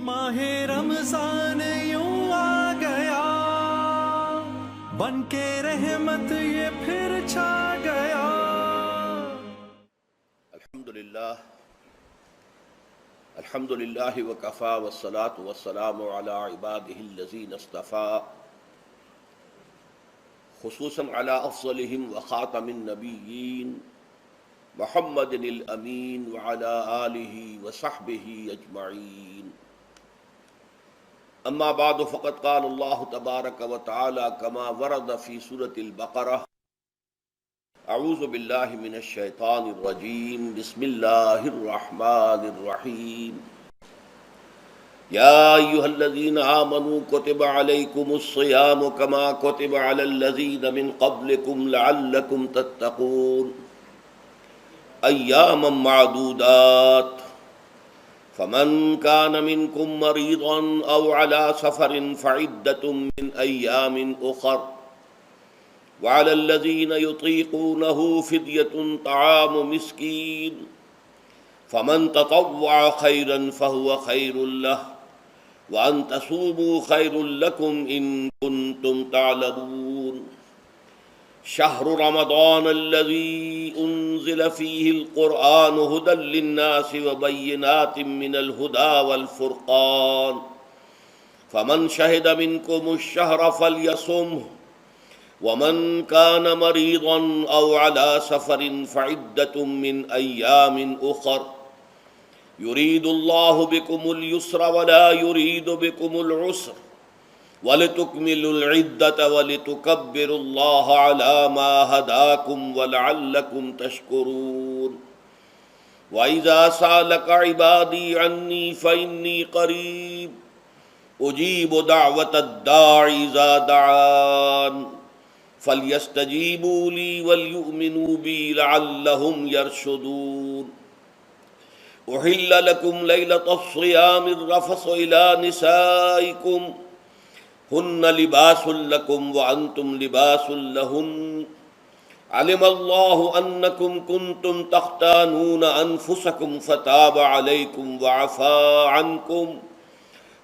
ماہ رمضان یوں آ گیا، بن کے رحمت یہ پھر چھا گیا۔ الحمدللہ وکفیٰ والصلاة والسلام علی عبادہ الذین اصطفیٰ، خصوصاً علی افضلہم وخاتم النبیین محمد الامین وعلی آلہ وصحبہ اجمعین۔ اما بعد فقد قال اللہ تبارک وتعالی کما ورد فی سورۃ البقرہ، اعوذ باللہ من الشیطان الرجیم، بسم اللہ الرحمن الرحیم۔ یا ایھا الذین آمنوا کتب علیکم الصیام کما کتب علی الذین من قبلکم لعلکم تتقون، ایاما معدودات، فمن كان منكم مريضا أو على سفر فعدة من أيام أخر، وعلى الذين يطيقونه فدية طعام مسكين، فمن تطوع خيرا فهو خير له، وأن تصوموا خير لكم إن كنتم تعلمون۔ شهر رمضان الذي أنزل فيه القرآن هدى للناس وبينات من الهدى والفرقان، فمن شهد منكم الشهر فليصمه، ومن كان مريضا أو على سفر فعدة من أيام أخر، يريد الله بكم اليسر ولا يريد بكم العسر، وَلِتُكْمِلُوا الْعِدَّةَ وَلِتُكَبِّرُوا اللَّهَ عَلَى مَا هَدَاكُمْ وَلَعَلَّكُمْ تَشْكُرُونَ۔ وَإِذَا سَأَلَكَ عِبَادِي عَنِّي فَإِنِّي قَرِيبٌ أُجِيبُ دَعْوَةَ الدَّاعِ إِذَا دَعَانِ، فَلْيَسْتَجِيبُوا لِي وَلْيُؤْمِنُوا بِي لَعَلَّهُمْ يَرْشُدُونَ۔ أُحِلَّ لَكُمْ لَيْلَةَ الصِّيَامِ الرَّفَثُ إِلَى نِسَائِكُمْ هن لباس لكم وأنتم لباس لهن، علم الله أنكم كنتم تختانون أنفسكم فتاب عليكم وعفى عنكم،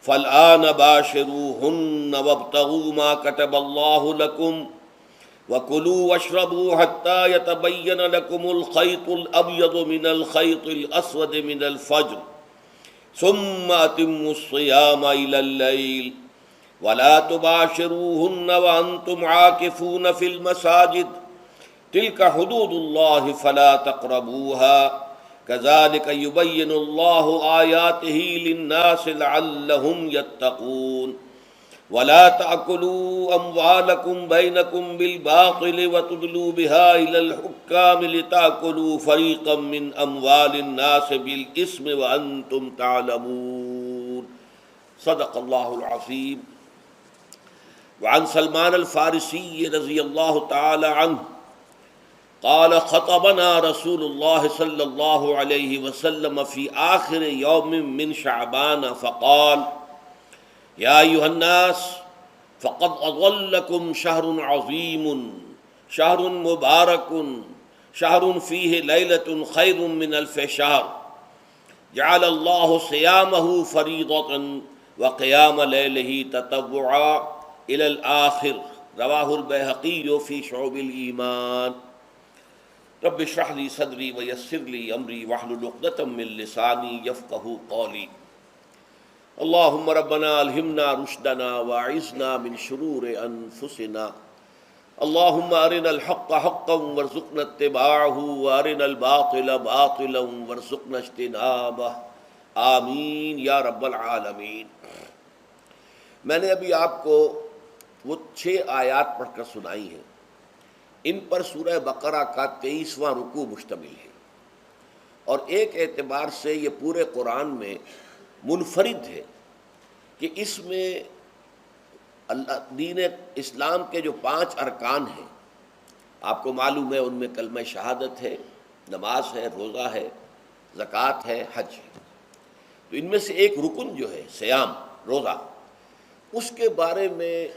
فالآن باشروهن وابتغوا ما كتب الله لكم، وكلوا واشربوا حتى يتبين لكم الخيط الأبيض من الخيط الأسود من الفجر، ثم أتموا الصيام إلى الليل، ولا تباشروهن وأنتم عاكفون في المساجد، تلك حدود الله فلا تقربوها، كذلك يبين الله آياته للناس لعلهم يتقون۔ ولا تأكلوا أموالكم بينكم بالباطل وتدلوا بها إلى الحكام لتأكلوا فريقا من أموال الناس بالإثم وأنتم تعلمون۔ صدق اللہ العظیم۔ وعن سلمان الفارسی رضی اللہ تعالی عنہ قال خطبنا رسول اللہ صلی اللہ علیہ وسلم فی آخر یوم من شعبان فقال یا ایھا الناس فقد اضلکم شہر عظیم شہر مبارک شہر فیہ لیلۃ خیر من الف شہر، جعل اللہ صیامہ فریضۃ وقیام لیلہ تطوعا الی الآخر، رواہ البیہقی فی شعب الایمان۔ رب اشرح لی صدری ویسر لی امری واحلل عقدۃ من لسانی یفقہوا قولی۔ اللہم ربنا الہمنا رشدنا واعذنا من شرور انفسنا، اللہم ارنا الحق حقا وارزقنا اتباعہ وارنا الباطل باطلا وارزقنا اجتنابہ، آمین یا رب العالمین۔ میں نے ابھی آپ کو وہ 6 آیات پڑھ کر سنائی ہیں، ان پر سورہ بقرہ کا 23واں رکوع مشتمل ہے، اور ایک اعتبار سے یہ پورے قرآن میں منفرد ہے کہ اس میں دین اسلام کے جو 5 ارکان ہیں، آپ کو معلوم ہے ان میں کلمہ شہادت ہے، نماز ہے، روزہ ہے، زکوٰۃ ہے، حج ہے، تو ان میں سے ایک رکن جو ہے صیام، روزہ، اس کے بارے میں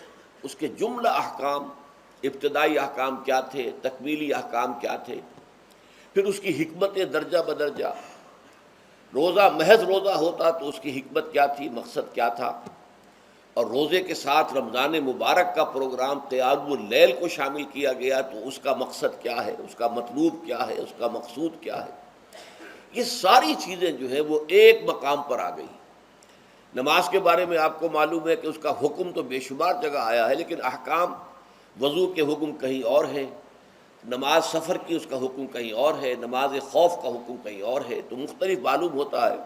اس کے جملہ احکام، ابتدائی احکام کیا تھے، تکمیلی احکام کیا تھے، پھر اس کی حکمت درجہ بدرجہ، روزہ محض روزہ ہوتا تو اس کی حکمت کیا تھی، مقصد کیا تھا، اور روزے کے ساتھ رمضان مبارک کا پروگرام قیام اللیل کو شامل کیا گیا تو اس کا مقصد کیا ہے، اس کا مطلوب کیا ہے، اس کا مقصود کیا ہے، یہ ساری چیزیں جو ہے وہ ایک مقام پر آ گئی۔ نماز کے بارے میں آپ کو معلوم ہے کہ اس کا حکم تو بے شمار جگہ آیا ہے، لیکن احکام وضو کے حکم کہیں اور ہیں، نماز سفر کی اس کا حکم کہیں اور ہے، نماز خوف کا حکم کہیں اور ہے، تو مختلف معلوم ہوتا ہے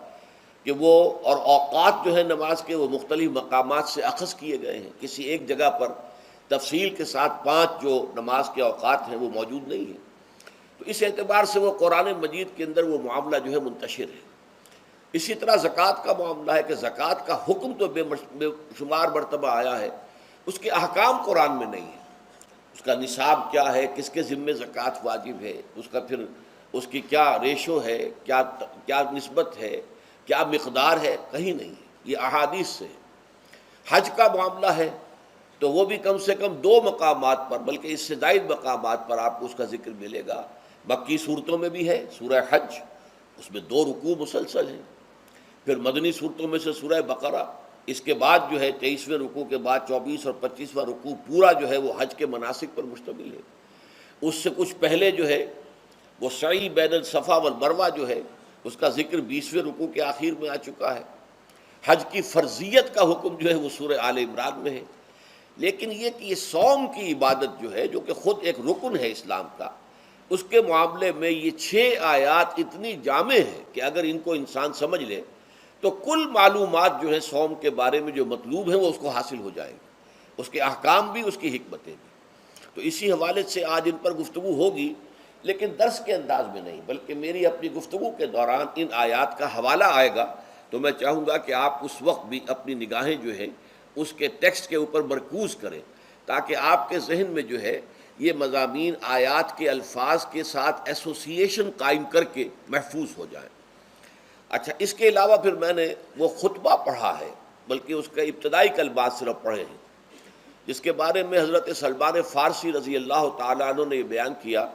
کہ وہ اور اوقات جو ہے نماز کے وہ مختلف مقامات سے اخذ کیے گئے ہیں، کسی ایک جگہ پر تفصیل کے ساتھ 5 جو نماز کے اوقات ہیں وہ موجود نہیں ہیں۔ تو اس اعتبار سے وہ قرآن مجید کے اندر وہ معاملہ جو ہے منتشر ہے۔ اسی طرح زکوٰۃ کا معاملہ ہے کہ زکوٰۃ کا حکم تو بے شمار مرتبہ آیا ہے، اس کے احکام قرآن میں نہیں ہے، اس کا نصاب کیا ہے، کس کے ذمے زکوٰۃ واجب ہے، اس کا پھر اس کی کیا ریشو ہے، کیا نسبت ہے، کیا مقدار ہے، کہیں نہیں ہے، یہ احادیث سے ہے۔ حج کا معاملہ ہے تو وہ بھی کم سے کم 2 مقامات پر، بلکہ اس سے زائد مقامات پر آپ کو اس کا ذکر ملے گا۔ مکی صورتوں میں بھی ہے سورہ حج، اس میں 2 رکوع مسلسل ہیں، پھر مدنی صورتوں میں سے سورہ بقرہ، اس کے بعد جو ہے 23ویں رکوع کے بعد 24 اور 25واں رکوع پورا جو ہے وہ حج کے مناسک پر مشتمل ہے۔ اس سے کچھ پہلے جو ہے وہ سعی بین الصفا والمروہ جو ہے اس کا ذکر 20ویں رکوع کے آخر میں آ چکا ہے۔ حج کی فرضیت کا حکم جو ہے وہ سورہ آل عمران میں ہے۔ لیکن یہ کہ یہ صوم کی عبادت جو ہے، جو کہ خود ایک رکن ہے اسلام کا، اس کے معاملے میں یہ 6 آیات اتنی جامع ہیں کہ اگر ان کو انسان سمجھ لے تو کل معلومات جو ہیں صوم کے بارے میں جو مطلوب ہیں وہ اس کو حاصل ہو جائیں گے، اس کے احکام بھی، اس کی حکمتیں بھی۔ تو اسی حوالے سے آج ان پر گفتگو ہوگی، لیکن درس کے انداز میں نہیں، بلکہ میری اپنی گفتگو کے دوران ان آیات کا حوالہ آئے گا تو میں چاہوں گا کہ آپ اس وقت بھی اپنی نگاہیں جو ہیں اس کے ٹیکسٹ کے اوپر مرکوز کریں، تاکہ آپ کے ذہن میں جو ہے یہ مضامین آیات کے الفاظ کے ساتھ ایسوسیشن قائم کر کے محفوظ ہو جائیں۔ اچھا، اس کے علاوہ پھر میں نے وہ خطبہ پڑھا ہے، بلکہ اس کا ابتدائی کلمات صرف پڑھے ہیں، جس کے بارے میں حضرت سلمان فارسی رضی اللہ تعالیٰ عنہ نے یہ بیان کیا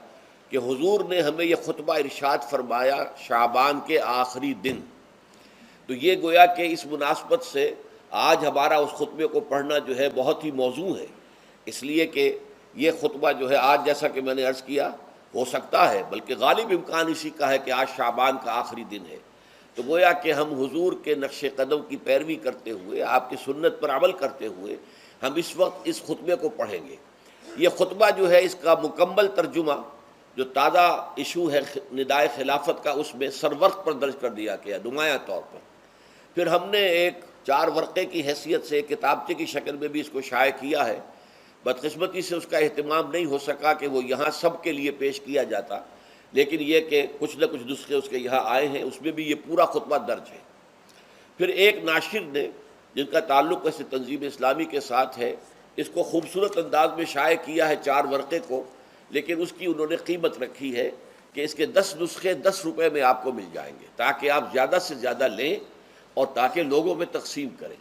کہ حضور نے ہمیں یہ خطبہ ارشاد فرمایا شعبان کے آخری دن۔ تو یہ گویا کہ اس مناسبت سے آج ہمارا اس خطبے کو پڑھنا جو ہے بہت ہی موزوں ہے، اس لیے کہ یہ خطبہ جو ہے آج، جیسا کہ میں نے عرض کیا، ہو سکتا ہے بلکہ غالب امکان اسی کا ہے کہ آج شعبان کا آخری دن ہے، تو گویا کہ ہم حضور کے نقش قدم کی پیروی کرتے ہوئے، آپ کی سنت پر عمل کرتے ہوئے ہم اس وقت اس خطبے کو پڑھیں گے۔ یہ خطبہ جو ہے اس کا مکمل ترجمہ جو تازہ ایشو ہے ندائے خلافت کا، اس میں سرورق پر درج کر دیا گیا نمایاں طور پر۔ پھر ہم نے ایک 4 ورقے کی حیثیت سے کتابچے کی شکل میں بھی اس کو شائع کیا ہے، بدقسمتی سے اس کا اہتمام نہیں ہو سکا کہ وہ یہاں سب کے لیے پیش کیا جاتا، لیکن یہ کہ کچھ نہ کچھ نسخے اس کے یہاں آئے ہیں، اس میں بھی یہ پورا خطبہ درج ہے۔ پھر ایک ناشر نے جن کا تعلق اس تنظیم اسلامی کے ساتھ ہے، اس کو خوبصورت انداز میں شائع کیا ہے 4 ورقے کو، لیکن اس کی انہوں نے قیمت رکھی ہے کہ اس کے 10 نسخے 10 روپے میں آپ کو مل جائیں گے، تاکہ آپ زیادہ سے زیادہ لیں اور تاکہ لوگوں میں تقسیم کریں،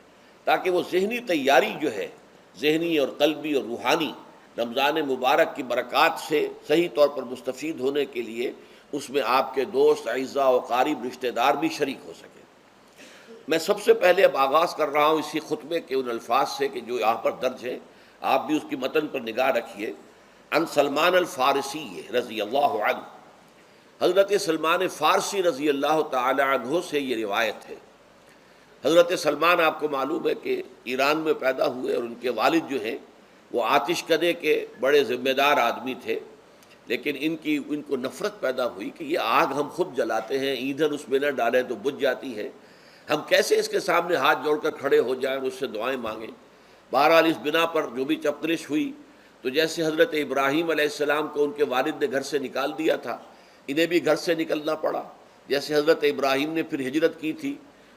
تاکہ وہ ذہنی تیاری جو ہے، ذہنی اور قلبی اور روحانی، رمضان مبارک کی برکات سے صحیح طور پر مستفید ہونے کے لیے اس میں آپ کے دوست، اعزاء و قارب، رشتہ دار بھی شریک ہو سکیں۔ میں سب سے پہلے اب آغاز کر رہا ہوں اسی خطبے کے ان الفاظ سے کہ جو یہاں پر درج ہیں، آپ بھی اس کی متن پر نگاہ رکھیے۔ ان سلمان الفارسی رضی اللہ عنہ، حضرت سلمان فارسی رضی اللہ تعالی عنہ سے یہ روایت ہے۔ حضرت سلمان آپ کو معلوم ہے کہ ایران میں پیدا ہوئے، اور ان کے والد جو ہیں وہ آتش کدے کے بڑے ذمہ دار آدمی تھے، لیکن ان کو نفرت پیدا ہوئی کہ یہ آگ ہم خود جلاتے ہیں، ایندھن اس میں نہ ڈالیں تو بجھ جاتی ہے، ہم کیسے اس کے سامنے ہاتھ جوڑ کر کھڑے ہو جائیں اور اس سے دعائیں مانگیں۔ بہرحال اس بنا پر جو بھی چپقلش ہوئی، تو جیسے حضرت ابراہیم علیہ السلام کو ان کے والد نے گھر سے نکال دیا تھا، انہیں بھی گھر سے نکلنا پڑا۔ جیسے حضرت ابراہیم نے پھر ہجرت کی تھی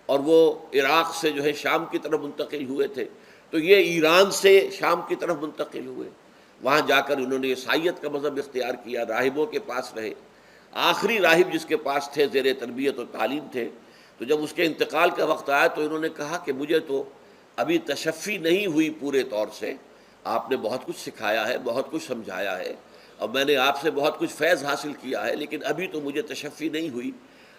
اور وہ عراق سے جو ہے شام کی طرف منتقل ہوئے تھے، تو یہ ایران سے شام کی طرف منتقل ہوئے، وہاں جا کر انہوں نے عیسائیت کا مذہب اختیار کیا، راہبوں کے پاس رہے۔ آخری راہب جس کے پاس تھے زیر تربیت و تعلیم تھے، تو جب اس کے انتقال کا وقت آیا تو انہوں نے کہا کہ مجھے تو ابھی تشفی نہیں ہوئی پورے طور سے، آپ نے بہت کچھ سکھایا ہے، بہت کچھ سمجھایا ہے، اور میں نے آپ سے بہت کچھ فیض حاصل کیا ہے، لیکن ابھی تو مجھے تشفی نہیں ہوئی۔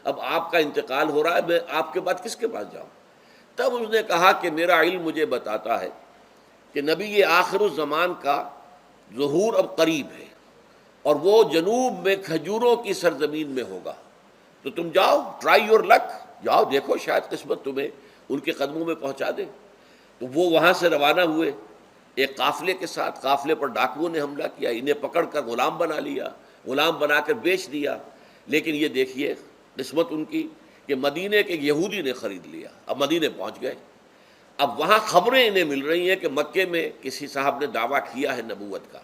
اب آپ کا انتقال ہو رہا ہے، میں آپ کے بعد کس کے پاس جاؤں؟ تب اس نے کہا کہ میرا علم مجھے بتاتا ہے کہ نبی آخر الزمان کا ظہور اب قریب ہے، اور وہ جنوب میں کھجوروں کی سرزمین میں ہوگا، تو تم جاؤ، ٹرائی یور لک، جاؤ دیکھو شاید قسمت تمہیں ان کے قدموں میں پہنچا دے۔ تو وہ وہاں سے روانہ ہوئے ایک قافلے کے ساتھ، قافلے پر ڈاکوؤں نے حملہ کیا، انہیں پکڑ کر غلام بنا لیا، غلام بنا کر بیچ دیا۔ لیکن یہ دیکھیے قسمت ان کی کہ مدینے کے یہودی نے خرید لیا، اب مدینے پہنچ گئے۔ اب وہاں خبریں انہیں مل رہی ہیں کہ مکے میں کسی صاحب نے دعویٰ کیا ہے نبوت کا،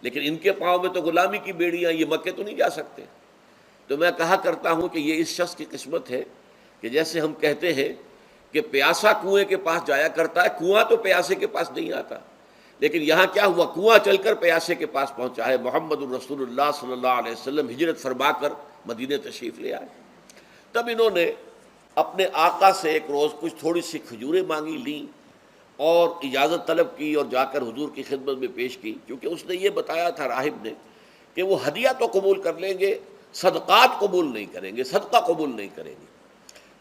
لیکن ان کے پاؤں میں تو غلامی کی بیڑیاں، یہ مکے تو نہیں جا سکتے۔ تو میں کہا کرتا ہوں کہ یہ اس شخص کی قسمت ہے کہ جیسے ہم کہتے ہیں کہ پیاسا کنویں کے پاس جایا کرتا ہے، کنواں تو پیاسے کے پاس نہیں آتا، لیکن یہاں کیا ہوا، کنواں چل کر پیاسے کے پاس پہنچا ہے۔ محمد الرسول اللہ صلی اللہ علیہ وسلم ہجرت فرما کر مدینے تشریف لے آئے۔ تب انہوں نے اپنے آقا سے ایک روز کچھ تھوڑی سی کھجوریں مانگی، لیں اور اجازت طلب کی اور جا کر حضور کی خدمت میں پیش کی، کیونکہ اس نے یہ بتایا تھا راہب نے کہ وہ ہدیہ تو قبول کر لیں گے، صدقات قبول نہیں کریں گے، صدقہ قبول نہیں کریں گے۔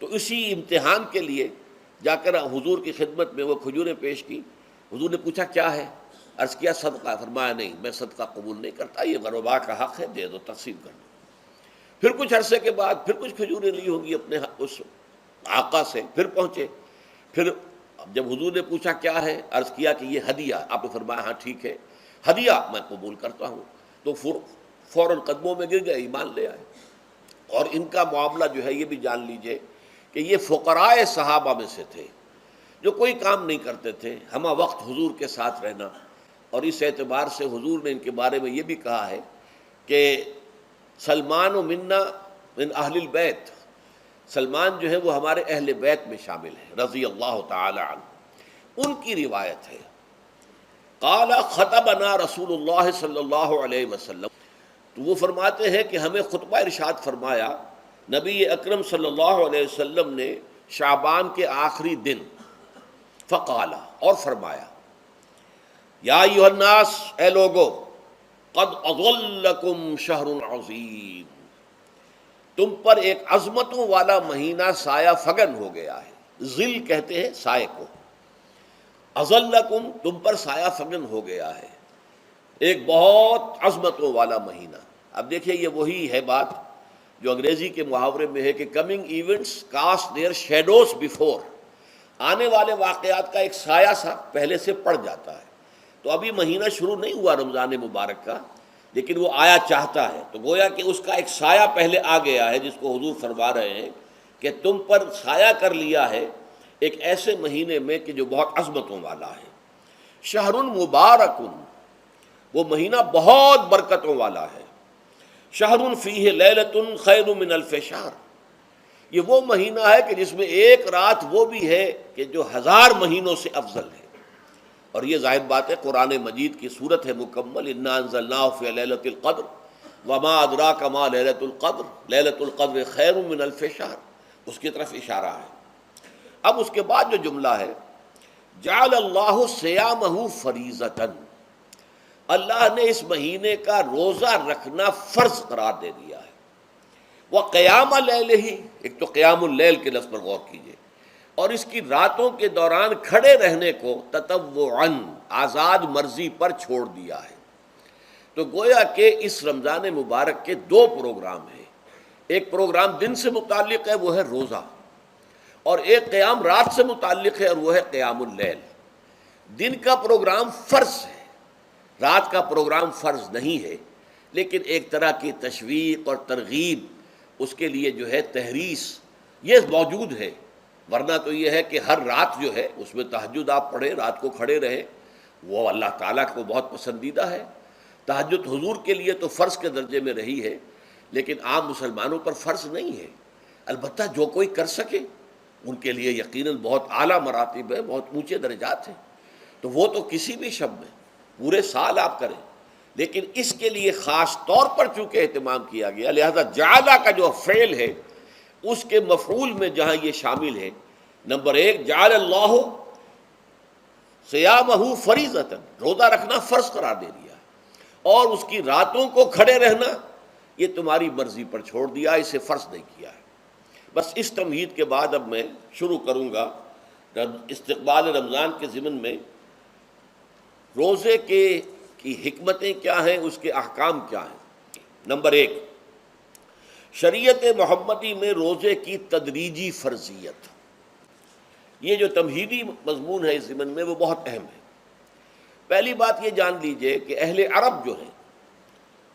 تو اسی امتحان کے لیے جا کر حضور کی خدمت میں وہ کھجوریں پیش کی۔ حضور نے پوچھا کیا ہے؟ عرض کیا صدقہ، فرمایا نہیں میں صدقہ قبول نہیں کرتا، یہ غربا کا حق ہے، دے دو، تقسیم کر دو۔ پھر کچھ عرصے کے بعد پھر کچھ کھجوریں لی ہوں گی اپنے اس آقا سے، پھر پہنچے، پھر جب حضور نے پوچھا کیا ہے، عرض کیا کہ یہ ہدیہ، آپ نے فرمایا ہاں ٹھیک ہے، ہدیہ میں قبول کرتا ہوں۔ تو فوراً قدموں میں گر گئے، ایمان لے آئے۔ اور ان کا معاملہ جو ہے یہ بھی جان لیجئے کہ یہ فقراء صحابہ میں سے تھے جو کوئی کام نہیں کرتے تھے، ہمہ وقت حضور کے ساتھ رہنا، اور اس اعتبار سے حضور نے ان کے بارے میں یہ بھی کہا ہے کہ سلمان و منا من اہل البیت، سلمان جو ہے وہ ہمارے اہل بیت میں شامل ہے رضی اللہ تعالی عنہ۔ ان کی روایت ہے قال خطبنا رسول اللہ صلی اللہ علیہ وسلم، تو وہ فرماتے ہیں کہ ہمیں خطبہ ارشاد فرمایا نبی اکرم صلی اللہ علیہ وسلم نے شعبان کے آخری دن، فقال، اور فرمایا یا ایھا الناس، اے لوگو، قد اظلکم شہر عظیم، تم پر ایک عظمتوں والا مہینہ سایہ فگن ہو گیا ہے۔ ظل کہتے ہیں سائے کو، اظلکم تم پر سایہ فگن ہو گیا ہے، ایک بہت عظمتوں والا مہینہ۔ اب دیکھیے یہ وہی ہے بات جو انگریزی کے محاورے میں ہے کہ coming events cast their shadows before, آنے والے واقعات کا ایک سایہ سا پہلے سے پڑ جاتا ہے۔ تو ابھی مہینہ شروع نہیں ہوا رمضان مبارک کا، لیکن وہ آیا چاہتا ہے، تو گویا کہ اس کا ایک سایہ پہلے آ گیا ہے، جس کو حضور فرما رہے ہیں کہ تم پر سایہ کر لیا ہے ایک ایسے مہینے میں کہ جو بہت عظمتوں والا ہے۔ شہر مبارک، وہ مہینہ بہت برکتوں والا ہے۔ شہر فیہ لیلۃ خیر من الف شہر، یہ وہ مہینہ ہے کہ جس میں ایک رات وہ بھی ہے کہ جو 1000 مہینوں سے افضل ہے۔ اور یہ ظاہر بات ہے قرآن مجید کی صورت ہے مکمل، انا انزلناہ فی لیلۃ القدر وما ادراک ما لیلۃ القدر لیلۃ القدر خیر من الف شہر، اس کی طرف اشارہ ہے۔ اب اس کے بعد جو جملہ ہے جعل اللہ صیامہ فریضۃ، اللہ نے اس مہینے کا روزہ رکھنا فرض قرار دے دیا ہے۔ وقیام اللیلہ، ایک تو قیام اللیل کے لفظ پر غور کیجیے، اور اس کی راتوں کے دوران کھڑے رہنے کو تطوعاً، آزاد مرضی پر چھوڑ دیا ہے۔ تو گویا کہ اس رمضان مبارک کے 2 پروگرام ہیں، ایک پروگرام دن سے متعلق ہے وہ ہے روزہ، اور ایک قیام رات سے متعلق ہے اور وہ ہے قیام اللیل۔ دن کا پروگرام فرض ہے، رات کا پروگرام فرض نہیں ہے، لیکن ایک طرح کی تشویق اور ترغیب، اس کے لیے جو ہے تحریص یہ موجود ہے۔ ورنہ تو یہ ہے کہ ہر رات جو ہے اس میں تہجد آپ پڑھیں، رات کو کھڑے رہیں، وہ اللہ تعالیٰ کو بہت پسندیدہ ہے۔ تہجد حضور کے لیے تو فرض کے درجے میں رہی ہے، لیکن عام مسلمانوں پر فرض نہیں ہے۔ البتہ جو کوئی کر سکے ان کے لیے یقیناً بہت اعلیٰ مراتب ہے، بہت اونچے درجات ہیں، تو وہ تو کسی بھی شب میں پورے سال آپ کریں، لیکن اس کے لیے خاص طور پر چونکہ اہتمام کیا گیا، لہذا جعلہ کا جو فعل ہے اس کے مفعول میں جہاں یہ شامل ہے، نمبر 1 جعل اللہ صیامہ فریضۃ، روزہ رکھنا فرض قرار دے دیا، اور اس کی راتوں کو کھڑے رہنا یہ تمہاری مرضی پر چھوڑ دیا، اسے فرض نہیں کیا ہے۔ بس اس تمہید کے بعد اب میں شروع کروں گا استقبال رمضان کے ضمن میں روزے کی حکمتیں کیا ہیں، اس کے احکام کیا ہیں۔ نمبر 1، شریعت محمدی میں روزے کی تدریجی فرضیت۔ یہ جو تمہیدی مضمون ہے اس ضمن میں وہ بہت اہم ہے۔ پہلی بات یہ جان لیجئے کہ اہل عرب جو ہیں،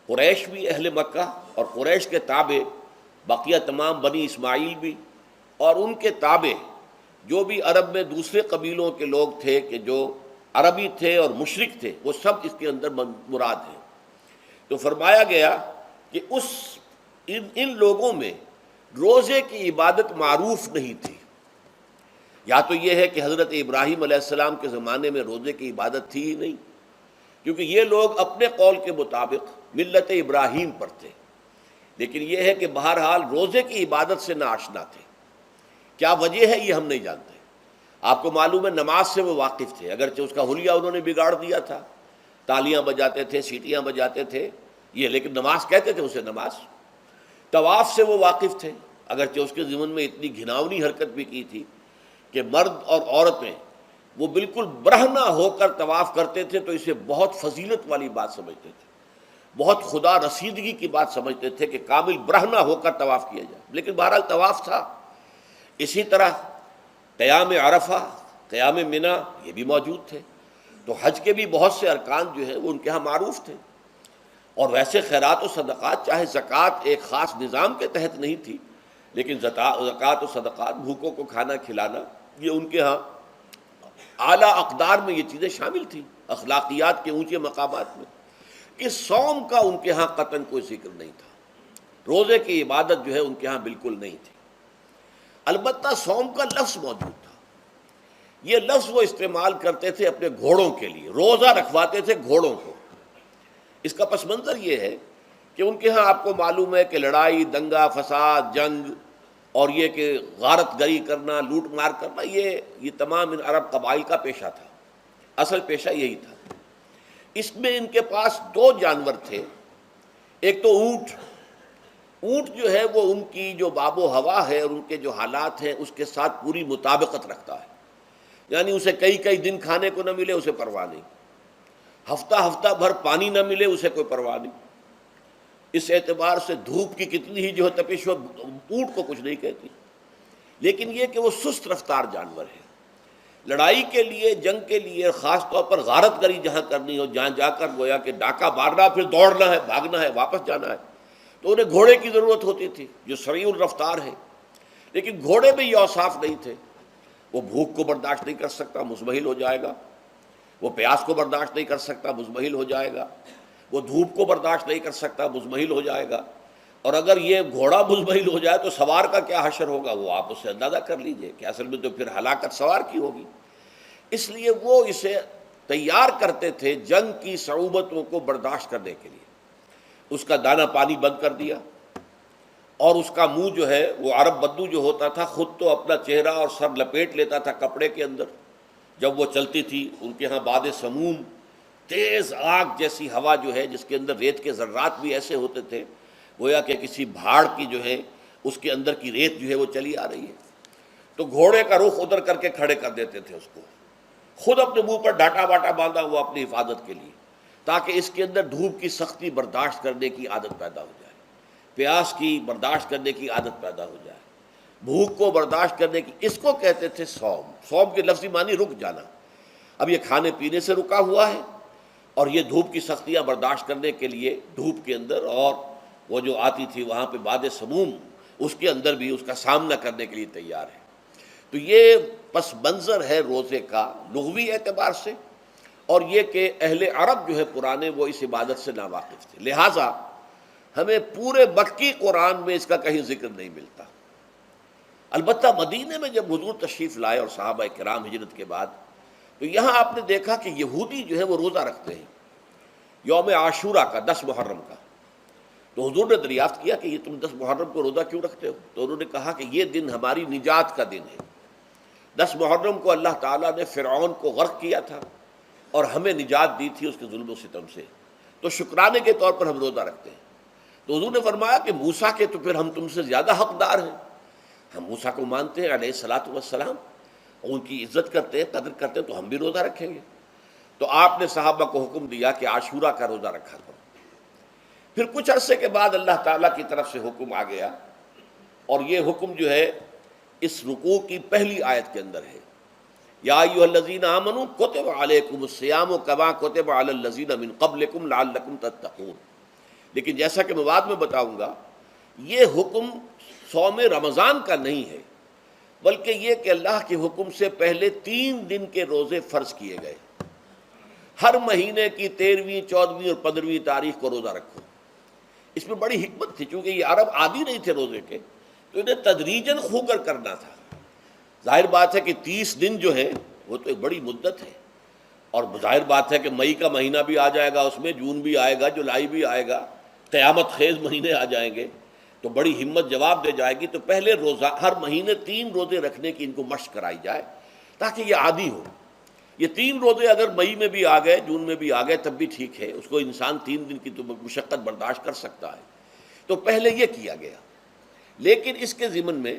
قریش بھی، اہل مکہ اور قریش کے تابع بقیہ تمام بنی اسماعیل بھی، اور ان کے تابع جو بھی عرب میں دوسرے قبیلوں کے لوگ تھے کہ جو عربی تھے اور مشرک تھے، وہ سب اس کے اندر مراد ہیں۔ تو فرمایا گیا کہ ان لوگوں میں روزے کی عبادت معروف نہیں تھی۔ یا تو یہ ہے کہ حضرت ابراہیم علیہ السلام کے زمانے میں روزے کی عبادت تھی ہی نہیں، کیونکہ یہ لوگ اپنے قول کے مطابق ملت ابراہیم پر تھے، لیکن یہ ہے کہ بہرحال روزے کی عبادت سے ناآشنا تھے۔ کیا وجہ ہے یہ ہم نہیں جانتے۔ آپ کو معلوم ہے نماز سے وہ واقف تھے، اگرچہ اس کا حلیہ انہوں نے بگاڑ دیا تھا، تالیاں بجاتے تھے، سیٹیاں بجاتے تھے یہ، لیکن نماز کہتے تھے اسے نماز۔ طواف سے وہ واقف تھے، اگرچہ اس کے ضمن میں اتنی گھناؤنی حرکت بھی کی تھی کہ مرد اور عورتیں وہ بالکل برہنہ ہو کر طواف کرتے تھے، تو اسے بہت فضیلت والی بات سمجھتے تھے، بہت خدا رسیدگی کی بات سمجھتے تھے کہ کامل برہنہ ہو کر طواف کیا جائے، لیکن بہرحال طواف تھا۔ اسی طرح قیام عرفہ، قیام منی یہ بھی موجود تھے۔ تو حج کے بھی بہت سے ارکان جو ہیں وہ ان کے ہاں معروف تھے۔ اور ویسے خیرات و صدقات، چاہے زکوٰۃ ایک خاص نظام کے تحت نہیں تھی، لیکن زکوٰۃ و صدقات، بھوکوں کو کھانا کھلانا، یہ ان کے ہاں اعلیٰ اقدار میں یہ چیزیں شامل تھیں، اخلاقیات کے اونچے مقامات میں۔ کہ صوم کا ان کے ہاں قطعاً کوئی ذکر نہیں تھا، روزے کی عبادت جو ہے ان کے ہاں بالکل نہیں تھی۔ البتہ صوم کا لفظ موجود تھا۔ یہ لفظ وہ استعمال کرتے تھے اپنے گھوڑوں کے لیے، روزہ رکھواتے تھے گھوڑوں کو۔ اس کا پس منظر یہ ہے کہ ان کے ہاں آپ کو معلوم ہے کہ لڑائی، دنگا فساد، جنگ، اور یہ کہ غارت گری کرنا، لوٹ مار کرنا، یہ تمام ان عرب قبائل کا پیشہ تھا، اصل پیشہ یہی تھا۔ اس میں ان کے پاس 2 جانور تھے، ایک تو اونٹ۔ اونٹ جو ہے وہ ان کی جو آب و ہوا ہے اور ان کے جو حالات ہیں اس کے ساتھ پوری مطابقت رکھتا ہے، یعنی اسے کئی دن کھانے کو نہ ملے اسے پرواہ نہیں، ہفتہ بھر پانی نہ ملے اسے کوئی پرواہ نہیں۔ اس اعتبار سے دھوپ کی کتنی ہی جو ہے تپش ہو، اونٹ کو کچھ نہیں کہتی۔ لیکن یہ کہ وہ سست رفتار جانور ہے، لڑائی کے لیے، جنگ کے لیے، خاص طور پر غارت گری جہاں کرنی ہو، جہاں جا کر گویا کہ ڈاکہ مارنا، پھر دوڑنا ہے، بھاگنا ہے، واپس جانا ہے، تو انہیں گھوڑے کی ضرورت ہوتی تھی جو سریع الرفتار ہے۔ لیکن گھوڑے میں یہ اوصاف نہیں تھے۔ وہ بھوک کو برداشت نہیں کر سکتا، مزمحل ہو جائے گا، وہ پیاس کو برداشت نہیں کر سکتا، مزمحل ہو جائے گا، وہ دھوپ کو برداشت نہیں کر سکتا، مزمحل ہو جائے گا۔ اور اگر یہ گھوڑا مزمحل ہو جائے تو سوار کا کیا حشر ہوگا، وہ آپ اس سے اندازہ کر لیجئے کہ اصل میں تو پھر ہلاکت سوار کی ہوگی۔ اس لیے وہ اسے تیار کرتے تھے جنگ کی صعوبتوں کو برداشت کرنے کے لیے۔ اس کا دانہ پانی بند کر دیا، اور اس کا منہ جو ہے وہ عرب بدو جو ہوتا تھا خود تو اپنا چہرہ اور سر لپیٹ لیتا تھا کپڑے کے اندر جب وہ چلتی تھی۔ ان کے ہاں باد سموم، تیز آگ جیسی ہوا جو ہے، جس کے اندر ریت کے ذرات بھی ایسے ہوتے تھے گویا کہ کسی بھاڑ کی جو ہے اس کے اندر کی ریت جو ہے وہ چلی آ رہی ہے، تو گھوڑے کا رخ ادھر کر کے کھڑے کر دیتے تھے اس کو، خود اپنے منہ پر ڈاٹا واٹا باندھا ہوا اپنی حفاظت کے لیے، تاکہ اس کے اندر دھوپ کی سختی برداشت کرنے کی عادت پیدا ہو جائے، پیاس کی برداشت کرنے کی عادت پیدا ہو جائے، بھوک کو برداشت کرنے کی۔ اس کو کہتے تھے صوم۔ صوم کے لفظی معنی رک جانا۔ اب یہ کھانے پینے سے رکا ہوا ہے، اور یہ دھوپ کی سختیاں برداشت کرنے کے لیے دھوپ کے اندر، اور وہ جو آتی تھی وہاں پہ باد سموم، اس کے اندر بھی اس کا سامنا کرنے کے لیے تیار ہے۔ تو یہ پس منظر ہے روزے کا لغوی اعتبار سے، اور یہ کہ اہل عرب جو ہے پرانے وہ اس عبادت سے ناواقف تھے، لہٰذا ہمیں پورے مکی قرآن میں اس کا کہیں ذکر نہیں ملتا۔ البتہ مدینے میں جب حضور تشریف لائے اور صحابہ کرام ہجرت کے بعد، تو یہاں آپ نے دیکھا کہ یہودی جو ہے وہ روزہ رکھتے ہیں یوم عاشورہ کا، 10 محرم کا۔ تو حضور نے دریافت کیا کہ یہ تم 10 محرم کو روزہ کیوں رکھتے ہو؟ تو انہوں نے کہا کہ یہ دن ہماری نجات کا دن ہے۔ 10 محرم کو اللہ تعالیٰ نے فرعون کو غرق کیا تھا اور ہمیں نجات دی تھی اس کے ظلم و ستم سے، تو شکرانے کے طور پر ہم روزہ رکھتے ہیں۔ تو حضور نے فرمایا کہ موسیٰ کے تو پھر ہم تم سے زیادہ حقدار ہیں، ہم موسیٰ کو مانتے ہیں علیہ الصلاۃ والسلام، ان کی عزت کرتے ہیں، قدر کرتے ہیں، تو ہم بھی روزہ رکھیں گے۔ تو آپ نے صحابہ کو حکم دیا کہ عاشورہ کا روزہ رکھا کرو۔ پھر کچھ عرصے کے بعد اللہ تعالیٰ کی طرف سے حکم آ گیا، اور یہ حکم جو ہے اس رکوع کی پہلی آیت کے اندر ہے، یا ایھا الذین آمنوا کتب علیکم الصیام کما کتب علی الذین من قبلکم لعلکم تتقون۔ لیکن جیسا کہ میں بعد میں بتاؤں گا، یہ حکم صوم رمضان کا نہیں ہے، بلکہ یہ کہ اللہ کے حکم سے پہلے 3 دن کے روزے فرض کیے گئے۔ ہر مہینے کی 13ویں، 14ویں اور 15ویں تاریخ کو روزہ رکھو۔ اس میں بڑی حکمت تھی، چونکہ یہ عرب عادی نہیں تھے روزے کے، تو انہیں تدریجاً خو کر کرنا تھا۔ ظاہر بات ہے کہ 30 دن جو ہے وہ تو ایک بڑی مدت ہے، اور ظاہر بات ہے کہ مئی کا مہینہ بھی آ جائے گا، اس میں جون بھی آئے گا، جولائی بھی آئے گا، قیامت خیز مہینے آ جائیں گے، تو بڑی ہمت جواب دے جائے گی۔ تو پہلے روزہ ہر مہینے 3 روزے رکھنے کی ان کو مشق کرائی جائے تاکہ یہ عادی ہو۔ یہ 3 روزے اگر مئی میں بھی آ گئے، جون میں بھی آ گئے، تب بھی ٹھیک ہے، اس کو انسان 3 دن کی تو مشقت برداشت کر سکتا ہے۔ تو پہلے یہ کیا گیا، لیکن اس کے ضمن میں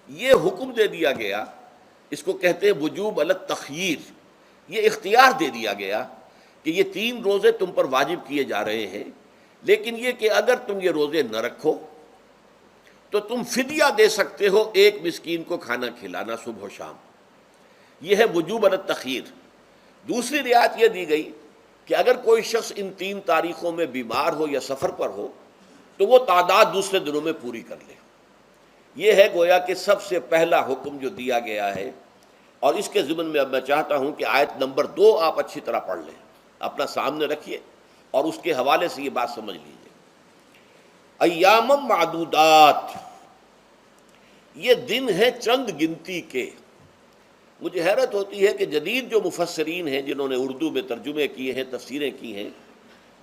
یہ حکم دے دیا گیا، اس کو کہتے ہیں وجوب علی التخییر، یہ اختیار دے دیا گیا کہ یہ 3 روزے تم پر واجب کیے جا رہے ہیں، لیکن یہ کہ اگر تم یہ روزے نہ رکھو تو تم فدیہ دے سکتے ہو، 1 مسکین کو کھانا کھلانا صبح و شام۔ یہ ہے وجوب علی التخییر۔ دوسری رعایت یہ دی گئی کہ اگر کوئی شخص ان 3 تاریخوں میں بیمار ہو یا سفر پر ہو تو وہ تعداد دوسرے دنوں میں پوری کر لے۔ یہ ہے گویا کہ سب سے پہلا حکم جو دیا گیا ہے، اور اس کے ضمن میں اب میں چاہتا ہوں کہ آیت نمبر 2 آپ اچھی طرح پڑھ لیں، اپنا سامنے رکھیے اور اس کے حوالے سے یہ بات سمجھ لیجیے۔ ایام معدودات، یہ دن ہیں چند گنتی کے۔ مجھے حیرت ہوتی ہے کہ جدید جو مفسرین ہیں جنہوں نے اردو میں ترجمے کیے ہیں، تفسیریں کی ہیں،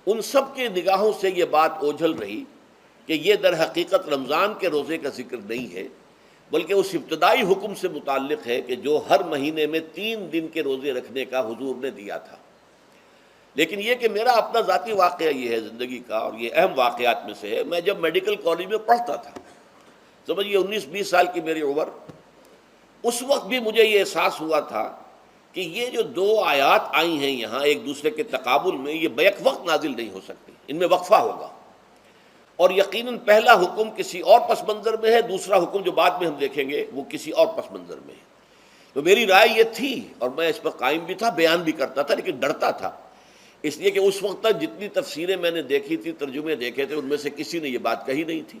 ان سب کے نگاہوں سے یہ بات اوجھل رہی کہ یہ در حقیقت رمضان کے روزے کا ذکر نہیں ہے، بلکہ اس ابتدائی حکم سے متعلق ہے کہ جو ہر مہینے میں 3 دن کے روزے رکھنے کا حضور نے دیا تھا۔ لیکن یہ کہ میرا اپنا ذاتی واقعہ یہ ہے زندگی کا، اور یہ اہم واقعات میں سے ہے۔ میں جب میڈیکل کالج میں پڑھتا تھا، سمجھیے 19-20 سال کی میری عمر، اس وقت بھی مجھے یہ احساس ہوا تھا کہ یہ جو 2 آیات آئی ہیں یہاں ایک دوسرے کے تقابل میں، یہ بیک وقت نازل نہیں ہو سکتی، ان میں وقفہ ہوگا، اور یقیناً پہلا حکم کسی اور پس منظر میں ہے، دوسرا حکم جو بعد میں ہم دیکھیں گے وہ کسی اور پس منظر میں ہے۔ تو میری رائے یہ تھی، اور میں اس پر قائم بھی تھا، بیان بھی کرتا تھا، لیکن ڈرتا تھا، اس لیے کہ اس وقت تک جتنی تفسیریں میں نے دیکھی تھی، ترجمے دیکھے تھے، ان میں سے کسی نے یہ بات کہی نہیں تھی۔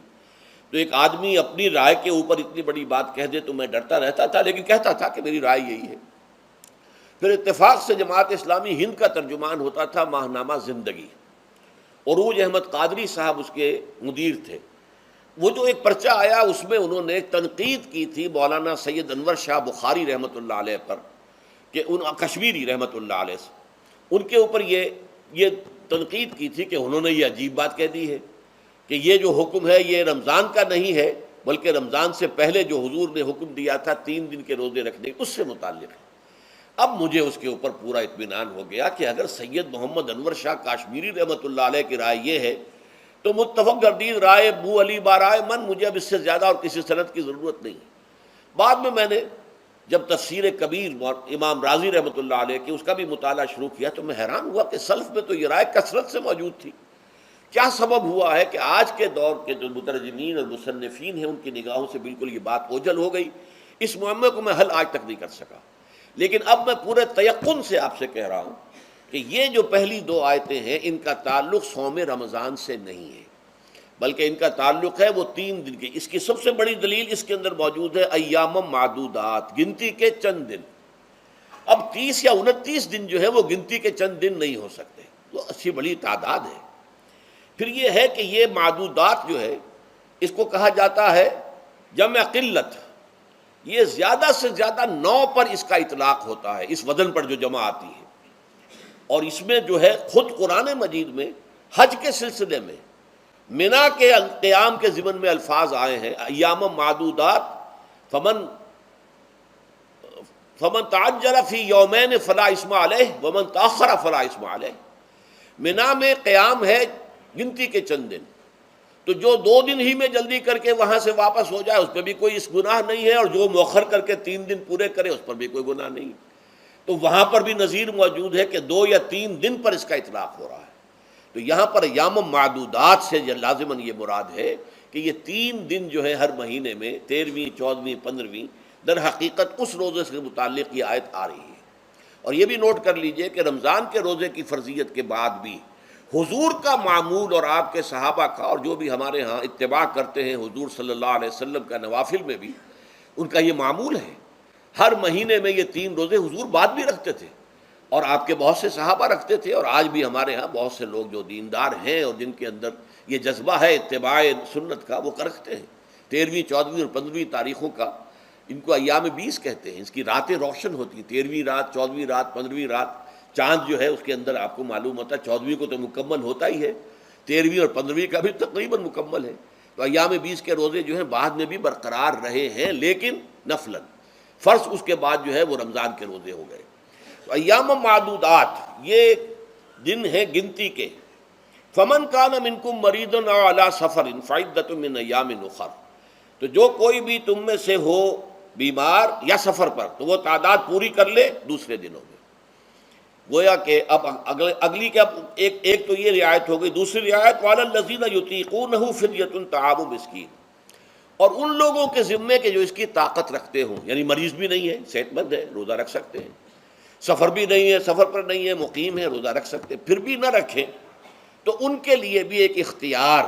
تو ایک آدمی اپنی رائے کے اوپر اتنی بڑی بات کہہ دے تو میں ڈرتا رہتا تھا، لیکن کہتا تھا کہ میری رائے یہی ہے۔ پھر اتفاق سے جماعت اسلامی ہند کا ترجمان ہوتا تھا ماہنامہ زندگی، عروج احمد قادری صاحب اس کے مدیر تھے۔ وہ جو ایک پرچہ آیا اس میں انہوں نے تنقید کی تھی مولانا سید انور شاہ بخاری رحمۃ اللہ علیہ پر، کہ کشمیری رحمۃ اللہ علیہ سے، ان کے اوپر یہ تنقید کی تھی کہ انہوں نے یہ عجیب بات کہہ دی ہے کہ یہ جو حکم ہے یہ رمضان کا نہیں ہے، بلکہ رمضان سے پہلے جو حضور نے حکم دیا تھا 3 دن کے روزے رکھنے، اس سے متعلق ہے۔ اب مجھے اس کے اوپر پورا اطمینان ہو گیا کہ اگر سید محمد انور شاہ کاشمیری رحمۃ اللہ علیہ کی رائے یہ ہے تو متفق گردید رائے ابو علی بارائے من، مجھے اب اس سے زیادہ اور کسی سند کی ضرورت نہیں۔ بعد میں نے جب تفسیر کبیر امام رازی رحمۃ اللہ علیہ کی اس کا بھی مطالعہ شروع کیا تو میں حیران ہوا کہ سلف میں تو یہ رائے کثرت سے موجود تھی۔ کیا سبب ہوا ہے کہ آج کے دور کے جو مترجمین اور مصنفین ہیں ان کی نگاہوں سے بالکل یہ بات اوجھل ہو گئی؟ اس معاملے کو میں حل آج تک نہیں کر سکا، لیکن اب میں پورے تیقن سے آپ سے کہہ رہا ہوں کہ یہ جو پہلی 2 آیتیں ہیں ان کا تعلق صوم رمضان سے نہیں ہے، بلکہ ان کا تعلق ہے وہ 3 دن کی۔ اس کی سب سے بڑی دلیل اس کے اندر موجود ہے، ایام معدودات، گنتی کے چند دن۔ اب 30 یا 29 دن جو ہے وہ گنتی کے چند دن نہیں ہو سکتے، وہ اچھی بڑی تعداد ہے۔ پھر یہ ہے کہ یہ معدودات جو ہے اس کو کہا جاتا ہے جمع قلت، یہ زیادہ سے زیادہ 9 پر اس کا اطلاق ہوتا ہے، اس وزن پر جو جمع آتی ہے۔ اور اس میں جو ہے خود قرآن مجید میں حج کے سلسلے میں منا کے قیام کے ضمن میں الفاظ آئے ہیں، ایام معدودات فمن تعجل فی یومین فلا اسم علیہ ومن تاخر فلا اسم علیہ۔ منا میں قیام ہے گنتی کے چند دن، تو تو جو 2 دن ہی میں جلدی کر کے وہاں سے واپس ہو جائے اس پہ بھی کوئی اس گناہ نہیں ہے، اور جو مؤخر کر کے 3 دن پورے کرے اس پر بھی کوئی گناہ نہیں۔ تو وہاں پر بھی نظیر موجود ہے کہ 2 یا 3 دن پر اس کا اطلاق ہو رہا ہے۔ تو یہاں پر ایام معدودات سے لازماً یہ مراد ہے کہ یہ 3 دن جو ہے ہر مہینے میں 13ویں، 14ویں، 15ویں، در حقیقت اس روزے سے متعلق یہ آیت آ رہی ہے۔ اور یہ بھی نوٹ کر لیجئے کہ رمضان کے روزے کی فرضیت کے بعد بھی حضور کا معمول اور آپ کے صحابہ کا، اور جو بھی ہمارے ہاں اتباع کرتے ہیں حضور صلی اللہ علیہ وسلم کا نوافل میں بھی ان کا یہ معمول ہے۔ ہر مہینے میں یہ 3 روزے حضور بعد بھی رکھتے تھے، اور آپ کے بہت سے صحابہ رکھتے تھے، اور آج بھی ہمارے ہاں بہت سے لوگ جو دیندار ہیں اور جن کے اندر یہ جذبہ ہے اتباع سنت کا، وہ رکھتے ہیں۔ 13ویں، 14ویں اور 15ویں تاریخوں کا ان کو ایام 20 کہتے ہیں۔ اس کی راتیں روشن ہوتی ہیں، 13ویں رات، 14ویں رات، 15ویں رات۔ چاند جو ہے اس کے اندر آپ کو معلوم ہوتا ہے 14ویں کو تو مکمل ہوتا ہی ہے، 13ویں اور 15ویں کا بھی تقریباً مکمل ہے۔ تو ایام 20 کے روزے جو ہیں بعد میں بھی برقرار رہے ہیں، لیکن نفلاً۔ فرض اس کے بعد جو ہے وہ رمضان کے روزے ہو گئے۔ تو ایام معدودات یہ دن ہیں گنتی کے۔ فمن کان منکم مریضا او علی سفر فعدۃ من ایام اخر، تو جو کوئی بھی تم میں سے ہو بیمار یا سفر پر تو وہ تعداد پوری کر لے دوسرے دنوں میں۔ گویا کہ اب اگلی کے ایک تو یہ رعایت ہو گئی، دوسری رعایت وعلی الذین یطیقونہ فدیۃ طعام مسکین، اور ان لوگوں کے ذمے کے جو اس کی طاقت رکھتے ہوں، یعنی مریض بھی نہیں ہے، صحت مند ہے، روزہ رکھ سکتے ہیں، سفر بھی نہیں ہے، سفر پر نہیں ہے، مقیم ہے، روزہ رکھ سکتے ہیں، پھر بھی نہ رکھیں تو ان کے لیے بھی ایک اختیار،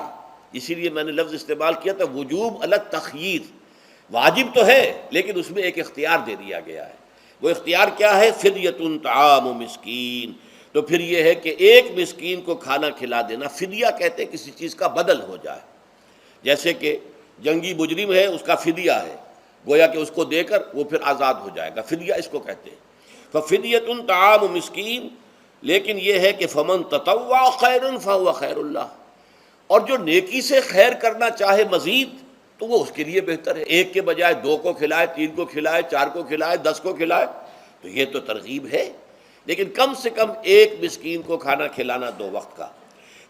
اسی لیے میں نے لفظ استعمال کیا تھا وجوب علی التخییر، واجب تو ہے لیکن اس میں ایک اختیار دے دیا گیا ہے۔ وہ اختیار کیا ہے؟ فدیۃ طعام مسکین۔ تو پھر یہ ہے کہ ایک مسکین کو کھانا کھلا دینا، فدیہ کہتے ہیں کسی چیز کا بدل ہو جائے، جیسے کہ جنگی مجرم ہے اس کا فدیہ ہے، گویا کہ اس کو دے کر وہ پھر آزاد ہو جائے گا، فدیہ اس کو کہتے ہیں۔ ففدیۃ طعام مسکین، لیکن یہ ہے کہ فمن تطوع خیرا فهو خیر اللہ، اور جو نیکی سے خیر کرنا چاہے مزید تو وہ اس کے لیے بہتر ہے۔ ایک کے بجائے 2 کو کھلائے، 3 کو کھلائے، 4 کو کھلائے، 10 کو کھلائے، تو یہ تو ترغیب ہے، لیکن کم سے کم ایک مسکین کو کھانا کھلانا 2 وقت کا۔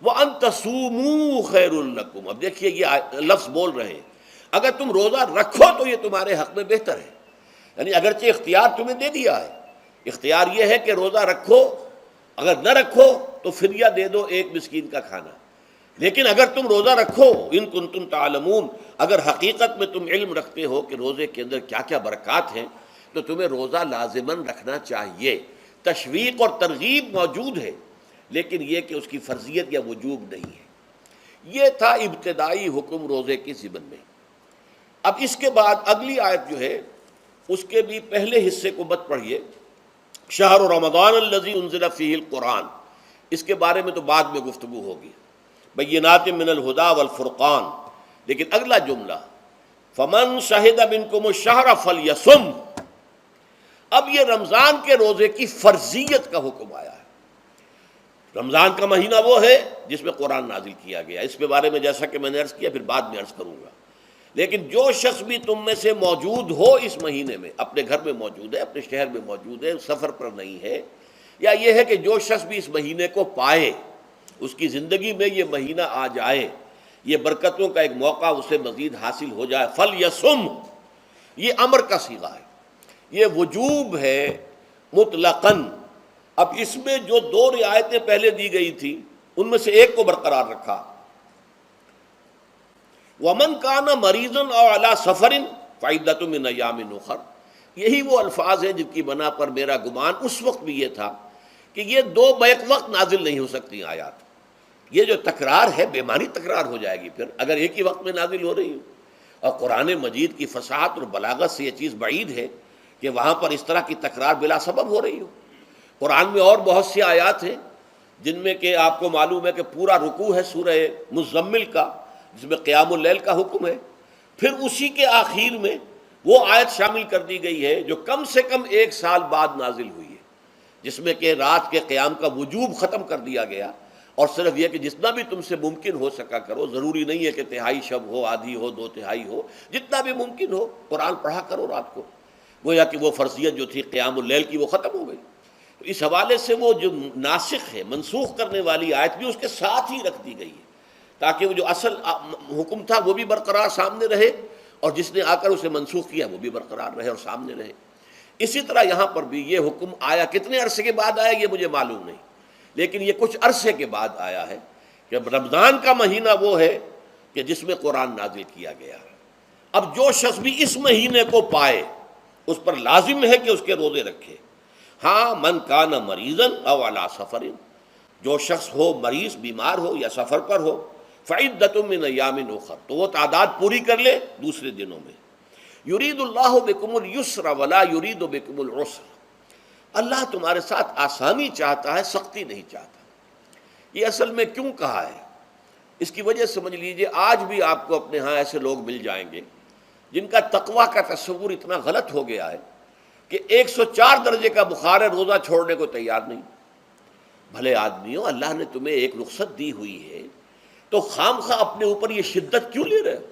وَأَن تَصُومُوا خَيْرٌ لَكُمْ، اب دیکھیے یہ لفظ بول رہے ہیں، اگر تم روزہ رکھو تو یہ تمہارے حق میں بہتر ہے، یعنی اگرچہ اختیار تمہیں دے دیا ہے، اختیار یہ ہے کہ روزہ رکھو، اگر نہ رکھو تو فدیہ دے دو ایک مسکین کا کھانا، لیکن اگر تم روزہ رکھو، ان کنتم تعلمون، اگر حقیقت میں تم علم رکھتے ہو کہ روزے کے اندر کیا کیا برکات ہیں، تو تمہیں روزہ لازماً رکھنا چاہیے۔ تشویق اور ترغیب موجود ہے، لیکن یہ کہ اس کی فرضیت یا وجوب نہیں ہے۔ یہ تھا ابتدائی حکم روزے کی ضمن میں۔ اب اس کے بعد اگلی آیت جو ہے اس کے بھی پہلے حصے کو مت پڑھیے، شہر رمضان الذی انزل فیہ القرآن، اس کے بارے میں تو بعد میں گفتگو ہوگی، بینات من الہدی والفرقان، لیکن اگلا جملہ فمن شہد منکم الشہر فلیصم، اب یہ رمضان کے روزے کی فرضیت کا حکم آیا ہے۔ رمضان کا مہینہ وہ ہے جس میں قرآن نازل کیا گیا، اس کے بارے میں جیسا کہ میں نے عرض کیا پھر بعد میں عرض کروں گا، لیکن جو شخص بھی تم میں سے موجود ہو اس مہینے میں، اپنے گھر میں موجود ہے، اپنے شہر میں موجود ہے، سفر پر نہیں ہے، یا یہ ہے کہ جو شخص بھی اس مہینے کو پائے، اس کی زندگی میں یہ مہینہ آ جائے، یہ برکتوں کا ایک موقع اسے مزید حاصل ہو جائے، فلیصم، یہ امر کا صیغہ ہے، یہ وجوب ہے مطلقاً۔ اب اس میں جو 2 رعایتیں پہلے دی گئی تھی ان میں سے ایک کو برقرار رکھا، وَمَنْ كَانَ مَرِيضًا أَوْ عَلَى سَفَرٍ فَعِدَّةٌ مِّنْ أَيَّامٍ أُخَرَ، یہی وہ الفاظ ہیں جن کی بنا پر میرا گمان اس وقت بھی یہ تھا کہ یہ 2 بیک وقت نازل نہیں ہو سکتی آیات، یہ جو تکرار ہے بے معنی تکرار ہو جائے گی پھر اگر ایک ہی وقت میں نازل ہو رہی ہو، اور قرآن مجید کی فصاحت اور بلاغت سے یہ چیز بعید ہے کہ وہاں پر اس طرح کی تکرار بلا سبب ہو رہی ہو۔ قرآن میں اور بہت سی آیات ہیں جن میں کہ آپ کو معلوم ہے کہ پورا رکوع ہے سورہ مزمل کا، جس میں قیام اللیل کا حکم ہے، پھر اسی کے آخر میں وہ آیت شامل کر دی گئی ہے جو کم سے کم 1 سال بعد نازل ہوئی ہے، جس میں کہ رات کے قیام کا وجوب ختم کر دیا گیا، اور صرف یہ کہ جتنا بھی تم سے ممکن ہو سکا کرو، ضروری نہیں ہے کہ تہائی شب ہو، آدھی ہو، 2 تہائی ہو، جتنا بھی ممکن ہو قرآن پڑھا کرو رات کو، گویا کہ وہ فرضیت جو تھی قیام اللیل کی وہ ختم ہو گئی۔ تو اس حوالے سے وہ جو ناسخ ہے، منسوخ کرنے والی آیت بھی اس کے ساتھ ہی رکھ دی گئی ہے، تاکہ وہ جو اصل حکم تھا وہ بھی برقرار سامنے رہے، اور جس نے آ کر اسے منسوخ کیا وہ بھی برقرار رہے اور سامنے رہے۔ اسی طرح یہاں پر بھی یہ حکم آیا، کتنے عرصے کے بعد آیا یہ مجھے معلوم نہیں، لیکن یہ کچھ عرصے کے بعد آیا ہے کہ رمضان کا مہینہ وہ ہے کہ جس میں قرآن نازل کیا گیا۔ اب جو شخص بھی اس مہینے کو پائے اس پر لازم ہے کہ اس کے روزے رکھے۔ ہاں، من کان مریضاً او علی سفر، جو شخص ہو مریض، بیمار ہو یا سفر پر ہو، فعدۃ من ایام اخر، تو وہ تعداد پوری کر لے دوسرے دنوں میں۔ یرید اللہ بکم الیسر ولا یرید بکم العسر، اللہ تمہارے ساتھ آسانی چاہتا ہے، سختی نہیں چاہتا۔ یہ اصل میں کیوں کہا ہے، اس کی وجہ سمجھ لیجئے۔ آج بھی آپ کو اپنے ہاں ایسے لوگ مل جائیں گے جن کا تقویٰ کا تصور اتنا غلط ہو گیا ہے کہ 104 درجے کا بخار ہے، روزہ چھوڑنے کو تیار نہیں۔ بھلے آدمیوں، اللہ نے تمہیں ایک رخصت دی ہوئی ہے تو خام خواہ اپنے اوپر یہ شدت کیوں لے رہے ہو؟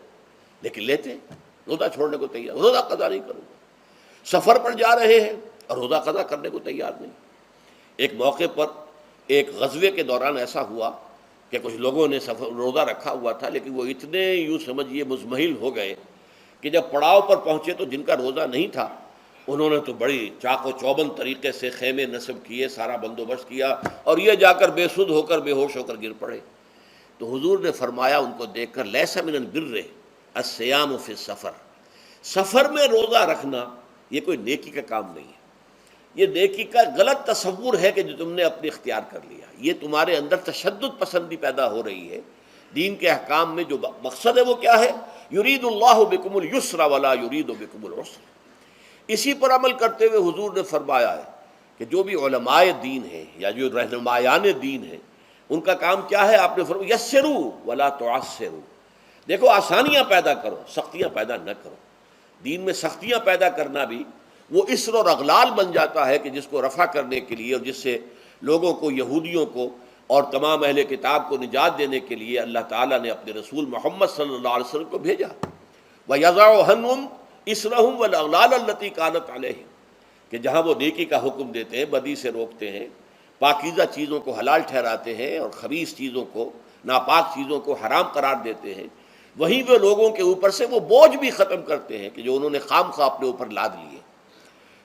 لیکن لیتے، روزہ چھوڑنے کو تیار، روزہ قضا نہیں کروں گا۔ سفر پر جا رہے ہیں اور روزہ قضا کرنے کو تیار نہیں۔ ایک موقع پر ایک غزوے کے دوران ایسا ہوا کہ کچھ لوگوں نے روزہ رکھا ہوا تھا، لیکن وہ اتنے یوں سمجھیے مزمحل ہو گئے کہ جب پڑاؤ پر پہنچے تو جن کا روزہ نہیں تھا انہوں نے تو بڑی چاق و چوبند طریقے سے خیمے نصب کیے، سارا بندوبست کیا، اور یہ جا کر بے سدھ ہو کر، بے ہوش ہو کر گر پڑے۔ تو حضور نے فرمایا ان کو دیکھ کر، لیس من البر الصیام فی السفر، سفر میں روزہ رکھنا یہ کوئی نیکی کا کام نہیں ہے، یہ نیکی کا غلط تصور ہے کہ جو تم نے اپنے اختیار کر لیا۔ یہ تمہارے اندر تشدد پسندی پیدا ہو رہی ہے۔ دین کے احکام میں جو مقصد ہے وہ کیا ہے؟ یرید اللہ بکم الیسر ولا یرید بکم العسر۔ اسی پر عمل کرتے ہوئے حضور نے فرمایا ہے کہ جو بھی علماء دین ہیں یا جو رہنمایان دین ہیں ان کا کام کیا ہے؟ آپ نے فرمایا یسروا ولا تعسروا، دیکھو آسانیاں پیدا کرو، سختیاں پیدا نہ کرو۔ دین میں سختیاں پیدا کرنا بھی وہ اسر اور اغلال بن جاتا ہے کہ جس کو رفع کرنے کے لیے اور جس سے لوگوں کو، یہودیوں کو اور تمام اہل کتاب کو نجات دینے کے لیے اللہ تعالیٰ نے اپنے رسول محمد صلی اللہ علیہ وسلم کو بھیجا۔ وَيَضَعُ عَنْهُمْ إِصْرَهُمْ وَالْأَغْلَالَ الَّتِي كَانَتْ عَلَيْهِمْ، کہ جہاں وہ نیکی کا حکم دیتے ہیں، بدی سے روکتے ہیں، پاکیزہ چیزوں کو حلال ٹھہراتے ہیں اور خبیث چیزوں کو، ناپاک چیزوں کو حرام قرار دیتے ہیں، وہیں وہ لوگوں کے اوپر سے وہ بوجھ بھی ختم کرتے ہیں کہ جو انہوں نے خام خواہ اپنے اوپر لاد لیے۔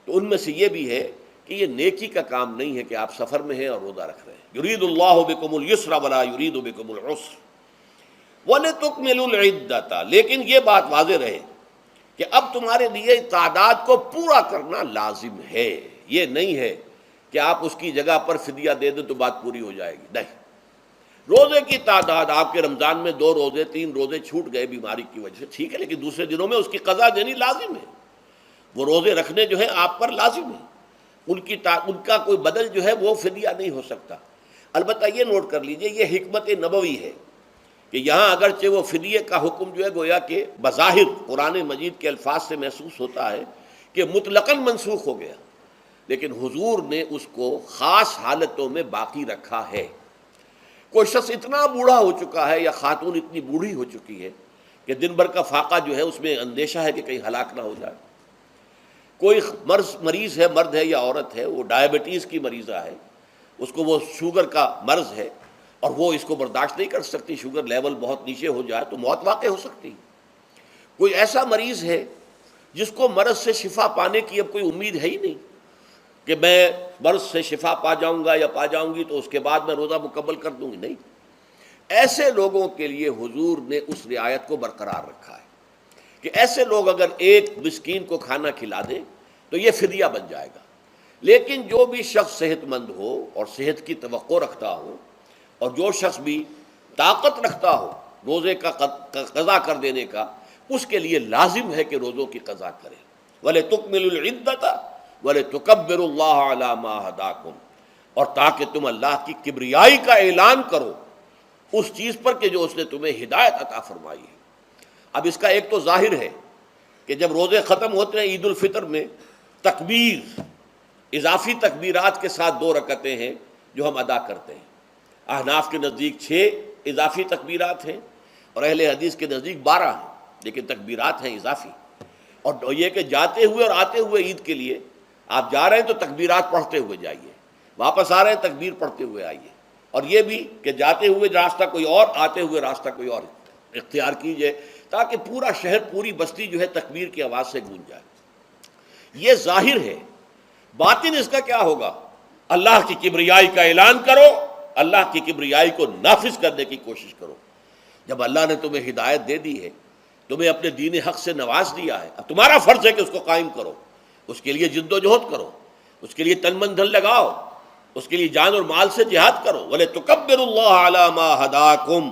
تو ان میں سے یہ بھی ہے کہ یہ نیکی کا کام نہیں ہے کہ آپ سفر میں ہیں اور روزہ رکھ رہے ہیں۔ یرید اللہ بکم الیسر ولا یرید بکم العسر وَلِتُكْمِلُوا الْعِدَّةَ، لیکن یہ بات واضح رہے کہ اب تمہارے لیے تعداد کو پورا کرنا لازم ہے۔ یہ نہیں ہے کہ آپ اس کی جگہ پر فدیہ دے دیں تو بات پوری ہو جائے گی، نہیں۔ روزے کی تعداد، آپ کے رمضان میں 2 روزے 3 روزے چھوٹ گئے بیماری کی وجہ سے، ٹھیک ہے، لیکن دوسرے دنوں میں اس کی قضا دینی لازم ہے۔ وہ روزے رکھنے جو ہیں آپ پر لازم ہیں، ان کا کوئی بدل جو ہے وہ فدیہ نہیں ہو سکتا۔ البتہ یہ نوٹ کر لیجئے، یہ حکمت نبوی ہے کہ یہاں اگرچہ وہ فدیے کا حکم جو ہے گویا کہ بظاہر قرآن مجید کے الفاظ سے محسوس ہوتا ہے کہ مطلقاً منسوخ ہو گیا، لیکن حضور نے اس کو خاص حالتوں میں باقی رکھا ہے۔ کوئی شخص اتنا بوڑھا ہو چکا ہے یا خاتون اتنی بوڑھی ہو چکی ہے کہ دن بھر کا فاقہ جو ہے اس میں اندیشہ ہے کہ کہیں ہلاک نہ ہو جائے۔ کوئی مریض ہے، مرد ہے یا عورت ہے، وہ ڈائبٹیز کی مریضہ ہے، اس کو وہ شوگر کا مرض ہے اور وہ اس کو برداشت نہیں کر سکتی، شوگر لیول بہت نیچے ہو جائے تو موت واقع ہو سکتی۔ کوئی ایسا مریض ہے جس کو مرض سے شفا پانے کی اب کوئی امید ہے ہی نہیں کہ میں مرض سے شفا پا جاؤں گا یا پا جاؤں گی تو اس کے بعد میں روزہ مکمل کر دوں گی، نہیں۔ ایسے لوگوں کے لیے حضور نے اس رعایت کو برقرار رکھا ہے کہ ایسے لوگ اگر ایک مسکین کو کھانا کھلا دیں تو یہ فدیہ بن جائے گا۔ لیکن جو بھی شخص صحت مند ہو اور صحت کی توقع رکھتا ہو اور جو شخص بھی طاقت رکھتا ہو روزے کا قضا کر دینے کا، اس کے لیے لازم ہے کہ روزوں کی قضا کرے۔ وَلِتُكْمِلُوا الْعِدَّةَ وَلِتُكَبِّرُوا اللَّهَ عَلَىٰ مَا هَدَاكُمْ، اور تاکہ تم اللہ کی کبریائی کا اعلان کرو اس چیز پر کہ جو اس نے تمہیں ہدایت عطا فرمائی ہے۔ اب اس کا ایک تو ظاہر ہے کہ جب روزے ختم ہوتے ہیں عید الفطر میں، تکبیر، اضافی تکبیرات کے ساتھ 2 رکعتیں ہیں جو ہم ادا کرتے ہیں۔ احناف کے نزدیک 6 اضافی تکبیرات ہیں اور اہل حدیث کے نزدیک 12 ہیں، لیکن تکبیرات ہیں اضافی۔ اور یہ کہ جاتے ہوئے اور آتے ہوئے عید کے لیے آپ جا رہے ہیں تو تکبیرات پڑھتے ہوئے جائیے، واپس آ رہے ہیں تکبیر پڑھتے ہوئے آئیے، اور یہ بھی کہ جاتے ہوئے راستہ کوئی اور، آتے ہوئے راستہ کوئی اور اختیار کیجئے، تاکہ پورا شہر، پوری بستی جو ہے تکبیر کی آواز سے گونج جائے۔ یہ ظاہر ہے، باطن اس کا کیا ہوگا؟ اللہ کی کبریائی کا اعلان کرو، اللہ کی کبریائی کو نافذ کرنے کی کوشش کرو۔ جب اللہ نے تمہیں ہدایت دے دی ہے، تمہیں اپنے دین حق سے نواز دیا ہے، اب تمہارا فرض ہے کہ اس کو قائم کرو، اس کے لیے جد و جہد کرو، اس کے لیے تن من دھن لگاؤ، اس کے لیے جان اور مال سے جہاد کرو۔ وَلِتُكَبِّرُوا اللَّهَ عَلَى مَا هَدَاكُمْ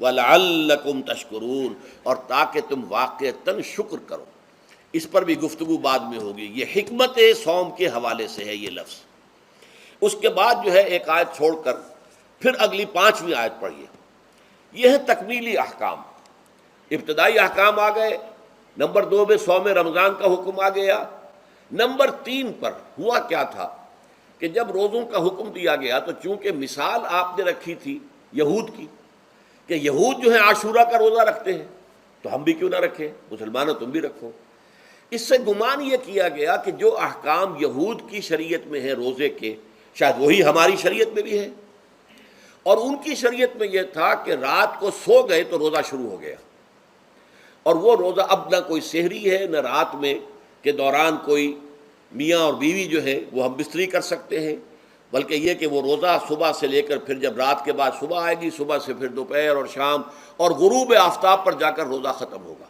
وَلَعَلَّكُمْ تَشْكُرُونَ، اور تاکہ تم واقعتاً شکر کرو۔ اس پر بھی گفتگو بعد میں ہوگی۔ یہ حکمت صوم کے حوالے سے ہے یہ لفظ۔ اس کے بعد جو ہے ایک آیت چھوڑ کر پھر اگلی 5ویں آیت پڑھیے۔ یہ ہے تکمیلی احکام۔ ابتدائی احکام آ گئے، نمبر 2 میں صوم رمضان کا حکم آ گیا۔ نمبر 3 پر ہوا کیا تھا کہ جب روزوں کا حکم دیا گیا تو چونکہ مثال آپ نے رکھی تھی یہود کی کہ یہود جو ہے عاشورہ کا روزہ رکھتے ہیں تو ہم بھی کیوں نہ رکھیں، مسلمانوں تم بھی رکھو۔ اس سے گمان یہ کیا گیا کہ جو احکام یہود کی شریعت میں ہیں روزے کے، شاید وہی ہماری شریعت میں بھی ہے، اور ان کی شریعت میں یہ تھا کہ رات کو سو گئے تو روزہ شروع ہو گیا، اور وہ روزہ اب نہ کوئی سحری ہے، نہ رات میں کے دوران کوئی میاں اور بیوی جو ہے وہ ہم بستری کر سکتے ہیں، بلکہ یہ کہ وہ روزہ صبح سے لے کر پھر جب رات کے بعد صبح آئے گی، صبح سے پھر دوپہر اور شام اور غروب آفتاب پر جا کر روزہ ختم ہوگا۔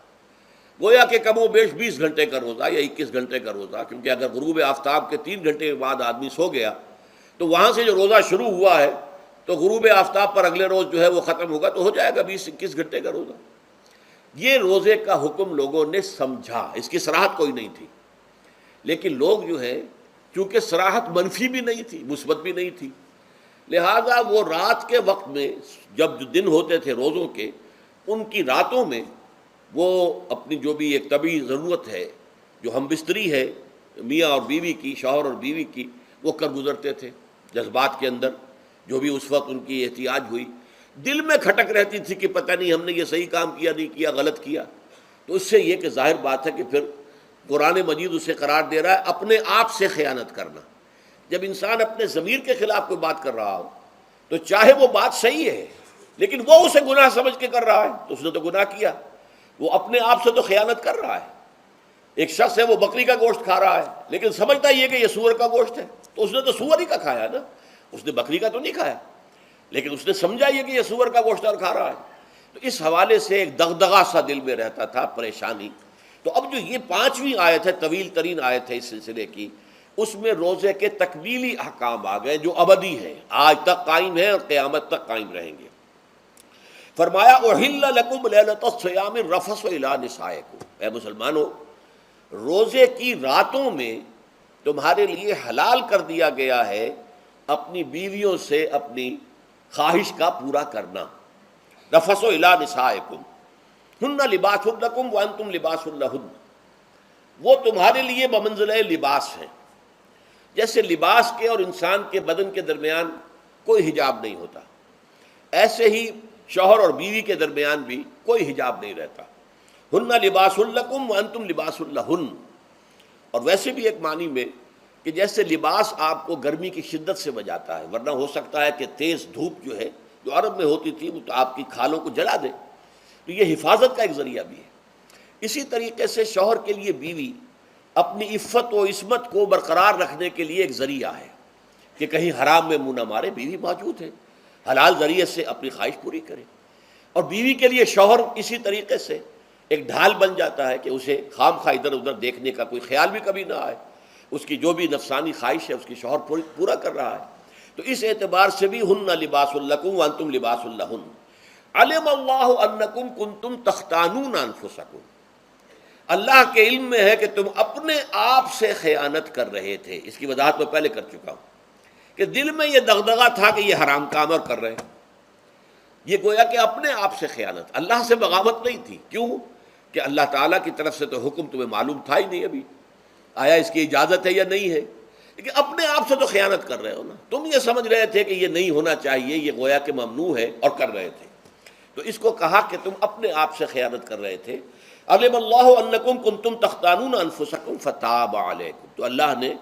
گویا کہ کم و بیش 20 گھنٹے کا روزہ یا 21 گھنٹے کا روزہ، کیونکہ اگر غروب آفتاب کے 3 گھنٹے کے بعد آدمی سو گیا تو وہاں سے جو روزہ شروع ہوا ہے تو غروب آفتاب پر اگلے روز جو ہے وہ ختم ہوگا، تو ہو جائے گا 20-21 گھنٹے کا روزہ۔ یہ روزے کا حکم لوگوں نے سمجھا، اس کی صراحت کوئی نہیں تھی، لیکن لوگ جو ہے چونکہ صراحت منفی بھی نہیں تھی، مثبت بھی نہیں تھی، لہذا وہ رات کے وقت میں جب دن ہوتے تھے روزوں کے، ان کی راتوں میں وہ اپنی جو بھی ایک طبعی ضرورت ہے، جو ہم بستری ہے میاں اور بیوی کی، شوہر اور بیوی کی، وہ کر گزرتے تھے۔ جذبات کے اندر جو بھی اس وقت ان کی احتیاج ہوئی، دل میں کھٹک رہتی تھی کہ پتہ نہیں ہم نے یہ صحیح کام کیا نہیں کیا، غلط کیا، تو اس سے یہ کہ ظاہر بات ہے کہ پھر قرآن مجید اسے قرار دے رہا ہے اپنے آپ سے خیانت کرنا۔ جب انسان اپنے ضمیر کے خلاف کوئی بات کر رہا ہو تو چاہے وہ بات صحیح ہے لیکن وہ اسے گناہ سمجھ کے کر رہا ہے تو اس نے تو گناہ کیا، وہ اپنے آپ سے تو خیانت کر رہا ہے۔ ایک شخص ہے وہ بکری کا گوشت کھا رہا ہے لیکن سمجھتا یہ کہ یہ سور کا گوشت ہے، تو اس نے تو سور ہی کا کھایا نا، اس نے بکری کا تو نہیں کھایا، لیکن اس نے سمجھا یہ کہ یہ سور کا گوشت اور کھا رہا ہے۔ تو اس حوالے سے ایک دغدغہ سا دل میں رہتا تھا، پریشانی۔ تو اب جو یہ 5ویں آیت ہے، طویل ترین آیت ہے اس سلسلے کی، اس میں روزے کے تکمیلی احکام آ گئے جو ابدی ہیں، آج تک قائم ہیں اور قیامت تک قائم رہیں گے۔ فرمایا احل لکم لیلۃ الصیام الرفث الی نسائکم، اے مسلمانوں روزے کی راتوں میں تمہارے لیے حلال کر دیا گیا ہے اپنی بیویوں سے اپنی خواہش کا پورا کرنا۔ رفث الی نسائکم ہن لباس لکم وانتم لباس لہن، وہ تمہارے لیے بمنزلہ لباس ہیں، جیسے لباس کے اور انسان کے بدن کے درمیان کوئی حجاب نہیں ہوتا، ایسے ہی شوہر اور بیوی کے درمیان بھی کوئی حجاب نہیں رہتا۔ ہن لباس لکم وانتم لباس لہن، اور ویسے بھی ایک معنی میں کہ جیسے لباس آپ کو گرمی کی شدت سے بچاتا ہے، ورنہ ہو سکتا ہے کہ تیز دھوپ جو ہے جو عرب میں ہوتی تھی وہ تو آپ کی کھالوں کو جلا دے، تو یہ حفاظت کا ایک ذریعہ بھی ہے۔ اسی طریقے سے شوہر کے لیے بیوی اپنی عفت و عصمت کو برقرار رکھنے کے لیے ایک ذریعہ ہے کہ کہیں حرام میں منہ نہ مارے، بیوی موجود ہے، حلال ذریعے سے اپنی خواہش پوری کرے۔ اور بیوی کے لیے شوہر اسی طریقے سے ایک ڈھال بن جاتا ہے کہ اسے خام خواہ ادھر ادھر دیکھنے کا کوئی خیال بھی کبھی نہ آئے، اس کی جو بھی نفسانی خواہش ہے اس کی شوہر پورا کر رہا ہے۔ تو اس اعتبار سے بھی ہن لباس لکم وانتم لباس لہن، علم اللہ انکم کنتم تختانون انفسکم، اللہ کے علم میں ہے کہ تم اپنے آپ سے خیانت کر رہے تھے۔ اس کی وضاحت میں پہلے کر چکا ہوں کہ دل میں یہ دغدغہ تھا کہ یہ حرام کام اور کر رہے ہیں، یہ گویا کہ اپنے آپ سے خیانت، اللہ سے بغاوت نہیں تھی۔ کیوں کہ اللہ تعالیٰ کی طرف سے تو حکم تمہیں معلوم تھا ہی نہیں ابھی، آیا اس کی اجازت ہے یا نہیں ہے، لیکن اپنے آپ سے تو خیانت کر رہے ہو نا، تم یہ سمجھ رہے تھے کہ یہ نہیں ہونا چاہیے، یہ گویا کہ ممنوع ہے اور کر رہے تھے، تو اس کو کہا کہ تم اپنے آپ سے خیانت کر رہے تھے۔ علم اللہ انکم کنتم تختانون انفسکم فتاب علیکم، تو اللہ نے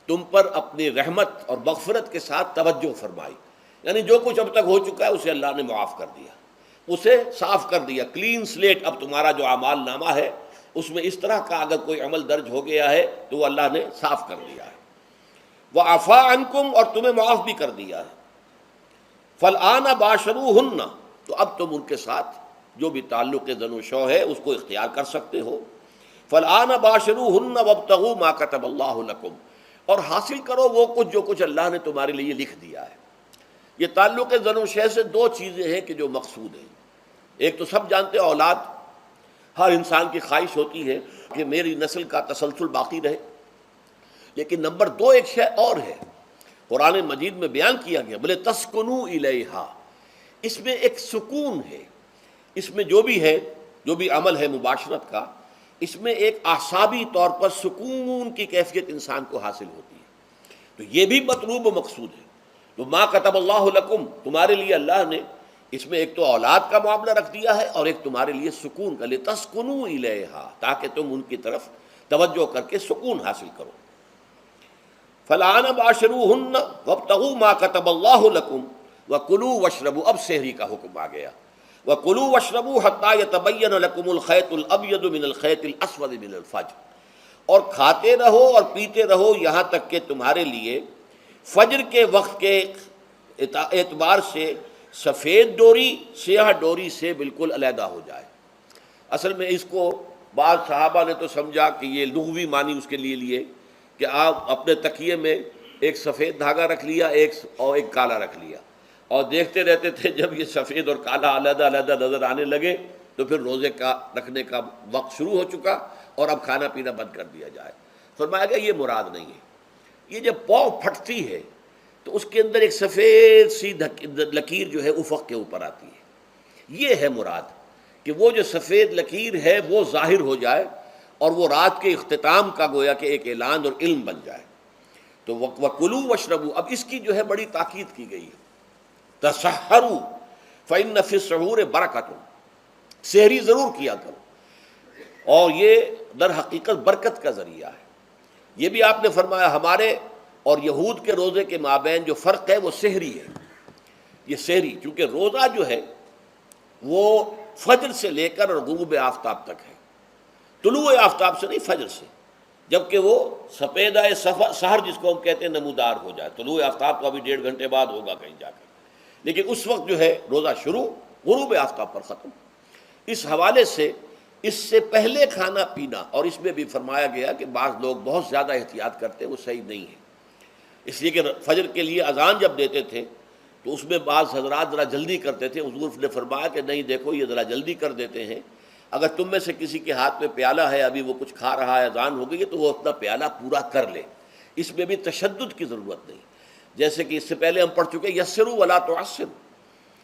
تم پر اپنی رحمت اور مغفرت کے ساتھ توجہ فرمائی، یعنی جو کچھ اب تک ہو چکا ہے اسے اللہ نے معاف کر دیا، اسے صاف کر دیا، کلین سلیٹ۔ اب تمہارا جو اعمال نامہ ہے اس میں اس طرح کا اگر کوئی عمل درج ہو گیا ہے تو وہ اللہ نے صاف کر دیا ہے۔ وَعَفَا عَنْكُمْ، اور تمہیں معاف بھی کر دیا ہے۔ فَالْآنَ بَاشِرُوهُنَّ، تو اب تم ان کے ساتھ جو بھی تعلق زن و شو ہے اس کو اختیار کر سکتے ہو۔ فَالْآنَ بَاشِرُوهُنَّ وَابْتَغُوا مَا كَتَبَ اللَّهُ لَكُمْ، اور حاصل کرو وہ کچھ جو کچھ اللہ نے تمہارے لیے لکھ دیا ہے۔ یہ تعلق زن و شے سے دو چیزیں ہیں کہ جو مقصود ہیں۔ ایک تو سب جانتے ہیں اولاد، ہر انسان کی خواہش ہوتی ہے کہ میری نسل کا تسلسل باقی رہے، لیکن نمبر دو ایک شے اور ہے، قرآن مجید میں بیان کیا گیا، بولے تسکنوا الیہا، اس میں ایک سکون ہے، اس میں جو بھی ہے، جو بھی عمل ہے مباشرت کا، اس میں ایک اعصابی طور پر سکون کی کیفیت انسان کو حاصل ہوتی ہے۔ تو یہ بھی مطلوب و مقصود ہے۔ تو ما کتب اللہ لکم، تمہارے لیے اللہ نے اس میں ایک تو اولاد کا معاملہ رکھ دیا ہے اور ایک تمہارے لیے سکون کا، لتسکنوا الیہا، تاکہ تم ان کی طرف توجہ کر کے سکون حاصل کرو۔ فَالْآنَ بَاشِرُوهُنَّ وَابْتَغُوا مَا كَتَبَ اللَّهُ لَكُمْ وَكُلُوا وَاشْرَبُوا، اب سحری کا حکم آ گیا، وَكُلُوا وَاشْرَبُوا حَتَّى يَتَبَيَّنَ لَكُمُ الْخَيْطُ الْأَبْيَضُ مِنَ الْخَيْطِ الْأَسْوَدِ مِنَ الْفَجْرِ، اور کھاتے رہو اور پیتے رہو یہاں تک کہ تمہارے لیے فجر کے وقت کے اعتبار سے سفید ڈوری سیاہ ڈوری سے بالکل علیحدہ ہو جائے۔ اصل میں اس کو بعض صحابہ نے تو سمجھا کہ یہ لغوی معنی اس کے لیے لیے کہ آپ اپنے تکیے میں ایک سفید دھاگا رکھ لیا اور ایک کالا رکھ لیا، اور دیکھتے رہتے تھے جب یہ سفید اور کالا علیحدہ علیحدہ نظر آنے لگے تو پھر روزے کا رکھنے کا وقت شروع ہو چکا اور اب کھانا پینا بند کر دیا جائے۔ فرمایا گیا یہ مراد نہیں ہے، یہ جب پاؤں پھٹتی ہے تو اس کے اندر ایک سفید سی لکیر جو ہے افق کے اوپر آتی ہے، یہ ہے مراد، کہ وہ جو سفید لکیر ہے وہ ظاہر ہو جائے اور وہ رات کے اختتام کا گویا کہ ایک اعلان اور علم بن جائے۔ تو وَكُلُوا وَاشْرَبُوا، اب اس کی جو ہے بڑی تاکید کی گئی ہے، تَسَحَّرُوا فَإِنَّ فِي السَّحُورِ بَرَكَةٌ، سحری ضرور کیا کرو، اور یہ در حقیقت برکت کا ذریعہ ہے۔ یہ بھی آپ نے فرمایا ہمارے اور یہود کے روزے کے مابین جو فرق ہے وہ سحری ہے۔ یہ سحری چونکہ روزہ جو ہے وہ فجر سے لے کر اور غروب آفتاب تک ہے، طلوع آفتاب سے نہیں، فجر سے، جبکہ وہ سفیدہ سحر جس کو ہم کہتے ہیں نمودار ہو جائے۔ طلوع آفتاب تو ابھی 1.5 گھنٹے بعد ہوگا کہیں جا کر، لیکن اس وقت جو ہے روزہ شروع، غروب آفتاب پر ختم۔ اس حوالے سے اس سے پہلے کھانا پینا، اور اس میں بھی فرمایا گیا کہ بعض لوگ بہت زیادہ احتیاط کرتے ہیں، وہ صحیح نہیں ہے، اس لیے کہ فجر کے لیے اذان جب دیتے تھے تو اس میں بعض حضرات ذرا جلدی کرتے تھے۔ حضور نے فرمایا کہ نہیں، دیکھو یہ ذرا جلدی کر دیتے ہیں، اگر تم میں سے کسی کے ہاتھ میں پیالہ ہے، ابھی وہ کچھ کھا رہا ہے، اذان ہو گئی ہے، تو وہ اپنا پیالہ پورا کر لے۔ اس میں بھی تشدد کی ضرورت نہیں، جیسے کہ اس سے پہلے ہم پڑھ چکے یسروا ولا تعسروا،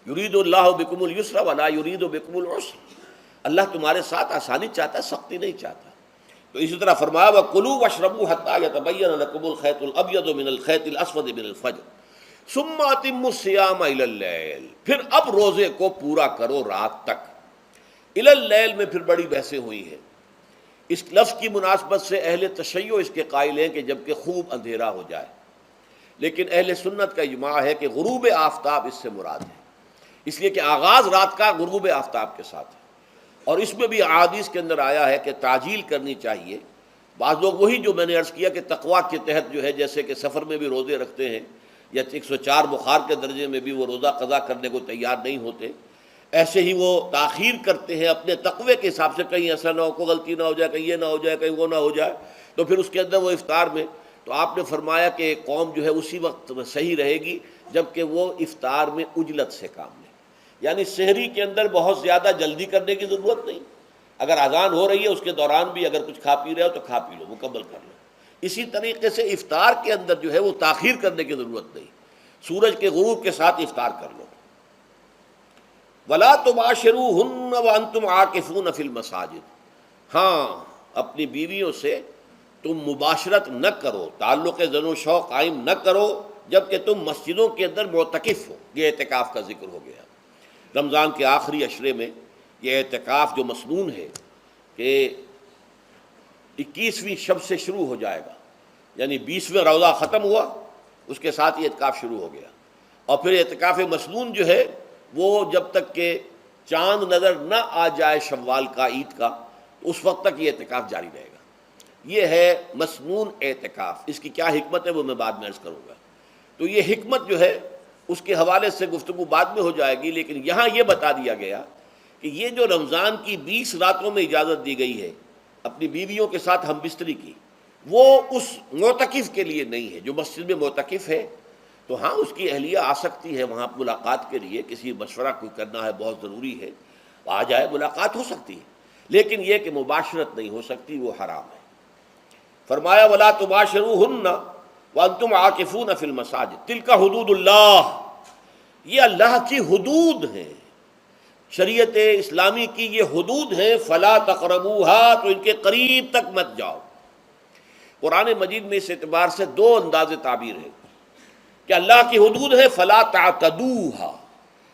یرید اللہ بکم الیسر ولا یرید بکم العسر، اللہ تمہارے ساتھ آسانی چاہتا ہے، سختی نہیں چاہتا۔ تو اسی طرح فرمایا وَكُلُوا وَاشْرَبُوا حَتَّى يَتَبَيَّنَ لَكُمُ الْخَيْطُ الْأَبْيَضُ مِنَ الْخَيْطِ الْأَسْوَدِ مِنَ الْفَجْرِ ثُمَّ أَتِمُّوا الصِّيَامَ إِلَى اللَّيْلِ، پھر اب روزے کو پورا کرو رات تک۔ إِلَى اللَّيْلِ میں پھر بڑی بحثیں ہوئی ہیں۔ اس لفظ کی مناسبت سے اہل تشیع اس کے قائل ہیں کہ جب کہ خوب اندھیرا ہو جائے، لیکن اہل سنت کا اجماع ہے کہ غروب آفتاب اس سے مراد ہے، اس لیے کہ آغاز رات کا غروب آفتاب کے ساتھ ہے۔ اور اس میں بھی احادیث کے اندر آیا ہے کہ تعجیل کرنی چاہیے۔ بعض لوگ وہی جو میں نے عرض کیا کہ تقویٰ کے تحت جو ہے، جیسے کہ سفر میں بھی روزے رکھتے ہیں، یا 104 بخار کے درجے میں بھی وہ روزہ قضا کرنے کو تیار نہیں ہوتے، ایسے ہی وہ تاخیر کرتے ہیں اپنے تقوی کے حساب سے، کہیں ایسا نہ ہو، کوئی غلطی نہ ہو جائے، کہیں یہ نہ ہو جائے، کہیں وہ نہ ہو جائے، تو پھر اس کے اندر وہ افطار میں، تو آپ نے فرمایا کہ قوم جو ہے اسی وقت صحیح رہے گی جبکہ وہ افطار میں عجلت سے کام لے، یعنی سحری کے اندر بہت زیادہ جلدی کرنے کی ضرورت نہیں، اگر اذان ہو رہی ہے اس کے دوران بھی اگر کچھ کھا پی رہے ہو تو کھا پی لو، مکمل کر لو۔ اسی طریقے سے افطار کے اندر جو ہے وہ تاخیر کرنے کی ضرورت نہیں، سورج کے غروب کے ساتھ افطار کر لو۔ وَلَا تُبَاشِرُوهُنَّ وَأَنْتُمْ عَاكِفُونَ فِي الْمَسَاجِدِ، ہاں اپنی بیویوں سے تم مباشرت نہ کرو، تعلق زن و شو قائم نہ کرو جبکہ تم مسجدوں کے اندر معتکف ہو۔ یہ اعتکاف کا ذکر ہو گیا۔ رمضان کے آخری عشرے میں یہ اعتکاف جو مسنون ہے کہ 21ویں شب سے شروع ہو جائے گا، یعنی 20واں روزہ ختم ہوا اس کے ساتھ یہ اعتکاف شروع ہو گیا، اور پھر اعتکاف مسنون جو ہے وہ جب تک کہ چاند نظر نہ آ جائے شوال کا، عید کا، اس وقت تک یہ اعتکاف جاری رہے گا۔ یہ ہے مسنون اعتکاف۔ اس کی کیا حکمت ہے وہ میں بعد میں عرض کروں گا۔ تو یہ حکمت جو ہے اس کے حوالے سے گفتگو بعد میں ہو جائے گی، لیکن یہاں یہ بتا دیا گیا کہ یہ جو رمضان کی 20 راتوں میں اجازت دی گئی ہے اپنی بیویوں کے ساتھ ہم بستری کی، وہ اس معتکف کے لیے نہیں ہے جو مسجد میں معتکف ہے۔ تو ہاں اس کی اہلیہ آ سکتی ہے وہاں ملاقات کے لیے، کسی مشورہ کوئی کرنا ہے بہت ضروری ہے، آ جائے، ملاقات ہو سکتی ہے، لیکن یہ کہ مباشرت نہیں ہو سکتی، وہ حرام ہے۔ فرمایا وَلَا تُبَاشِرُوهُنَّ وَأَنْتُمْ عَاكِفُونَ فِي الْمَسَاجِدِ تِلْكَ حُدُودُ اللَّهِ، یہ اللہ کی حدود ہیں، شریعت اسلامی کی یہ حدود ہیں، فَلَا تَقْرَبُوهَا، تو ان کے قریب تک مت جاؤ۔ قرآن مجید میں اس اعتبار سے دو انداز تعبیر ہے کہ اللہ کی حدود ہے فَلَا تَعْتَدُوهَا،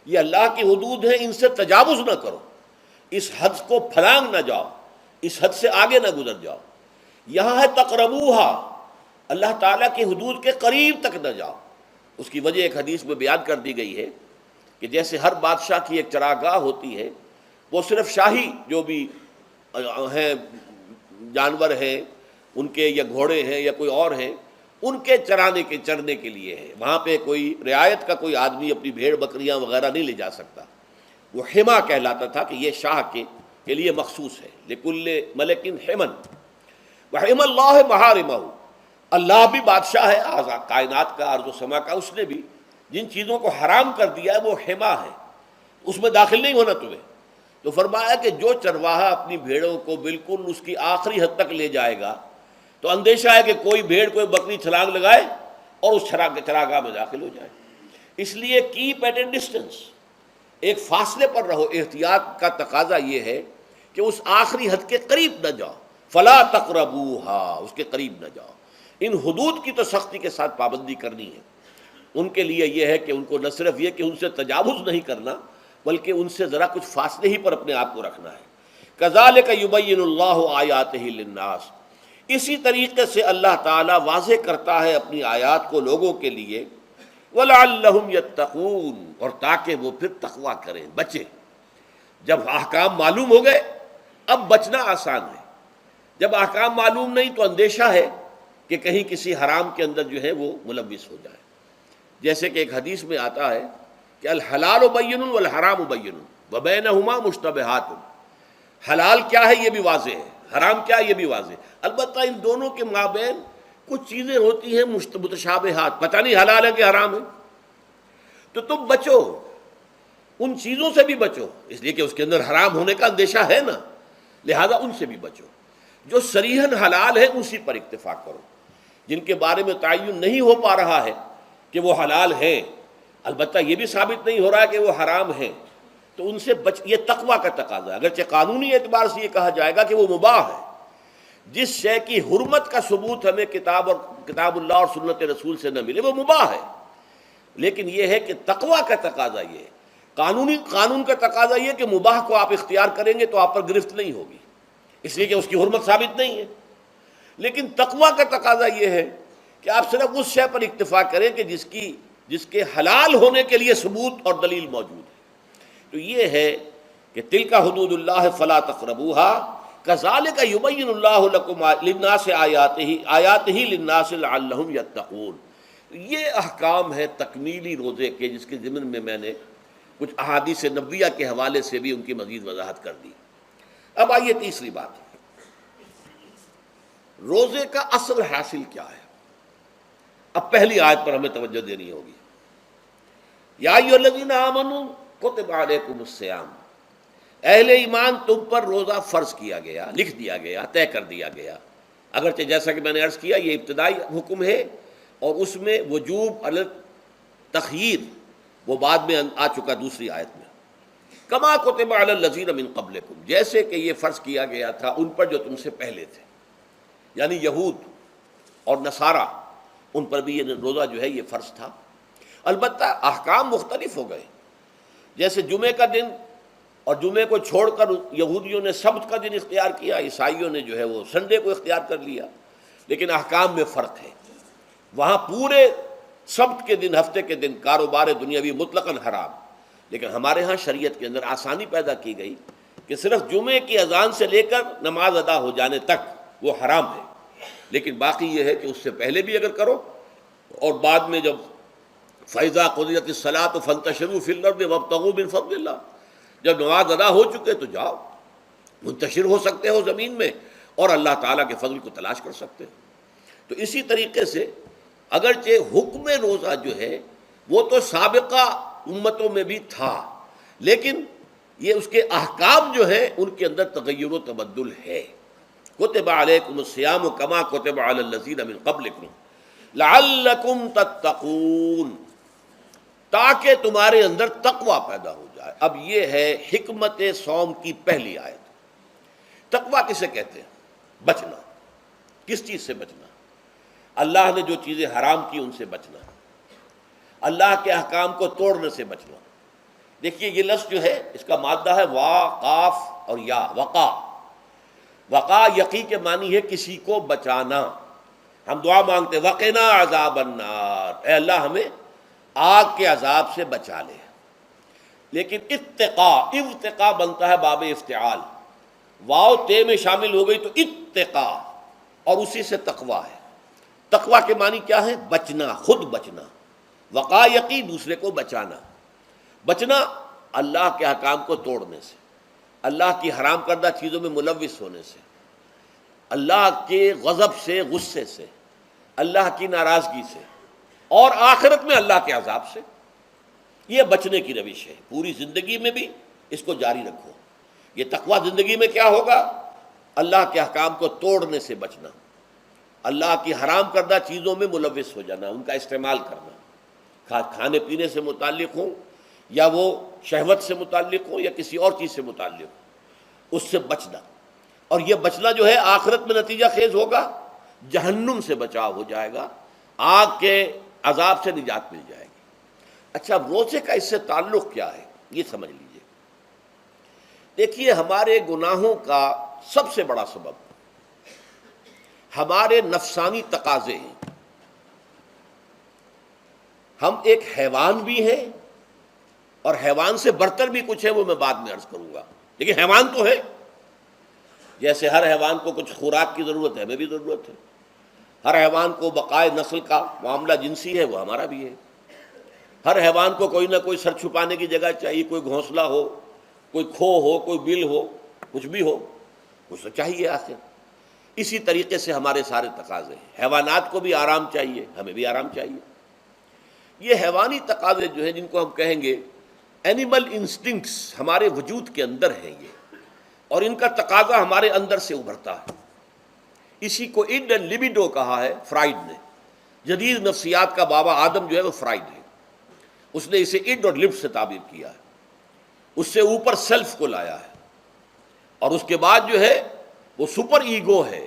یہ اللہ کی حدود ہے، ان سے تجاوز نہ کرو، اس حد کو پھلانگ نہ جاؤ، اس حد سے آگے نہ گزر جاؤ۔ یہاں ہے تقربوہا، اللہ تعالیٰ کی حدود کے قریب تک نہ جاؤ۔ اس کی وجہ ایک حدیث میں بیان کر دی گئی ہے کہ جیسے ہر بادشاہ کی ایک چراگاہ ہوتی ہے، وہ صرف شاہی جو بھی ہیں جانور ہیں ان کے، یا گھوڑے ہیں یا کوئی اور ہیں، ان کے چرنے کے لیے ہے، وہاں پہ کوئی رعایت کا کوئی آدمی اپنی بھیڑ بکریاں وغیرہ نہیں لے جا سکتا۔ وہ حما کہلاتا تھا کہ یہ شاہ کے لیے مخصوص ہے، لکل ملک حمن وحم اللہ محارمہ، اللہ بھی بادشاہ ہے کائنات کا، ارض و سما کا، اس نے بھی جن چیزوں کو حرام کر دیا ہے وہ حما ہے، اس میں داخل نہیں ہونا تمہیں۔ تو فرمایا کہ جو چرواہا اپنی بھیڑوں کو بالکل اس کی آخری حد تک لے جائے گا تو اندیشہ ہے کہ کوئی بھیڑ کوئی بکری چھلانگ لگائے اور اس چراگاہ میں داخل ہو جائے۔ اس لیے کیپ ایٹ اے ڈسٹینس، ایک فاصلے پر رہو۔ احتیاط کا تقاضا یہ ہے کہ اس آخری حد کے قریب نہ جاؤ، فلا تقربوہا، اس کے قریب نہ جاؤ۔ ان حدود کی تو سختی کے ساتھ پابندی کرنی ہے۔ ان کے لیے یہ ہے کہ ان کو نہ صرف یہ کہ ان سے تجاوز نہیں کرنا، بلکہ ان سے ذرا کچھ فاصلے ہی پر اپنے آپ کو رکھنا ہے۔ کذالک یبین اللہ آیاتہ للناس، اسی طریقے سے اللہ تعالیٰ واضح کرتا ہے اپنی آیات کو لوگوں کے لیے، وَلَعَلَّهُمْ يَتَّقُونَ، اور تاکہ وہ پھر تقویٰ کریں، بچیں۔ جب احکام معلوم ہو گئے اب بچنا آسان ہے، جب احکام معلوم نہیں تو اندیشہ ہے کہ کہیں کسی حرام کے اندر جو ہے وہ ملوث ہو جائے۔ جیسے کہ ایک حدیث میں آتا ہے کہ الحلال بین والحرام بین وبینہما مشتبہات، حلال کیا ہے یہ بھی واضح ہے، حرام کیا ہے یہ بھی واضح ہے، البتہ ان دونوں کے مابین کچھ چیزیں ہوتی ہیں متشابہات، پتہ نہیں حلال ہے کہ حرام ہے، تو تم بچو، ان چیزوں سے بھی بچو، اس لیے کہ اس کے اندر حرام ہونے کا اندیشہ ہے نا، لہذا ان سے بھی بچو۔ جو صریحاً حلال ہے اسی پر اکتفا کرو، جن کے بارے میں تعین نہیں ہو پا رہا ہے کہ وہ حلال ہیں، البتہ یہ بھی ثابت نہیں ہو رہا ہے کہ وہ حرام ہیں، تو ان سے یہ تقویٰ کا تقاضا ہے۔ اگرچہ قانونی اعتبار سے یہ کہا جائے گا کہ وہ مباح ہے، جس شے کی حرمت کا ثبوت ہمیں کتاب اللہ اور سنت رسول سے نہ ملے وہ مباح ہے، لیکن یہ ہے کہ تقویٰ کا تقاضا یہ ہے، قانون کا تقاضا یہ کہ مباح کو آپ اختیار کریں گے تو آپ پر گرفت نہیں ہوگی، اس لیے کہ اس کی حرمت ثابت نہیں ہے، لیکن تقویٰ کا تقاضا یہ ہے کہ آپ صرف اس شے پر اکتفا کریں کہ جس کے حلال ہونے کے لیے ثبوت اور دلیل موجود ہے۔ تو یہ ہے کہ تلک حدود اللہ فلا تقربوها کذالک یبین اللہ لکم للناس آیاتہ للناس لعلہم یتقون۔ یہ احکام ہے تکمیلی روزے کے، جس کے ضمن میں میں نے کچھ احادیث نبویہ کے حوالے سے بھی ان کی مزید وضاحت کر دی۔ اب آئیے تیسری بات، روزے کا اصل حاصل کیا ہے۔ اب پہلی آیت پر ہمیں توجہ دینی ہوگی، یا ایھا الذین آمنوا کتب علیکم الصیام، اہل ایمان تم پر روزہ فرض کیا گیا، لکھ دیا گیا، طے کر دیا گیا۔ اگرچہ جیسا کہ میں نے عرض کیا یہ ابتدائی حکم ہے اور اس میں وجوب علی التخییر وہ بعد میں آ چکا دوسری آیت میں، کما کتب علی الذین من قبلکم، جیسے کہ یہ فرض کیا گیا تھا ان پر جو تم سے پہلے تھے، یعنی یہود اور نصارہ، ان پر بھی یہ روزہ جو ہے یہ فرض تھا۔ البتہ احکام مختلف ہو گئے، جیسے جمعے کا دن اور جمعے کو چھوڑ کر یہودیوں نے سبت کا دن اختیار کیا، عیسائیوں نے جو ہے وہ سنڈے کو اختیار کر لیا، لیکن احکام میں فرق ہے۔ وہاں پورے سبت کے دن، ہفتے کے دن کاروبار دنیاوی مطلقاً حرام. لیکن ہمارے ہاں شریعت کے اندر آسانی پیدا کی گئی کہ صرف جمعے کی اذان سے لے کر نماز ادا ہو جانے تک وہ حرام ہے. لیکن باقی یہ ہے کہ اس سے پہلے بھی اگر کرو اور بعد میں جب فَإِذَا قُضِيَتِ الصَّلَاةُ فَانتَشِرُوا فِي الْأَرْضِ وَابْتَغُوا مِن فَضْلِ اللَّهِ، جب نماز ادا ہو چکے تو جاؤ، منتشر ہو سکتے ہو زمین میں اور اللہ تعالیٰ کے فضل کو تلاش کر سکتے ہو. تو اسی طریقے سے اگرچہ حکم روزہ جو ہے وہ تو سابقہ امتوں میں بھی تھا، لیکن یہ اس کے احکام جو ہیں ان کے اندر تغیر و تبدل ہے. کتب علیکم الصیام کما کتب علی الذین من قبلکم لعلکم تتقون، تاکہ تمہارے اندر تقوی پیدا ہو جائے. اب یہ ہے حکمت صوم کی پہلی آیت. تقوی کسے کہتے ہیں؟ بچنا. کس چیز سے بچنا؟ اللہ نے جو چیزیں حرام کی ان سے بچنا، اللہ کے احکام کو توڑنے سے بچنا. دیکھیے یہ لفظ جو ہے اس کا مادہ ہے وا، قاف اور یا. وقا، وقا یقی کے معنی ہے کسی کو بچانا. ہم دعا مانگتے وقنا عذاب النار، اے اللہ ہمیں آگ کے عذاب سے بچا لے. لیکن اتقا، ارتقا بنتا ہے باب افتعال، واو تے میں شامل ہو گئی تو اتقا، اور اسی سے تقوی ہے. تقوی کے معنی کیا ہے؟ بچنا، خود بچنا. وقا یقی، دوسرے کو بچانا. بچنا اللہ کے احکام کو توڑنے سے، اللہ کی حرام کردہ چیزوں میں ملوث ہونے سے، اللہ کے غضب سے، غصے سے، اللہ کی ناراضگی سے، اور آخرت میں اللہ کے عذاب سے. یہ بچنے کی روش ہے. پوری زندگی میں بھی اس کو جاری رکھو. یہ تقوی زندگی میں کیا ہوگا؟ اللہ کے احکام کو توڑنے سے بچنا، اللہ کی حرام کردہ چیزوں میں ملوث ہو جانا، ان کا استعمال کرنا، کھانے پینے سے متعلق ہوں یا وہ شہوت سے متعلق ہو یا کسی اور چیز سے متعلق ہو، اس سے بچنا. اور یہ بچنا جو ہے آخرت میں نتیجہ خیز ہوگا، جہنم سے بچاؤ ہو جائے گا، آگ کے عذاب سے نجات مل جائے گی. اچھا روزے کا اس سے تعلق کیا ہے یہ سمجھ لیجئے. دیکھیے ہمارے گناہوں کا سب سے بڑا سبب ہمارے نفسانی تقاضے ہیں. ہم ایک حیوان بھی ہیں اور حیوان سے برتر بھی کچھ ہے، وہ میں بعد میں عرض کروں گا، لیکن حیوان تو ہے. جیسے ہر حیوان کو کچھ خوراک کی ضرورت ہے، ہمیں بھی ضرورت ہے. ہر حیوان کو بقائے نسل کا معاملہ جنسی ہے، وہ ہمارا بھی ہے. ہر حیوان کو کوئی نہ کوئی سر چھپانے کی جگہ چاہیے، کوئی گھونسلہ ہو، کوئی کھو ہو، کوئی بل ہو، کچھ بھی ہو، کچھ تو چاہیے آخر. اسی طریقے سے ہمارے سارے تقاضے ہیں. حیوانات کو بھی آرام چاہیے، ہمیں بھی آرام چاہیے. یہ حیوانی تقاضے جو ہیں، جن کو ہم کہیں گے اینیمل انسٹنکٹس، ہمارے وجود کے اندر ہیں یہ، اور ان کا تقاضا ہمارے اندر سے ابھرتا ہے. اسی کو اڈ اینڈ لیبیڈو کہا ہے فرائڈ نے. جدید نفسیات کا بابا آدم جو ہے وہ فرائڈ ہے. اس نے اسے اڈ اور لب سے تعبیر کیا ہے. اس سے اوپر سیلف کو لایا ہے، اور اس کے بعد جو ہے وہ سپر ایگو ہے.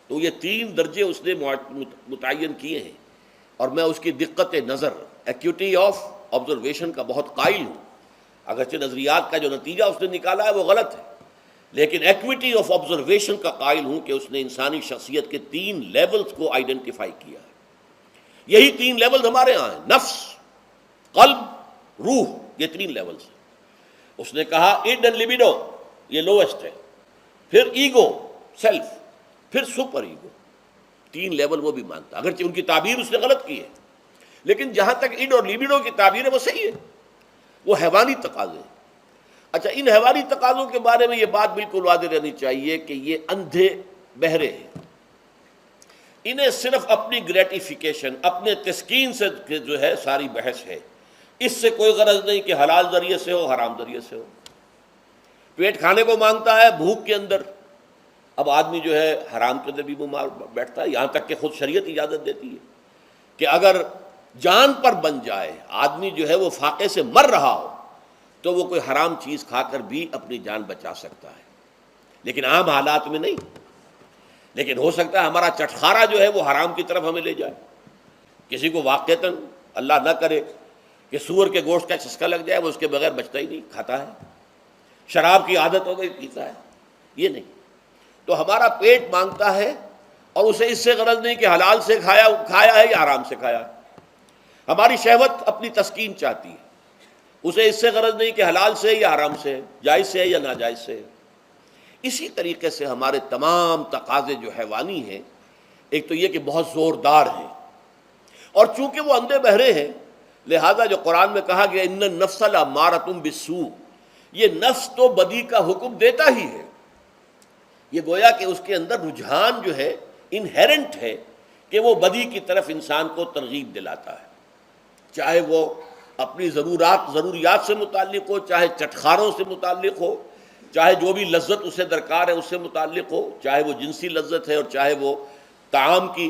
تو یہ تین درجے اس نے متعین کیے ہیں، اور میں اس کی دقت نظر، ایکیوٹی آف آبزرویشن کا بہت قائل ہوں. اگرچہ نظریات کا جو نتیجہ اس نے نکالا ہے وہ غلط ہے، لیکن ایکویٹی آف آبزرویشن کا قائل ہوں کہ اس نے انسانی شخصیت کے تین لیولز کو آئیڈینٹیفائی کیا ہے. یہی تین لیولز ہمارے ہاں ہیں، نفس، قلب، روح، یہ تین لیولز ہیں. اس نے کہا اڈ اینڈ لیبیڈو یہ لویسٹ ہے، پھر ایگو، سیلف، پھر سپر ایگو. تین لیول وہ بھی مانتا، اگرچہ ان کی تعبیر اس نے غلط کی ہے، لیکن جہاں تک اڈ اور لیبیڈو کی تعبیر ہے وہ صحیح ہے. وہ حیوانی تقاضے ہیں. اچھا ان حیوانی تقاضوں کے بارے میں یہ بات بالکل واضح رہنی چاہیے کہ یہ اندھے بہرے ہیں. انہیں صرف اپنی گریٹیفیکیشن، اپنے تسکین سے جو ہے ساری بحث ہے. اس سے کوئی غرض نہیں کہ حلال ذریعے سے ہو، حرام ذریعے سے ہو. پیٹ کھانے کو مانگتا ہے بھوک کے اندر. اب آدمی جو ہے حرام کے اندر بھی بیمار بیٹھتا ہے، یہاں تک کہ خود شریعت اجازت دیتی ہے کہ اگر جان پر بن جائے، آدمی جو ہے وہ فاقے سے مر رہا ہو، تو وہ کوئی حرام چیز کھا کر بھی اپنی جان بچا سکتا ہے، لیکن عام حالات میں نہیں. لیکن ہو سکتا ہے ہمارا چٹخارا جو ہے وہ حرام کی طرف ہمیں لے جائے. کسی کو واقعتاً اللہ نہ کرے کہ سور کے گوشت کا چسکا لگ جائے، وہ اس کے بغیر بچتا ہی نہیں، کھاتا ہے. شراب کی عادت ہو گئی، پیتا ہے. یہ نہیں. تو ہمارا پیٹ مانگتا ہے، اور اسے اس سے غرض نہیں کہ حلال سے کھایا ہے یا حرام سے کھایا ہے. ہماری شہوت اپنی تسکین چاہتی ہے، اسے اس سے غرض نہیں کہ حلال سے یا حرام سے، جائز سے یا ناجائز سے۔ اسی طریقے سے ہمارے تمام تقاضے جو حیوانی ہیں، ایک تو یہ کہ بہت زوردار ہیں، اور چونکہ وہ اندھے بہرے ہیں، لہذا جو قرآن میں کہا گیا ان النفس لامارۃ بالسوء، یہ نفس تو بدی کا حکم دیتا ہی ہے۔ یہ گویا کہ اس کے اندر رجحان جو ہے انہیرنٹ ہے کہ وہ بدی کی طرف انسان کو ترغیب دلاتا ہے، چاہے وہ اپنی ضروریات سے متعلق ہو، چاہے چٹخاروں سے متعلق ہو، چاہے جو بھی لذت اسے درکار ہے اس سے متعلق ہو، چاہے وہ جنسی لذت ہے اور چاہے وہ طعام کی،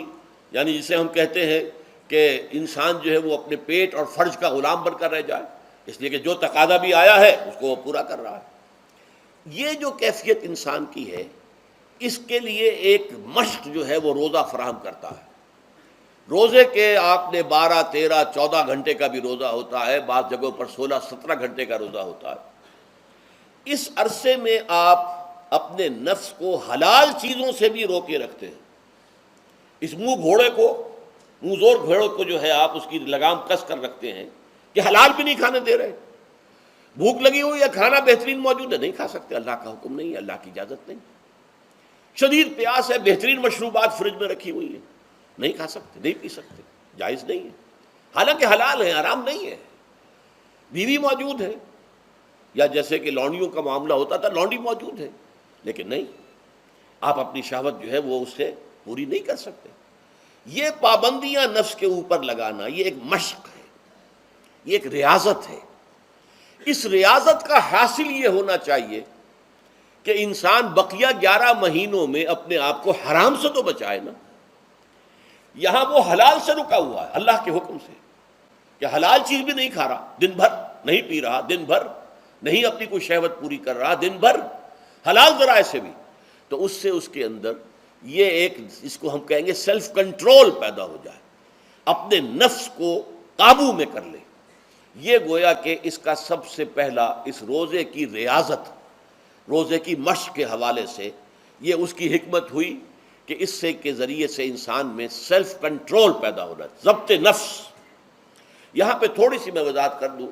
یعنی جسے ہم کہتے ہیں کہ انسان جو ہے وہ اپنے پیٹ اور فرج کا غلام بن کر رہ جائے، اس لیے کہ جو تقاضا بھی آیا ہے اس کو وہ پورا کر رہا ہے۔ یہ جو کیفیت انسان کی ہے، اس کے لیے ایک مشق جو ہے وہ روزہ فراہم کرتا ہے۔ روزے کے آپ نے 12، 13، 14 گھنٹے کا بھی روزہ ہوتا ہے، بعض جگہوں پر 16، 17 گھنٹے کا روزہ ہوتا ہے۔ اس عرصے میں آپ اپنے نفس کو حلال چیزوں سے بھی روکے رکھتے ہیں۔ اس منہ زور گھوڑے کو جو ہے آپ اس کی لگام کس کر رکھتے ہیں کہ حلال بھی نہیں کھانے دے رہے۔ بھوک لگی ہوئی یا کھانا بہترین موجود ہے، نہیں کھا سکتے، اللہ کا حکم نہیں ہے، اللہ کی اجازت نہیں۔ شدید پیاس ہے، بہترین مشروبات فریج میں رکھی ہوئی ہے، نہیں کھا سکتے، نہیں پی سکتے، جائز نہیں ہے، حالانکہ حلال ہے، حرام نہیں ہے۔ بیوی موجود ہے، یا جیسے کہ لونڈیوں کا معاملہ ہوتا تھا، لونڈی موجود ہے، لیکن نہیں، آپ اپنی شہوت جو ہے وہ اس سے پوری نہیں کر سکتے۔ یہ پابندیاں نفس کے اوپر لگانا، یہ ایک مشق ہے، یہ ایک ریاضت ہے۔ اس ریاضت کا حاصل یہ ہونا چاہیے کہ انسان بقیہ 11 مہینوں میں اپنے آپ کو حرام سے تو بچائے نا۔ یہاں وہ حلال سے رکا ہوا ہے اللہ کے حکم سے، کہ حلال چیز بھی نہیں کھا رہا، دن بھر نہیں پی رہا، دن بھر نہیں اپنی کوئی شہوت پوری کر رہا، دن بھر حلال ذرائع سے بھی، تو اس سے اس کے اندر یہ ایک، اس کو ہم کہیں گے سیلف کنٹرول پیدا ہو جائے، اپنے نفس کو قابو میں کر لے۔ یہ گویا کہ اس کا سب سے پہلا، اس روزے کی ریاضت، روزے کی مشق کے حوالے سے یہ اس کی حکمت ہوئی کہ اس سے کے ذریعے سے انسان میں سیلف کنٹرول پیدا ہو رہا ہے، ضبط نفس۔ یہاں پہ تھوڑی سی میں وضاحت کر دوں،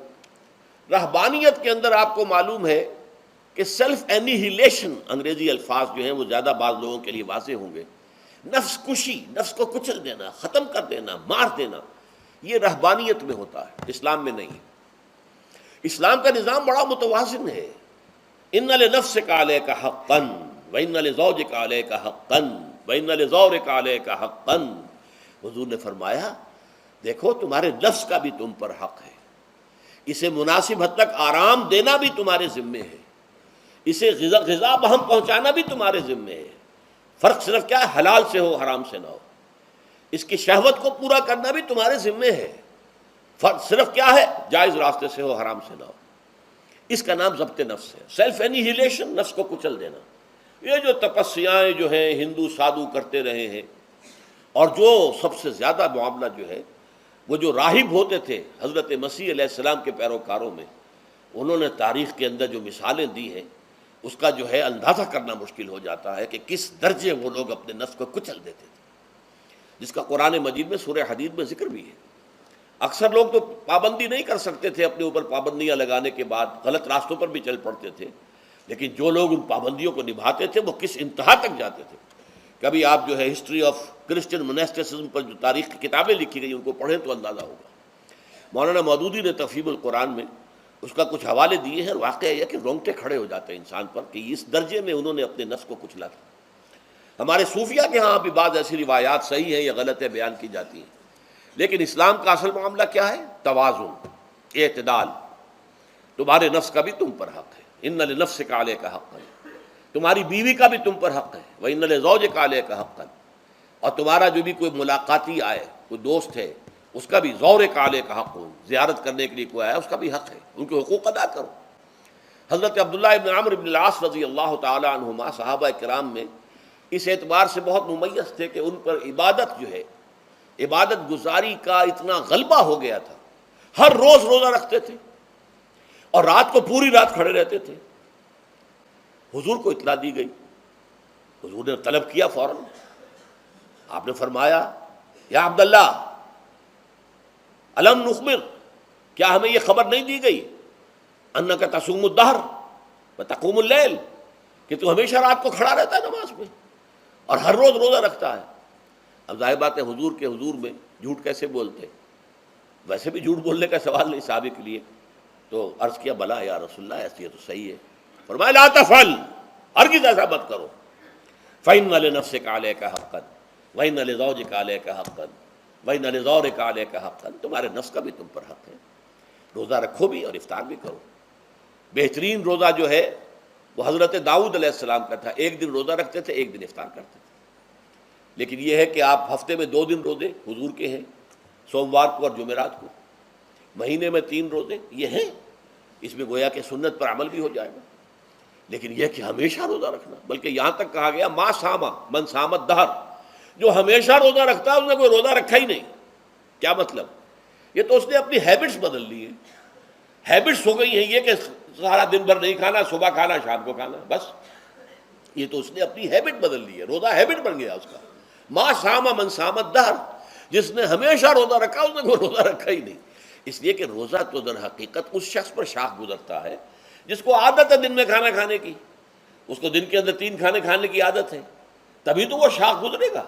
رہبانیت کے اندر آپ کو معلوم ہے کہ سیلف اینیہیلیشن، انگریزی الفاظ جو ہیں وہ زیادہ بعض لوگوں کے لیے واضح ہوں گے، نفس کشی، نفس کو کچل دینا، ختم کر دینا، مار دینا، یہ رہبانیت میں ہوتا ہے، اسلام میں نہیں۔ اسلام کا نظام بڑا متوازن ہے۔ ان لنفسک علیک حقا وان لزوجک علیک حقا وان لزورک علیک حقا۔ حضور نے فرمایا دیکھو تمہارے نفس کا بھی تم پر حق ہے، اسے مناسب حد تک آرام دینا بھی تمہارے ذمے ہے، اسے غذا بہم پہنچانا بھی تمہارے ذمے ہے۔ فرق صرف کیا ہے، حلال سے ہو حرام سے نہ ہو۔ اس کی شہوت کو پورا کرنا بھی تمہارے ذمے ہے، فرق صرف کیا ہے، جائز راستے سے ہو حرام سے نہ ہو۔ اس کا نام ضبط نفس ہے، سیلف اینیہیلیشن، نفس کو کچل دینا۔ یہ جو تپسیاں جو ہیں ہندو سادھو کرتے رہے ہیں، اور جو سب سے زیادہ معاملہ جو ہے وہ جو راہب ہوتے تھے حضرت مسیح علیہ السلام کے پیروکاروں میں، انہوں نے تاریخ کے اندر جو مثالیں دی ہیں اس کا جو ہے اندازہ کرنا مشکل ہو جاتا ہے کہ کس درجے وہ لوگ اپنے نفس کو کچل دیتے تھے، جس کا قرآن مجید میں سورہ حدید میں ذکر بھی ہے۔ اکثر لوگ تو پابندی نہیں کر سکتے تھے، اپنے اوپر پابندیاں لگانے کے بعد غلط راستوں پر بھی چل پڑتے تھے، لیکن جو لوگ ان پابندیوں کو نبھاتے تھے وہ کس انتہا تک جاتے تھے۔ کبھی آپ جو ہے ہسٹری آف کرسچن مناسٹسزم پر جو تاریخ کی کتابیں لکھی گئی ان کو پڑھیں تو اندازہ ہوگا۔ مولانا مودودی نے تفہیم القرآن میں اس کا کچھ حوالے دیے ہیں، واقعہ یہ کہ رونگٹے کھڑے ہو جاتے ہیں انسان پر کہ اس درجے میں انہوں نے اپنے نفس کو کچلا تھا۔ ہمارے صوفیہ کے ہاں بھی بعض ایسی روایات صحیح ہیں یا غلط ہے بیان کی جاتی ہیں، لیکن اسلام کا اصل معاملہ کیا ہے، توازن، اعتدال۔ تمہارے نفس کا بھی تم پر حق ہے، ان لنفسک علیک حقا، تمہاری بیوی کا بھی تم پر حق ہے، وَإِنَّ لِزَوْجِكَ عَلَيْكَ حَقًّا، اور تمہارا جو بھی کوئی ملاقاتی آئے، کوئی دوست ہے، اس کا بھی زورک علیک حق ہو، زیارت کرنے کے لیے کوئی آیا اس کا بھی حق ہے، ان کے حقوق ادا کرو۔ حضرت عبداللہ ابن عمرو بن العاص رضی اللہ تعالی عنہما صحابہ کرام میں اس اعتبار سے بہت ممیز تھے کہ ان پر عبادت جو ہے، عبادت گزاری کا اتنا غلبہ ہو گیا تھا، ہر روز روزہ رکھتے تھے اور رات کو پوری رات کھڑے رہتے تھے۔ حضور کو اطلاع دی گئی، حضور نے طلب کیا فوراً، آپ نے فرمایا یا عبداللہ الم نخبر، کیا ہمیں یہ خبر نہیں دی گئی انک تصوم الدہر وتقوم اللیل، کہ تو ہمیشہ رات کو کھڑا رہتا ہے نماز میں اور ہر روز روزہ رکھتا ہے۔ اب ظاہر بات ہے حضور کے حضور میں جھوٹ کیسے بولتے، ویسے بھی جھوٹ بولنے کا سوال نہیں صحابہ کے لیے، تو عرض کیا بلا یا رسول اللہ ایسی تو صحیح ہے۔ فرمایا لا تفعل، ہرگز ایسا مت کرو، فإن لنفسك عليك حقا وإن لزوجك عليك حقا وإن لزورك عليك حقا، تمہارے نفس کا بھی تم پر حق ہے، روزہ رکھو بھی اور افطار بھی کرو۔ بہترین روزہ جو ہے وہ حضرت داؤد علیہ السلام کا تھا، ایک دن روزہ رکھتے تھے، ایک دن افطار کرتے تھے۔ لیکن یہ ہے کہ آپ ہفتے میں 2 دن روزے حضور کے ہیں، سوموار کو اور جمعرات کو، مہینے میں 3 روزے یہ ہیں، اس میں گویا کہ سنت پر عمل بھی ہو جائے گا۔ لیکن یہ کہ ہمیشہ روزہ رکھنا، بلکہ یہاں تک کہا گیا ما صام من صام الدہر، جو ہمیشہ روزہ رکھتا ہے اس نے کوئی روزہ رکھا ہی نہیں۔ کیا مطلب؟ یہ تو اس نے اپنی ہیبٹس بدل لی ہیں، ہیبٹس ہو گئی ہیں یہ کہ سارا دن بھر نہیں کھانا، صبح کھانا شام کو کھانا، بس یہ تو اس نے اپنی ہیبٹ بدل لی ہے، روزہ ہیبٹ بن گیا اس کا۔ ما صام من صام الدہر، جس نے ہمیشہ روزہ رکھا اس نے کوئی روزہ رکھا ہی نہیں۔ اس لیے کہ روزہ تو در حقیقت اس شخص پر شاخ گزرتا ہے جس کو عادت ہے دن میں کھانا کھانے کی، اس کو دن کے اندر 3 کھانے کھانے کی عادت ہے، تبھی تو وہ شاخ گزرے گا۔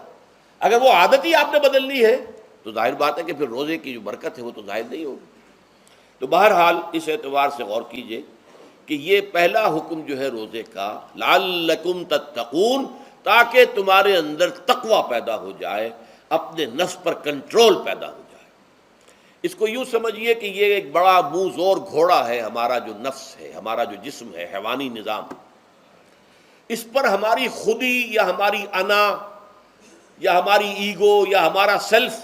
اگر وہ عادت ہی آپ نے بدل لی ہے تو ظاہر بات ہے کہ پھر روزے کی جو برکت ہے وہ تو ظاہر نہیں ہوگی۔ تو بہرحال اس اعتبار سے غور کیجئے کہ یہ پہلا حکم جو ہے روزے کا، لعلکم تتقون، تاکہ تمہارے اندر تقوی پیدا ہو جائے، اپنے نفس پر کنٹرول پیدا ہو جائے۔ اس کو یوں سمجھیے کہ یہ ایک بڑا منہ زور گھوڑا ہے، ہمارا جو نفس ہے، ہمارا جو جسم ہے، حیوانی نظام، اس پر ہماری خودی یا ہماری انا یا ہماری ایگو یا ہمارا سیلف،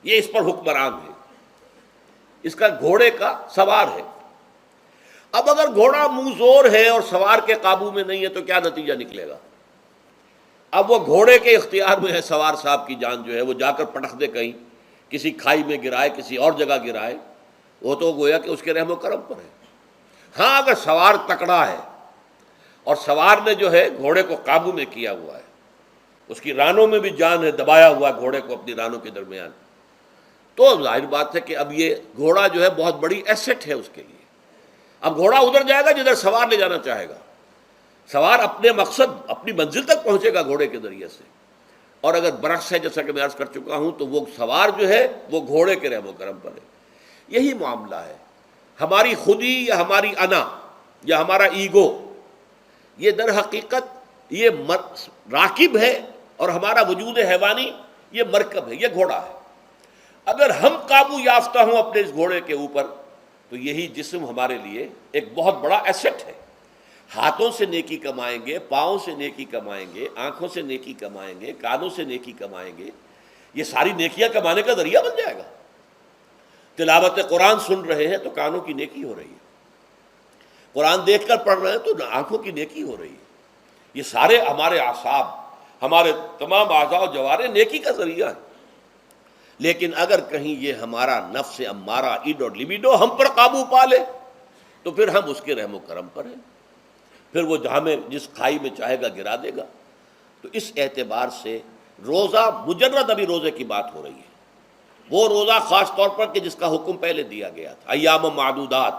یہ اس پر حکمران ہے، اس کا گھوڑے کا سوار ہے۔ اب اگر گھوڑا منہ زور ہے اور سوار کے قابو میں نہیں ہے تو کیا نتیجہ نکلے گا؟ اب وہ گھوڑے کے اختیار میں ہے، سوار صاحب کی جان جو ہے وہ جا کر پٹخ دے کہیں، کسی کھائی میں گرائے، کسی اور جگہ گرائے، وہ تو گویا کہ اس کے رحم و کرم پر ہے۔ ہاں اگر سوار تکڑا ہے اور سوار نے جو ہے گھوڑے کو قابو میں کیا ہوا ہے، اس کی رانوں میں بھی جان ہے، دبایا ہوا ہے گھوڑے کو اپنی رانوں کے درمیان، تو ظاہر بات ہے کہ اب یہ گھوڑا جو ہے بہت بڑی ایسٹ ہے اس کے لیے۔ اب گھوڑا ادھر جائے گا جدھر سوار لے جانا چاہے گا، سوار اپنے مقصد اپنی منزل تک پہنچے گا گھوڑے کے ذریعے سے، اور اگر برعکس ہے جیسا کہ میں عرض کر چکا ہوں تو وہ سوار جو ہے وہ گھوڑے کے رحم و کرم پر ہے۔ یہی معاملہ ہے، ہماری خودی یا ہماری انا یا ہمارا ایگو، یہ در حقیقت یہ راکب ہے، اور ہمارا وجود حیوانی یہ مرکب ہے، یہ گھوڑا ہے۔ اگر ہم قابو یافتہ ہوں اپنے اس گھوڑے کے اوپر تو یہی جسم ہمارے لیے ایک بہت بڑا ایسٹ ہے۔ ہاتھوں سے نیکی کمائیں گے، پاؤں سے نیکی کمائیں گے، آنکھوں سے نیکی کمائیں گے، کانوں سے نیکی کمائیں گے، یہ ساری نیکیاں کمانے کا ذریعہ بن جائے گا۔ تلاوت قرآن سن رہے ہیں تو کانوں کی نیکی ہو رہی ہے، قرآن دیکھ کر پڑھ رہے ہیں تو آنکھوں کی نیکی ہو رہی ہے۔ یہ سارے ہمارے اعصاب، ہمارے تمام اعضاء و جوارح نیکی کا ذریعہ ہے۔ لیکن اگر کہیں یہ ہمارا نفس امارہ، ایڈ اور لیبیڈو ہم پر قابو پا لے تو پھر ہم اس کے رحم و کرم پر ہیں، پھر وہ ہمیں جس کھائی میں چاہے گا گرا دے گا۔ تو اس اعتبار سے روزہ مجرد، ابھی روزے کی بات ہو رہی ہے، وہ روزہ خاص طور پر کہ جس کا حکم پہلے دیا گیا تھا، ایام معدودات،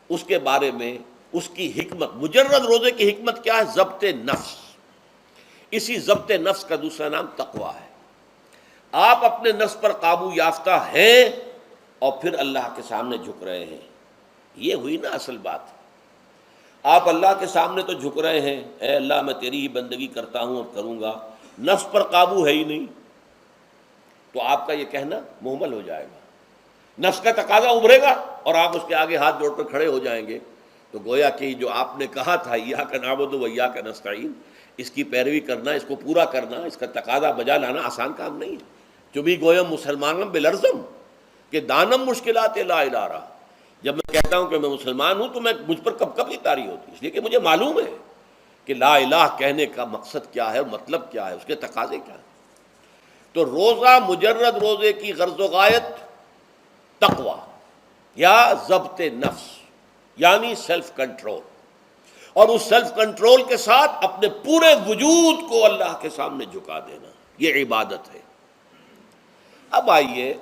اس کے بارے میں اس کی حکمت، مجرد روزے کی حکمت کیا ہے؟ ضبط نفس۔ اسی ضبط نفس کا دوسرا نام تقویٰ ہے۔ آپ اپنے نفس پر قابو یافتہ ہیں اور پھر اللہ کے سامنے جھک رہے ہیں، یہ ہوئی نا اصل بات۔ آپ اللہ کے سامنے تو جھک رہے ہیں، اے اللہ میں تیری ہی بندگی کرتا ہوں اور کروں گا، نفس پر قابو ہے ہی نہیں، تو آپ کا یہ کہنا مہمل ہو جائے گا، نفس کا تقاضا ابھرے گا اور آپ اس کے آگے ہاتھ جوڑ کر کھڑے ہو جائیں گے، تو گویا کہ جو آپ نے کہا تھا ایاک نعبد و ایاک نستعین، اس کی پیروی کرنا، اس کو پورا کرنا، اس کا تقاضا بجا لانا آسان کام نہیں ہے۔ چبھی گویم مسلمانم بلرزم، کہ دانم مشکلات لا الہ رہا، جب میں کہتا ہوں کہ میں مسلمان ہوں تو میں مجھ پر کب کب یہ طاری ہوتی، اس لیے کہ مجھے معلوم ہے کہ لا الہ کہنے کا مقصد کیا ہے اور مطلب کیا ہے، اس کے تقاضے کیا ہیں۔ تو روزہ مجرد روزے کی غرض و غایت تقویٰ یا ضبط نفس، یعنی سیلف کنٹرول، اور اس سیلف کنٹرول کے ساتھ اپنے پورے وجود کو اللہ کے سامنے جھکا دینا، یہ عبادت ہے۔ اب آئیے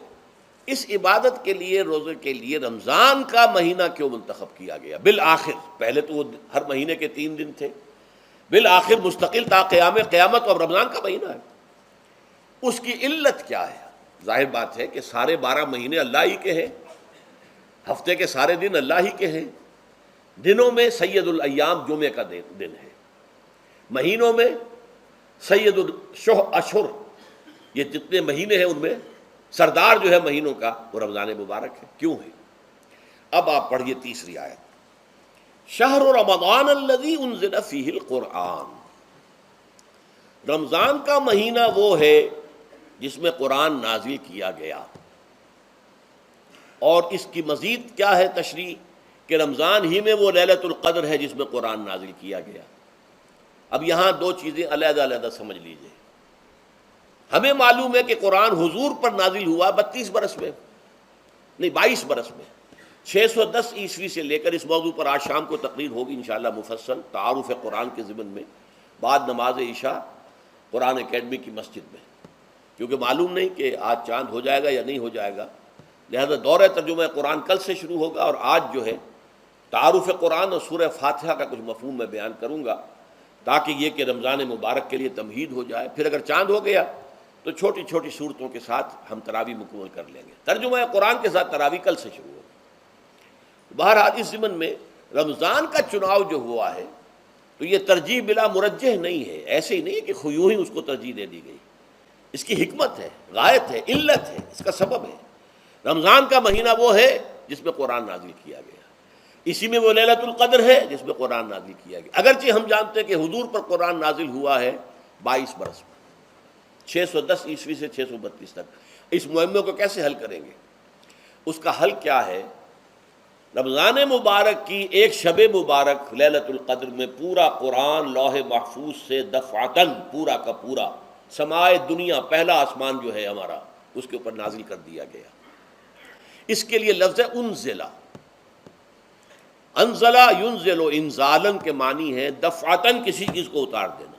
اس عبادت کے لیے، روزے کے لیے رمضان کا مہینہ کیوں منتخب کیا گیا بالآخر؟ پہلے تو وہ ہر مہینے کے 3 دن تھے، بالآخر مستقل تا قیام قیامت اور رمضان کا مہینہ ہے۔ اس کی علت کیا ہے؟ ظاہر بات ہے کہ سارے 12 مہینے اللہ ہی کے ہیں، ہفتے کے سارے دن اللہ ہی کے ہیں، دنوں میں سید الایام جمعے کا دن ہے، مہینوں میں سید الاشہر، یہ جتنے مہینے ہیں ان میں سردار جو ہے مہینوں کا وہ رمضان مبارک ہے۔ کیوں ہے؟ اب آپ پڑھیے تیسری آیت، شہر رمضان الذی انزل فیہ القرآن، رمضان کا مہینہ وہ ہے جس میں قرآن نازل کیا گیا۔ اور اس کی مزید کیا ہے تشریح کہ رمضان ہی میں وہ لیلۃ القدر ہے جس میں قرآن نازل کیا گیا۔ اب یہاں 2 چیزیں علیحدہ علیحدہ سمجھ لیجئے۔ ہمیں معلوم ہے کہ قرآن حضور پر نازل ہوا 32 برس میں، نہیں 22 برس میں، 610 عیسوی سے لے کر اس موضوع پر آج شام کو تقریر ہوگی انشاءاللہ مفصل تعارف قرآن کے ضمن میں، بعد نماز عشاء قرآن اکیڈمی کی مسجد میں، کیونکہ معلوم نہیں کہ آج چاند ہو جائے گا یا نہیں ہو جائے گا، لہذا دورہ ترجمہ قرآن کل سے شروع ہوگا، اور آج جو ہے تعارف قرآن اور سورہ فاتحہ کا کچھ مفہوم میں بیان کروں گا، تاکہ یہ کہ رمضان مبارک کے لیے تمہید ہو جائے۔ پھر اگر چاند ہو گیا تو چھوٹی چھوٹی صورتوں کے ساتھ ہم تراویح مکمل کر لیں گے، ترجمہ قرآن کے ساتھ تراویح کل سے شروع ہوگی۔ بہرحال اس ضمن میں رمضان کا چناؤ جو ہوا ہے تو یہ ترجیح بلا مرجح نہیں ہے، ایسے ہی نہیں ہے کہ یوں ہی اس کو ترجیح دے دی گئی، اس کی حکمت ہے، غایت ہے، علت ہے، اس کا سبب ہے۔ رمضان کا مہینہ وہ ہے جس میں قرآن نازل کیا گیا، اسی میں وہ لیلۃ القدر ہے جس میں قرآن نازل کیا گیا، اگرچہ ہم جانتے ہیں کہ حضور پر قرآن نازل ہوا ہے 22 برس میں، 610 عیسوی سے 632 تک۔ اس معمے کو کیسے حل کریں گے؟ اس کا حل کیا ہے؟ رمضان مبارک کی ایک شب مبارک لیلۃ القدر میں پورا قرآن لوح محفوظ سے دفعتاً پورا کا پورا سمائے دنیا، پہلا آسمان جو ہے ہمارا، اس کے اوپر نازل کر دیا گیا۔ اس کے لیے لفظ انزلہ، انزلہ ینزل انزالن کے معنی ہے دفعتاً کسی چیز کو اتار دینا،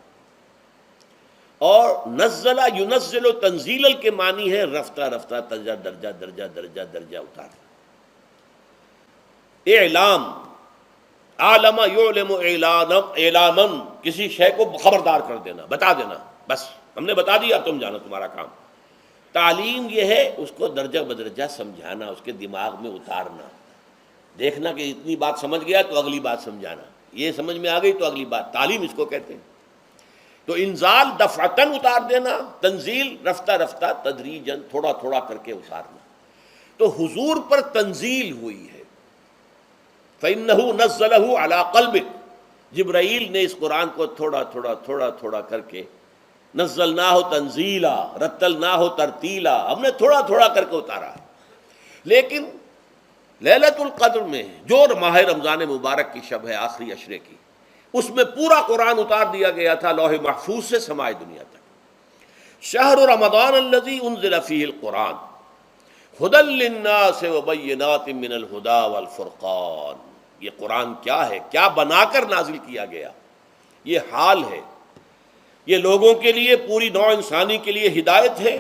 اور نزلہ ینزل تنزیلا کے معنی ہے رفتہ رفتہ درجہ درجہ درجہ درجہ درجہ اتارنا۔ اعلام، عالم یعلم اعلاما، کسی شے کو خبردار کر دینا، بتا دینا، بس ہم نے بتا دیا، تم جانو، تمہارا کام۔ تعلیم یہ ہے اس کو درجہ بدرجہ سمجھانا، اس کے دماغ میں اتارنا، دیکھنا کہ اتنی بات سمجھ گیا تو اگلی بات سمجھانا، یہ سمجھ میں آ گئی تو اگلی بات، تعلیم اس کو کہتے ہیں۔ تو انزال دفعتاً اتار دینا، تنزیل رفتہ رفتہ تدریجاً تھوڑا تھوڑا کر کے اتارنا۔ تو حضور پر تنزیل ہوئی ہے، فَإِنَّهُ نَزَّلَهُ عَلَىٰ قَلْبِكَ، جبرائیل نے اس قرآن کو تھوڑا تھوڑا تھوڑا تھوڑا کر کے نزلناہ تنزیلا، رتلناہ ترتیلا، ہم نے تھوڑا تھوڑا کر کے اتارا ہے۔ لیکن لیلۃ القدر میں جو ماہ رمضان مبارک کی شب ہے آخری عشرے کی، اس میں پورا قرآن اتار دیا گیا تھا لوح محفوظ سے سمائے دنیا تک۔ شہر رمضان الذی انزل فیہ القرآن ھدی للناس وبینات من الہدی والفرقان، یہ قرآن کیا ہے، کیا بنا کر نازل کیا گیا؟ یہ حال ہے، یہ لوگوں کے لیے، پوری نوع انسانی کے لیے ہدایت ہے،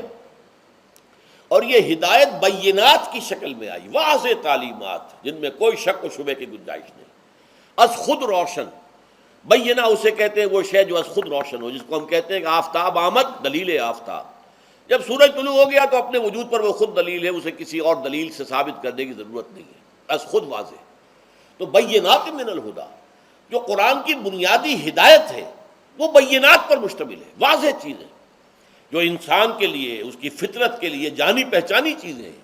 اور یہ ہدایت بینات کی شکل میں آئی، واضح تعلیمات جن میں کوئی شک و شبے کی گنجائش نہیں، از خود روشن۔ بینہ اسے کہتے ہیں وہ شے جو از خود روشن ہو، جس کو ہم کہتے ہیں کہ آفتاب آمد، دلیل آفتاب، جب سورج طلوع ہو گیا تو اپنے وجود پر وہ خود دلیل ہے، اسے کسی اور دلیل سے ثابت کرنے کی ضرورت نہیں ہے، از خود واضح۔ تو بینات من الہدی، جو قرآن کی بنیادی ہدایت ہے وہ بینات پر مشتمل ہے، واضح چیزیں جو انسان کے لیے، اس کی فطرت کے لیے جانی پہچانی چیزیں ہیں،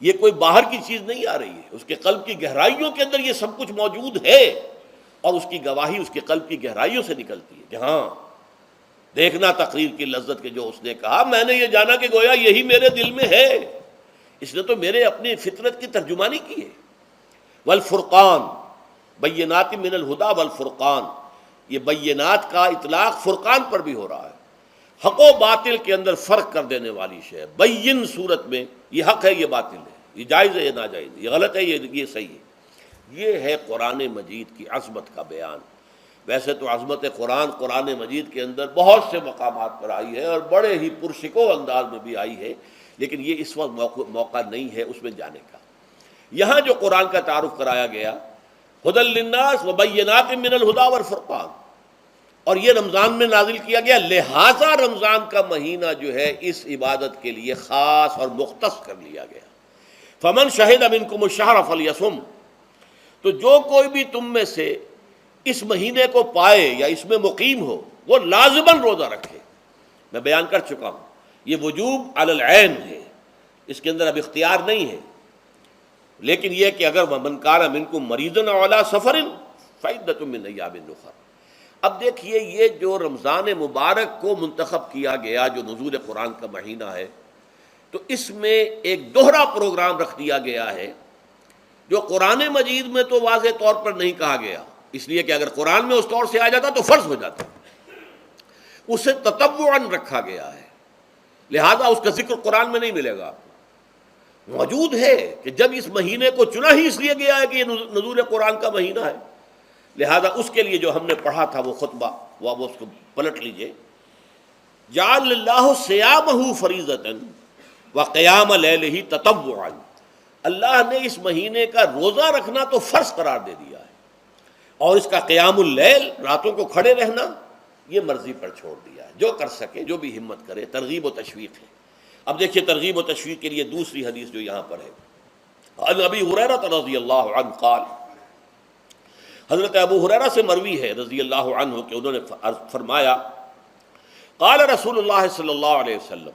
یہ کوئی باہر کی چیز نہیں آ رہی ہے، اس کے قلب کی گہرائیوں کے اندر یہ سب کچھ موجود ہے، اور اس کی گواہی اس کے قلب کی گہرائیوں سے نکلتی ہے کہ ہاں دیکھنا تقریر کی لذت کے جو اس نے کہا، میں نے یہ جانا کہ گویا یہی میرے دل میں ہے، اس نے تو میرے اپنی فطرت کی ترجمانی کی ہے۔ والفرقان، بینات من الہدی والفرقان، یہ بینات کا اطلاق فرقان پر بھی ہو رہا ہے، حق و باطل کے اندر فرق کر دینے والی شے۔ بین صورت میں یہ حق ہے، یہ باطل ہے، یہ جائز ہے، یہ ناجائز ہے، یہ غلط ہے، یہ صحیح ہے۔ یہ ہے قرآن مجید کی عظمت کا بیان۔ ویسے تو عظمت قرآن مجید کے اندر بہت سے مقامات پر آئی ہے، اور بڑے ہی پرشکو انداز میں بھی آئی ہے، لیکن یہ اس وقت موقع نہیں ہے اس میں جانے کا۔ یہاں جو قرآن کا تعارف کرایا گیا، ھدی للناس وبینات من الہدی والفرقان، اور یہ رمضان میں نازل کیا گیا، لہٰذا رمضان کا مہینہ جو ہے اس عبادت کے لیے خاص اور مختص کر لیا گیا۔ فمن شہد منکم الشہر فلیصم، تو جو کوئی بھی تم میں سے اس مہینے کو پائے یا اس میں مقیم ہو وہ لازماً روزہ رکھے۔ میں بیان کر چکا ہوں یہ وجوب علی العین ہے، اس کے اندر اب اختیار نہیں ہے، لیکن یہ کہ اگر من کان منکم مریضا او علی سفر فعدۃ من ایام اخر۔ اب دیکھیے یہ جو رمضان مبارک کو منتخب کیا گیا جو نزول قرآن کا مہینہ ہے، تو اس میں ایک دوہرا پروگرام رکھ دیا گیا ہے جو قرآن مجید میں تو واضح طور پر نہیں کہا گیا، اس لیے کہ اگر قرآن میں اس طور سے آ جاتا تو فرض ہو جاتا، اسے تطوعاً رکھا گیا ہے، لہذا اس کا ذکر قرآن میں نہیں ملے گا۔ موجود ہے کہ جب اس مہینے کو چنا ہی اس لیے گیا ہے کہ یہ نزول قرآن کا مہینہ ہے، لہذا اس کے لیے جو ہم نے پڑھا تھا وہ خطبہ، وہ اب اس کو پلٹ لیجئے۔ جعل اللہ صیامہ فریضۃ وقیام لیلہ تطوعا، اللہ نے اس مہینے کا روزہ رکھنا تو فرض قرار دے دیا ہے، اور اس کا قیام اللیل، راتوں کو کھڑے رہنا، یہ مرضی پر چھوڑ دیا ہے، جو کر سکے، جو بھی ہمت کرے، ترغیب و تشویق ہے۔ اب دیکھیے ترغیب و تشویق کے لیے دوسری حدیث جو یہاں پر ہے، عن ابی ہریرہ رضی اللہ عنہ قال، حضرت ابو ہریرہ سے مروی ہے رضی اللہ عنہ کہ انہوں نے فرمایا، قال رسول اللہ صلی اللہ علیہ وسلم،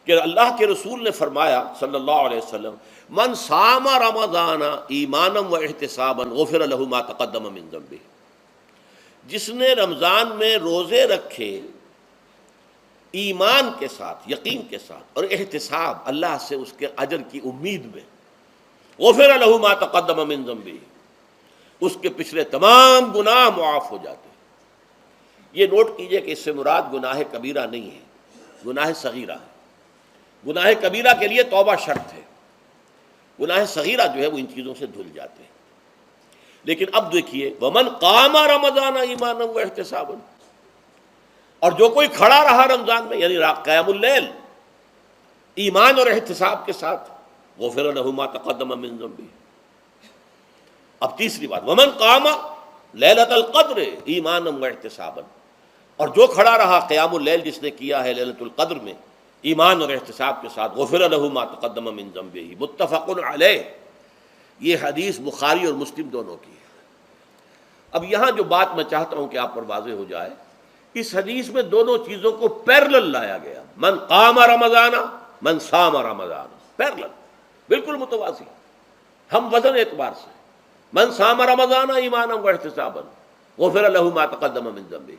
کہ اللہ کے رسول نے فرمایا صلی اللہ علیہ وسلم، من صام رمضان ایمانا و احتسابا غفر له ما تقدم من ذنبه، جس نے رمضان میں روزے رکھے ایمان کے ساتھ، یقین کے ساتھ، اور احتساب، اللہ سے اس کے اجر کی امید میں، غفر له ما تقدم من ذنبه، اس کے پچھلے تمام گناہ معاف ہو جاتے ہیں۔ یہ نوٹ کیجئے کہ اس سے مراد گناہ کبیرہ نہیں ہے، گناہ صغیرہ ہے۔ گناہ کبیرہ کے لیے توبہ شرط ہے، گناہ صغیرہ جو ہے وہ ان چیزوں سے دھل جاتے ہیں۔ لیکن اب دیکھیے ومن قام رمضان ایمانا و احتسابا، اور جو کوئی کھڑا رہا رمضان میں، یعنی قیام اللیل، ایمان اور احتساب کے ساتھ، غفر له ما تقدم من ذنبه۔ اب تیسری بات، ومن قام لیلۃ القدر ایمانا و احتسابا، اور جو کھڑا رہا قیام اللیل جس نے کیا ہے لیلۃ القدر میں ایمان اور احتساب کے ساتھ، غفر له ما تقدم من ذنبه، متفق علیہ۔ یہ حدیث بخاری اور مسلم دونوں کی ہے۔ اب یہاں جو بات میں چاہتا ہوں کہ آپ پر واضح ہو جائے، اس حدیث میں دونوں چیزوں کو پیرلل لایا گیا، من قام رمضان، من صام رمضان، پیرلل، بالکل متوازی، ہم وزن اعتبار سے، من صام رمضان ایمانا و احتسابا غفر له ما تقدم من ذنبه،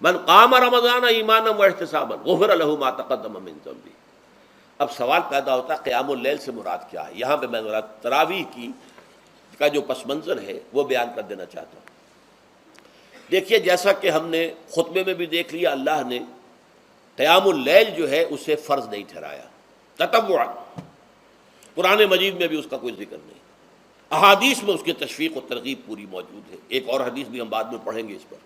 من قام رمضان ایمانا و احتسابا غفر له ما تقدم من ذنبه۔ اب سوال پیدا ہوتا ہے قیام اللیل سے مراد کیا ہے؟ یہاں پہ میں ذرا تراویح کا جو پس منظر ہے وہ بیان کر دینا چاہتا ہوں۔ دیکھیے جیسا کہ ہم نے خطبے میں بھی دیکھ لیا، اللہ نے قیام اللیل جو ہے اسے فرض نہیں ٹھہرایا، تطوعا، قرآن مجید میں بھی اس کا کوئی ذکر نہیں، احادیث میں اس کی تشویق و ترغیب پوری موجود ہے، ایک اور حدیث بھی ہم بعد میں پڑھیں گے اس پر۔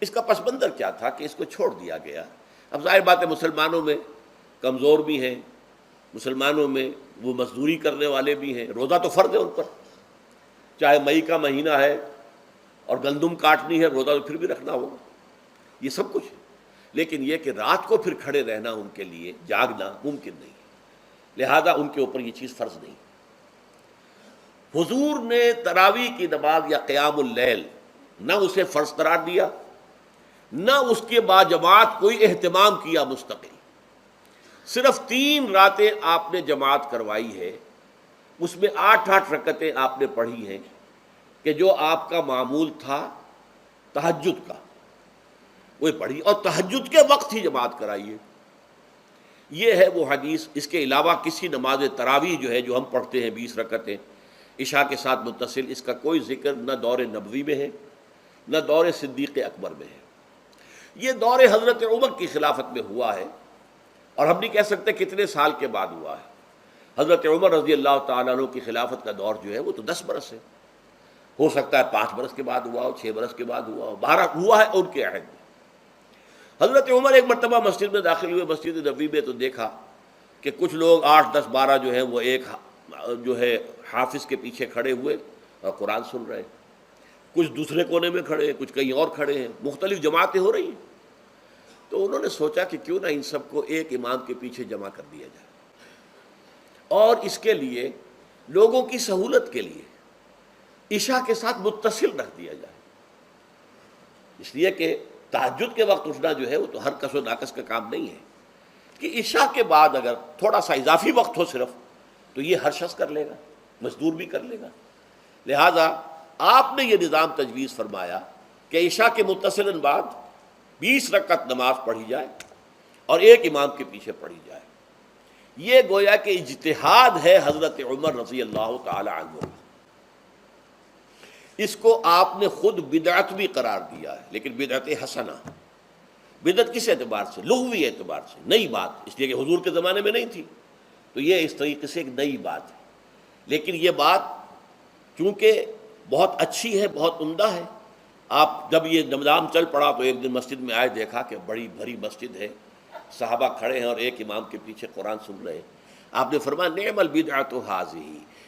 اس کا پس منظر کیا تھا کہ اس کو چھوڑ دیا گیا۔ اب ظاہر بات ہے مسلمانوں میں کمزور بھی ہیں، مسلمانوں میں وہ مزدوری کرنے والے بھی ہیں، روزہ تو فرض ہے ان پر، چاہے مئی کا مہینہ ہے اور گندم کاٹنی ہے، روزہ تو پھر بھی رکھنا ہوگا، یہ سب کچھ ہے، لیکن یہ کہ رات کو پھر کھڑے رہنا ان کے لیے، جاگنا ممکن نہیں ہے، لہذا ان کے اوپر یہ چیز فرض نہیں۔ حضور نے تراویح کی نماز یا قیام اللیل نہ اسے فرض قرار دیا، نہ اس کے بعد جماعت کوئی اہتمام کیا مستقل، صرف 3 راتیں آپ نے جماعت کروائی ہے، اس میں 8 رکعتیں آپ نے پڑھی ہیں کہ جو آپ کا معمول تھا تہجد کا وہ پڑھی، اور تہجد کے وقت ہی جماعت کرائی ہے۔ یہ ہے وہ حدیث۔ اس کے علاوہ کسی نماز تراویح جو ہے جو ہم پڑھتے ہیں 20 رکعتیں عشاء کے ساتھ متصل، اس کا کوئی ذکر نہ دور نبوی میں ہے نہ دور صدیق اکبر میں ہے۔ یہ دور حضرت عمر کی خلافت میں ہوا ہے، اور ہم نہیں کہہ سکتے کتنے سال کے بعد ہوا ہے۔ حضرت عمر رضی اللہ تعالیٰ عنہ کی خلافت کا دور جو ہے وہ تو 10 برس ہے، ہو سکتا ہے 5 برس کے بعد ہوا ہو، 6 برس کے بعد ہوا ہو، 12 ہوا ہے ان کے عہد میں۔ حضرت عمر ایک مرتبہ مسجد میں داخل ہوئے، مسجد نبوی میں، تو دیکھا کہ کچھ لوگ 8 10 12 جو ہیں وہ ایک جو ہے حافظ کے پیچھے کھڑے ہوئے اور قرآن سن رہے ہیں، کچھ دوسرے کونے میں کھڑے ہیں، کچھ کہیں اور کھڑے ہیں، مختلف جماعتیں ہو رہی ہیں۔ تو انہوں نے سوچا کہ کیوں نہ ان سب کو ایک امام کے پیچھے جمع کر دیا جائے، اور اس کے لیے لوگوں کی سہولت کے لیے عشاء کے ساتھ متصل رکھ دیا جائے، اس لیے کہ تہجد کے وقت اٹھنا جو ہے وہ تو ہر کس و ناقص کا کام نہیں ہے، کہ عشاء کے بعد اگر تھوڑا سا اضافی وقت ہو صرف تو یہ ہر شخص کر لے گا، مزدور بھی کر لے گا۔ لہذا آپ نے یہ نظام تجویز فرمایا کہ عشاء کے متصلاً بعد 20 رکعت نماز پڑھی جائے اور ایک امام کے پیچھے پڑھی جائے۔ یہ گویا کہ اجتہاد ہے حضرت عمر رضی اللہ تعالی عنہ، اس کو آپ نے خود بدعت بھی قرار دیا ہے، لیکن بدعت حسنہ۔ بدعت کس اعتبار سے؟ لغوی اعتبار سے، نئی بات، اس لیے کہ حضور کے زمانے میں نہیں تھی، تو یہ اس طریقے سے ایک نئی بات ہے۔ لیکن یہ بات چونکہ بہت اچھی ہے، بہت عمدہ ہے، آپ جب یہ نظام چل پڑا تو ایک دن مسجد میں آئے، دیکھا کہ بڑی بھری مسجد ہے، صحابہ کھڑے ہیں اور ایک امام کے پیچھے قرآن سن رہے ہیں۔ آپ نے فرمایا نعم البدعۃ ھذہ،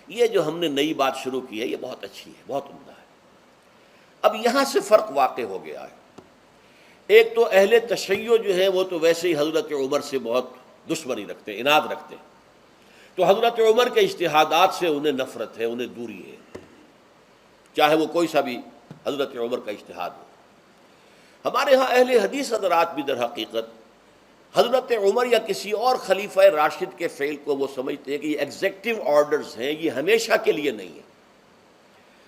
یہ جو ہم نے نئی بات شروع کی ہے یہ بہت اچھی ہے، بہت عمدہ ہے۔ اب یہاں سے فرق واقع ہو گیا ہے۔ ایک تو اہل تشیع جو ہے وہ تو ویسے ہی حضرت عمر سے بہت دشمنی رکھتے ہیں، عناد رکھتے ہیں، تو حضرت عمر کے اجتہادات سے انہیں نفرت ہے، انہیں دوری ہے، چاہے وہ کوئی سا بھی حضرت عمر کا اجتہاد ہو۔ ہمارے ہاں اہل حدیث حضرات بھی در حقیقت حضرت عمر یا کسی اور خلیفہ راشد کے فعل کو وہ سمجھتے ہیں کہ یہ ایگزیکٹو آرڈرز ہیں، یہ ہمیشہ کے لیے نہیں ہے۔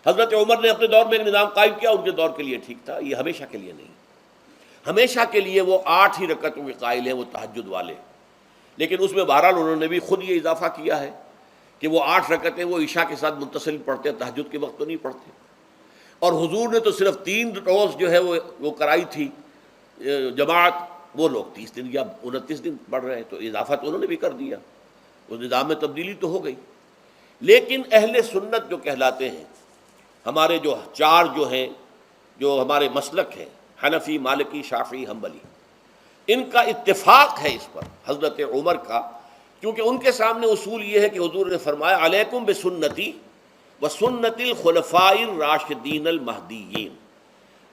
حضرت عمر نے اپنے دور میں ایک نظام قائم کیا، ان کے دور کے لیے ٹھیک تھا، یہ ہمیشہ کے لیے نہیں۔ ہمیشہ کے لیے وہ 8 ہی رکعتوں کے قائل ہیں، وہ تہجد والے، لیکن اس میں بہرحال انہوں نے بھی خود یہ اضافہ کیا ہے کہ وہ 8 رکعتیں وہ عشاء کے ساتھ متصل پڑھتے ہیں، تہجد کے وقت تو نہیں پڑھتے۔ اور حضور نے تو صرف 3 روز جو ہے وہ کرائی تھی جماعت، وہ لوگ 30 دن یا 29 دن پڑھ رہے ہیں، تو اضافہ تو انہوں نے بھی کر دیا، اس نظام میں تبدیلی تو ہو گئی۔ لیکن اہل سنت جو کہلاتے ہیں، ہمارے جو 4 جو ہیں، جو ہمارے مسلک ہیں، حنفی، مالکی، شافعی، حنبلی، ان کا اتفاق ہے اس پر حضرت عمر کا، کیونکہ ان کے سامنے اصول یہ ہے کہ حضور نے فرمایا علیکم بسنتی وسنت الخلفاء الراشدین المہدیین،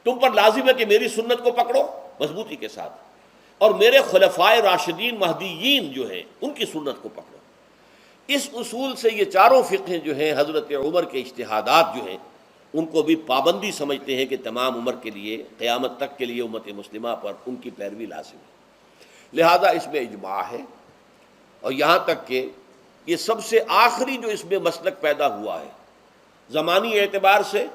تم پر لازم ہے کہ میری سنت کو پکڑو مضبوطی کے ساتھ، اور میرے خلفاء راشدین مہدیین جو ہیں ان کی سنت کو پکڑو۔ اس اصول سے یہ چاروں فقہیں جو ہیں حضرت عمر کے اجتہادات جو ہیں ان کو بھی پابندی سمجھتے ہیں کہ تمام عمر کے لیے، قیامت تک کے لیے امت مسلمہ پر ان کی پیروی لازم ہے، لہذا اس میں اجماع ہے۔ اور یہاں تک کہ یہ سب سے آخری جو اس میں مسلک پیدا ہوا ہے زمانی اعتبار سے،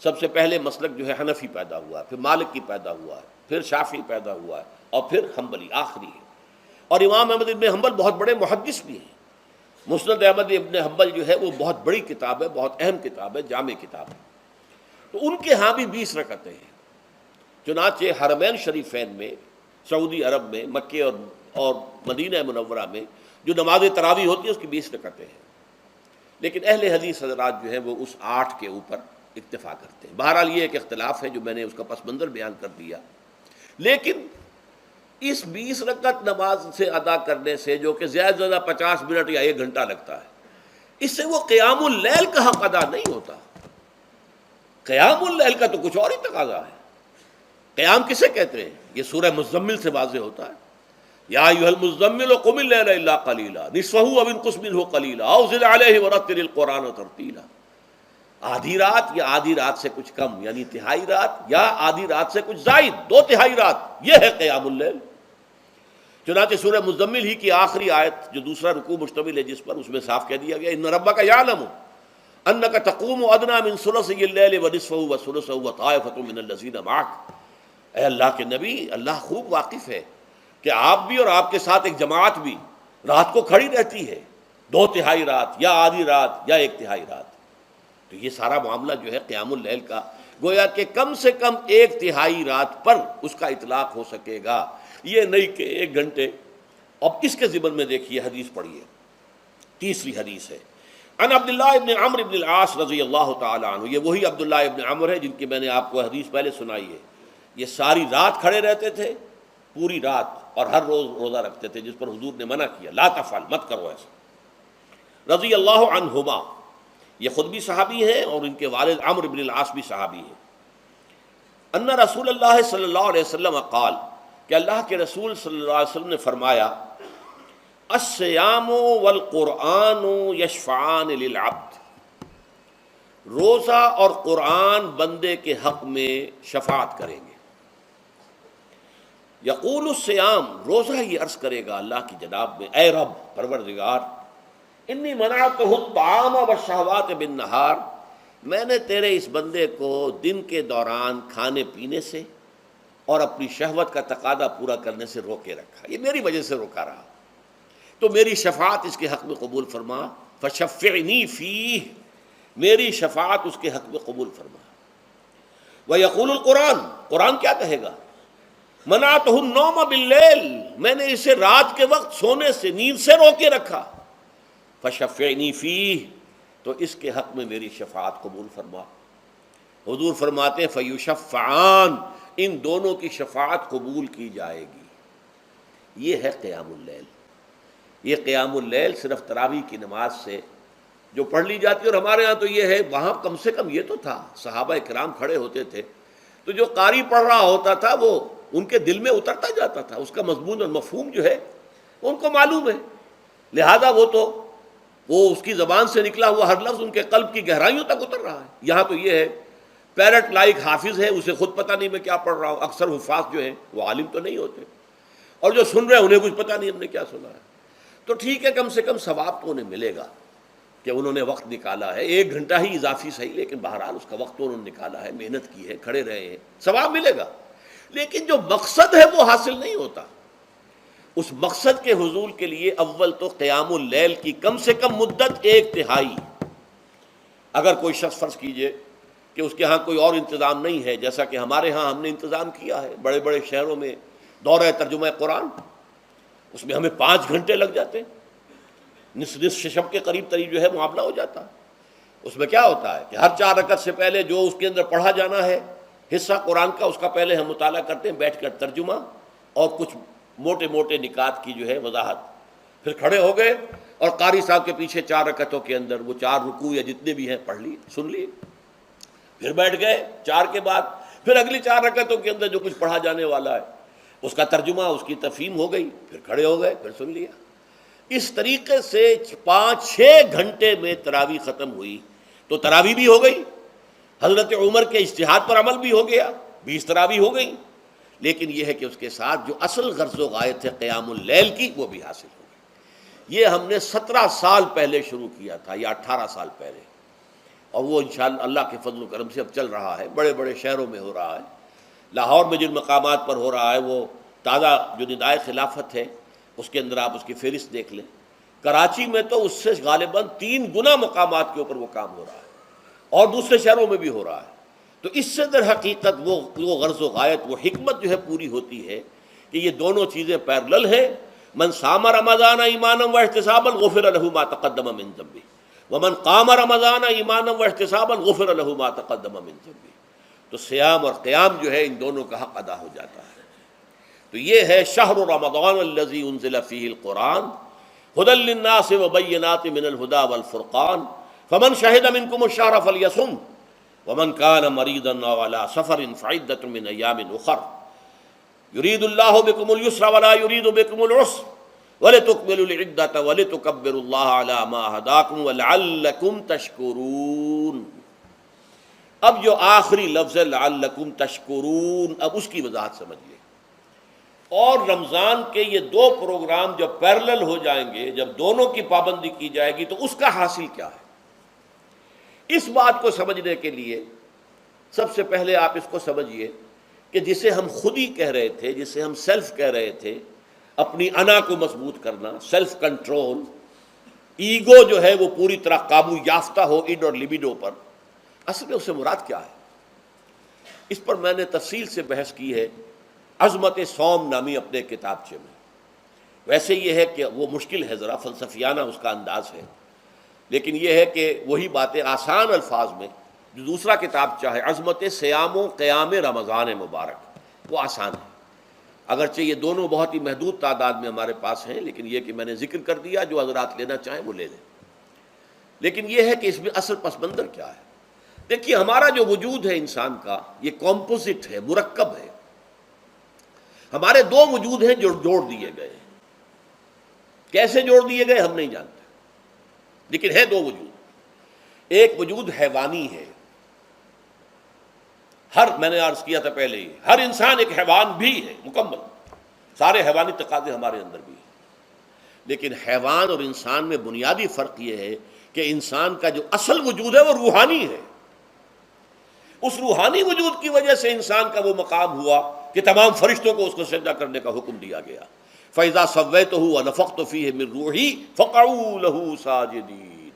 سب سے پہلے مسلک جو ہے حنفی پیدا ہوا ہے، پھر مالکی پیدا ہوا ہے، پھر شافعی پیدا ہوا ہے، اور پھر حنبلی آخری ہے۔ اور امام احمد ابن حنبل بہت بڑے محدث بھی ہیں، مسند احمد ابن حنبل جو ہے وہ بہت بڑی کتاب ہے، بہت اہم کتاب ہے، جامع کتاب ہے، تو ان کے ہاں بھی 20 رکعتیں ہیں۔ چنانچہ حرمین شریفین میں، سعودی عرب میں، مکے اور مدینہ منورہ میں جو نماز تراویح ہوتی ہے اس کی 20 رکعتیں ہیں، لیکن اہل حدیث حضرات جو ہیں وہ اس 8 کے اوپر اکتفا کرتے ہیں۔ بہرحال یہ ایک اختلاف ہے جو میں نے اس کا پس منظر بیان کر دیا، لیکن اس 20 رکعت نماز سے ادا کرنے سے، جو کہ زیادہ سے زیادہ 50 منٹ یا 1 گھنٹہ لگتا ہے، اس سے وہ قیام اللیل کا حق ادا نہیں ہوتا۔ قیام اللیل کا تو کچھ اور ہی تقاضا ہے۔ قیام کسے کہتے ہیں؟ یہ سورہ مزمل سے واضح ہوتا ہے، یا ایھا المزمل قم اللیل الا قلیلا نصفہ او انقص منہ قلیلا او زد علیہ ورتل القرآن ترتیلا۔ آدھی رات یا آدھی رات سے کچھ کم، یعنی تہائی رات، یا آدھی رات سے کچھ زائد، 2 تہائی رات، یہ ہے قیام اللیل۔ چنانچہ سورہ مزمل ہی کی آخری آیت جو دوسرا رکوع مشتمل ہے جس پر، اس میں صاف کہہ دیا گیا ان ربک یعلم انک تقوم ادنی من ثلثی اللیل ونصفہ وثلثہ وطائفۃ من الذین معک۔ اے اللہ کے نبی، اللہ خوب واقف ہے کہ آپ بھی اور آپ کے ساتھ ایک جماعت بھی رات کو کھڑی رہتی ہے، 2 تہائی رات یا آدھی رات یا 1 تہائی رات۔ تو یہ سارا معاملہ جو ہے قیام اللیل کا، گویا کہ کم سے کم 1 تہائی رات پر اس کا اطلاق ہو سکے گا، یہ نہیں کہ 1 گھنٹے۔ اب اس کے ضمن میں دیکھیے حدیث پڑھیے، تیسری حدیث ہے ان عبداللہ ابن عمرو ابن العاص رضی اللہ تعالی عنہ۔ یہ وہی عبداللہ ابن عمرو ہے جن کی میں نے آپ کو حدیث پہلے سنائی ہے۔ یہ ساری رات کھڑے رہتے تھے پوری رات اور ہر روز روزہ رکھتے تھے، جس پر حضور نے منع کیا، لا تفعل، مت کرو ایسا۔ رضی اللہ عنہما، یہ خود بھی صحابی ہیں اور ان کے والد عمرو بن العاص بھی صحابی ہیں۔ ان رسول اللہ صلی اللہ علیہ وسلم قال، کہ اللہ کے رسول صلی اللہ علیہ وسلم نے فرمایا، الصیام والقرآن یشفعان للعبد، روزہ اور قرآن بندے کے حق میں شفاعت کریں گے۔ یقول الصیام، روزہ یہ عرض کرے گا اللہ کی جناب میں، اے رب پروردگار، انی منعتہ الطعام والشہوات بالنہار، میں نے تیرے اس بندے کو دن کے دوران کھانے پینے سے اور اپنی شہوت کا تقاضا پورا کرنے سے روکے رکھا، یہ میری وجہ سے روکا رہا، تو میری شفاعت اس کے حق میں قبول فرما، فشفعنی فیہ، میری شفاعت اس کے حق میں قبول فرما۔ ویقول القرآن، قرآن کیا کہے گا، منعتہ النوم باللیل، میں نے اسے رات کے وقت سونے سے، نیند سے روکے رکھا، فشفعنی فیہ، تو اس کے حق میں میری شفاعت قبول فرما۔ حضور فرماتے ہیں فیشفعان، ان دونوں کی شفاعت قبول کی جائے گی۔ یہ ہے قیام اللیل۔ یہ قیام اللیل صرف تراویح کی نماز سے جو پڑھ لی جاتی ہے، اور ہمارے ہاں تو یہ ہے، وہاں کم سے کم یہ تو تھا، صحابہ کرام کھڑے ہوتے تھے تو جو قاری پڑھ رہا ہوتا تھا وہ ان کے دل میں اترتا جاتا تھا، اس کا مضمون اور مفہوم جو ہے ان کو معلوم ہے، لہذا وہ اس کی زبان سے نکلا ہوا ہر لفظ ان کے قلب کی گہرائیوں تک اتر رہا ہے۔ یہاں تو یہ ہے پیرٹ لائک حافظ ہے، اسے خود پتہ نہیں میں کیا پڑھ رہا ہوں، اکثر حفاظ جو ہیں وہ عالم تو نہیں ہوتے، اور جو سن رہے ہیں انہیں کچھ پتہ نہیں ہم نے کیا سنا ہے، تو ٹھیک ہے، کم سے کم ثواب تو انہیں ملے گا کہ انہوں نے وقت نکالا ہے، 1 گھنٹہ ہی اضافی صحیح، لیکن بہرحال اس کا وقت تو انہوں نے نکالا ہے، محنت کی ہے، کھڑے رہے ہیں، ثواب ملے گا۔ لیکن جو مقصد ہے وہ حاصل نہیں ہوتا۔ اس مقصد کے حصول کے لیے اول تو قیام اللیل کی کم سے کم مدت 1/3۔ اگر کوئی شخص فرض کیجئے کہ اس کے ہاں کوئی اور انتظام نہیں ہے، جیسا کہ ہمارے ہاں ہم نے انتظام کیا ہے، بڑے بڑے شہروں میں دورہ ترجمہ قرآن، اس میں ہمیں 5 گھنٹے لگ جاتے ہیں، نصف شب کے قریب جو ہے معاملہ ہو جاتا ہے۔ اس میں کیا ہوتا ہے کہ ہر 4 رکعت سے پہلے جو اس کے اندر پڑھا جانا ہے حصہ قرآن کا، اس کا پہلے ہم مطالعہ کرتے ہیں بیٹھ کر، ترجمہ اور کچھ موٹے موٹے نکات کی جو ہے وضاحت، پھر کھڑے ہو گئے اور قاری صاحب کے پیچھے 4 رکعتوں کے اندر وہ 4 رکوع یا جتنے بھی ہیں پڑھ لی، سن لی، پھر بیٹھ گئے 4 کے بعد پھر اگلی 4 رکعتوں کے اندر جو کچھ پڑھا جانے والا ہے اس کا ترجمہ، اس کی تفہیم ہو گئی، پھر کھڑے ہو گئے، پھر سن لیا۔ اس طریقے سے 5-6 گھنٹے میں تراویح ختم ہوئی، تو تراویح بھی ہو گئی، حضرت عمر کے اجتہاد پر عمل بھی ہو گیا، 20 تراویح ہو گئی، لیکن یہ ہے کہ اس کے ساتھ جو اصل غرض و غایت ہے قیام اللیل کی وہ بھی حاصل ہو گئی۔ یہ ہم نے 17 سال پہلے شروع کیا تھا یا 18 سال پہلے، اور وہ انشاءاللہ اللہ کے فضل و کرم سے اب چل رہا ہے، بڑے بڑے شہروں میں ہو رہا ہے، لاہور میں جن مقامات پر ہو رہا ہے وہ تازہ جو ندائے خلافت ہے اس کے اندر آپ اس کی فہرست دیکھ لیں، کراچی میں تو اس سے غالباً 3 گنا مقامات کے اوپر وہ کام ہو رہا ہے، اور دوسرے شہروں میں بھی ہو رہا ہے۔ تو اس سے در حقیقت وہ غرض و غایت، وہ حکمت جو ہے پوری ہوتی ہے کہ یہ دونوں چیزیں پیرلل ہیں۔ من صام رمضان ایمانا واحتسابا غفر له ما تقدم من ذنبه ومن قام رمضان ایمانا واحتسابا غفر له ما تقدم من ذنبه، تو سیام اور قیام جو ہے ان دونوں کا حق ادا ہو جاتا ہے۔ تو یہ ہے شہر رمضان الذی انزل فیہ القرآن ھدی للناس وبینات من الھدی والفرقان فمن شہد منکم الشہر فلیصم ومن کان مریضا او علی سفر فعدۃ من ایام اخر یرید اللہ بکم اليسر ولا یرید بکم العسر ولتکملوا العدۃ ولتکبروا اللہ علی ما ھداکم ولعلکم تشکرون۔ اب جو آخری لفظ ہے لعلکم تشکرون، اب اس کی وضاحت سمجھیے۔ اور رمضان کے یہ 2 پروگرام جب پیرلل ہو جائیں گے، جب دونوں کی پابندی کی جائے گی، تو اس کا حاصل کیا ہے؟ اس بات کو سمجھنے کے لیے سب سے پہلے آپ اس کو سمجھیے کہ جسے ہم خود ہی کہہ رہے تھے، جسے ہم سیلف کہہ رہے تھے، اپنی انا کو مضبوط کرنا، سیلف کنٹرول، ایگو جو ہے وہ پوری طرح قابو یافتہ ہو اڈ اور لیبیڈو پر، اصل میں اسے مراد کیا ہے؟ اس پر میں نے تفصیل سے بحث کی ہے عظمت صوم نامی اپنے کتابچے میں۔ ویسے یہ ہے کہ وہ مشکل ہے، ذرا فلسفیانہ اس کا انداز ہے، لیکن یہ ہے کہ وہی باتیں آسان الفاظ میں، جو دوسرا کتابچہ ہے عظمت سیام و قیام رمضان مبارک، وہ آسان ہے، اگرچہ یہ دونوں بہت ہی محدود تعداد میں ہمارے پاس ہیں، لیکن یہ کہ میں نے ذکر کر دیا، جو حضرات لینا چاہیں وہ لے لیں۔ لیکن یہ ہے کہ اس میں اصل پس منظر کیا ہے؟ دیکھیے، ہمارا جو وجود ہے انسان کا، یہ کمپوزٹ ہے، مرکب ہے۔ ہمارے دو وجود ہیں جو جوڑ دیے گئے ہیں۔ کیسے جوڑ دیے گئے ہم نہیں جانتے، لیکن ہے دو وجود۔ ایک وجود حیوانی ہے، میں نے عرض کیا تھا پہلے ہی، ہر انسان ایک حیوان بھی ہے مکمل، سارے حیوانی تقاضے ہمارے اندر بھی ہیں۔ لیکن حیوان اور انسان میں بنیادی فرق یہ ہے کہ انسان کا جو اصل وجود ہے وہ روحانی ہے۔ اس روحانی وجود کی وجہ سے انسان کا وہ مقام ہوا کہ تمام فرشتوں کو اس کو سجدہ کرنے کا حکم دیا گیا۔ فَإِذَا سَوَّيْتُهُ وَنَفَخْتُ فِيهِ مِن رُوحِي فَقَعُوا لَهُ سَاجِدِينَ۔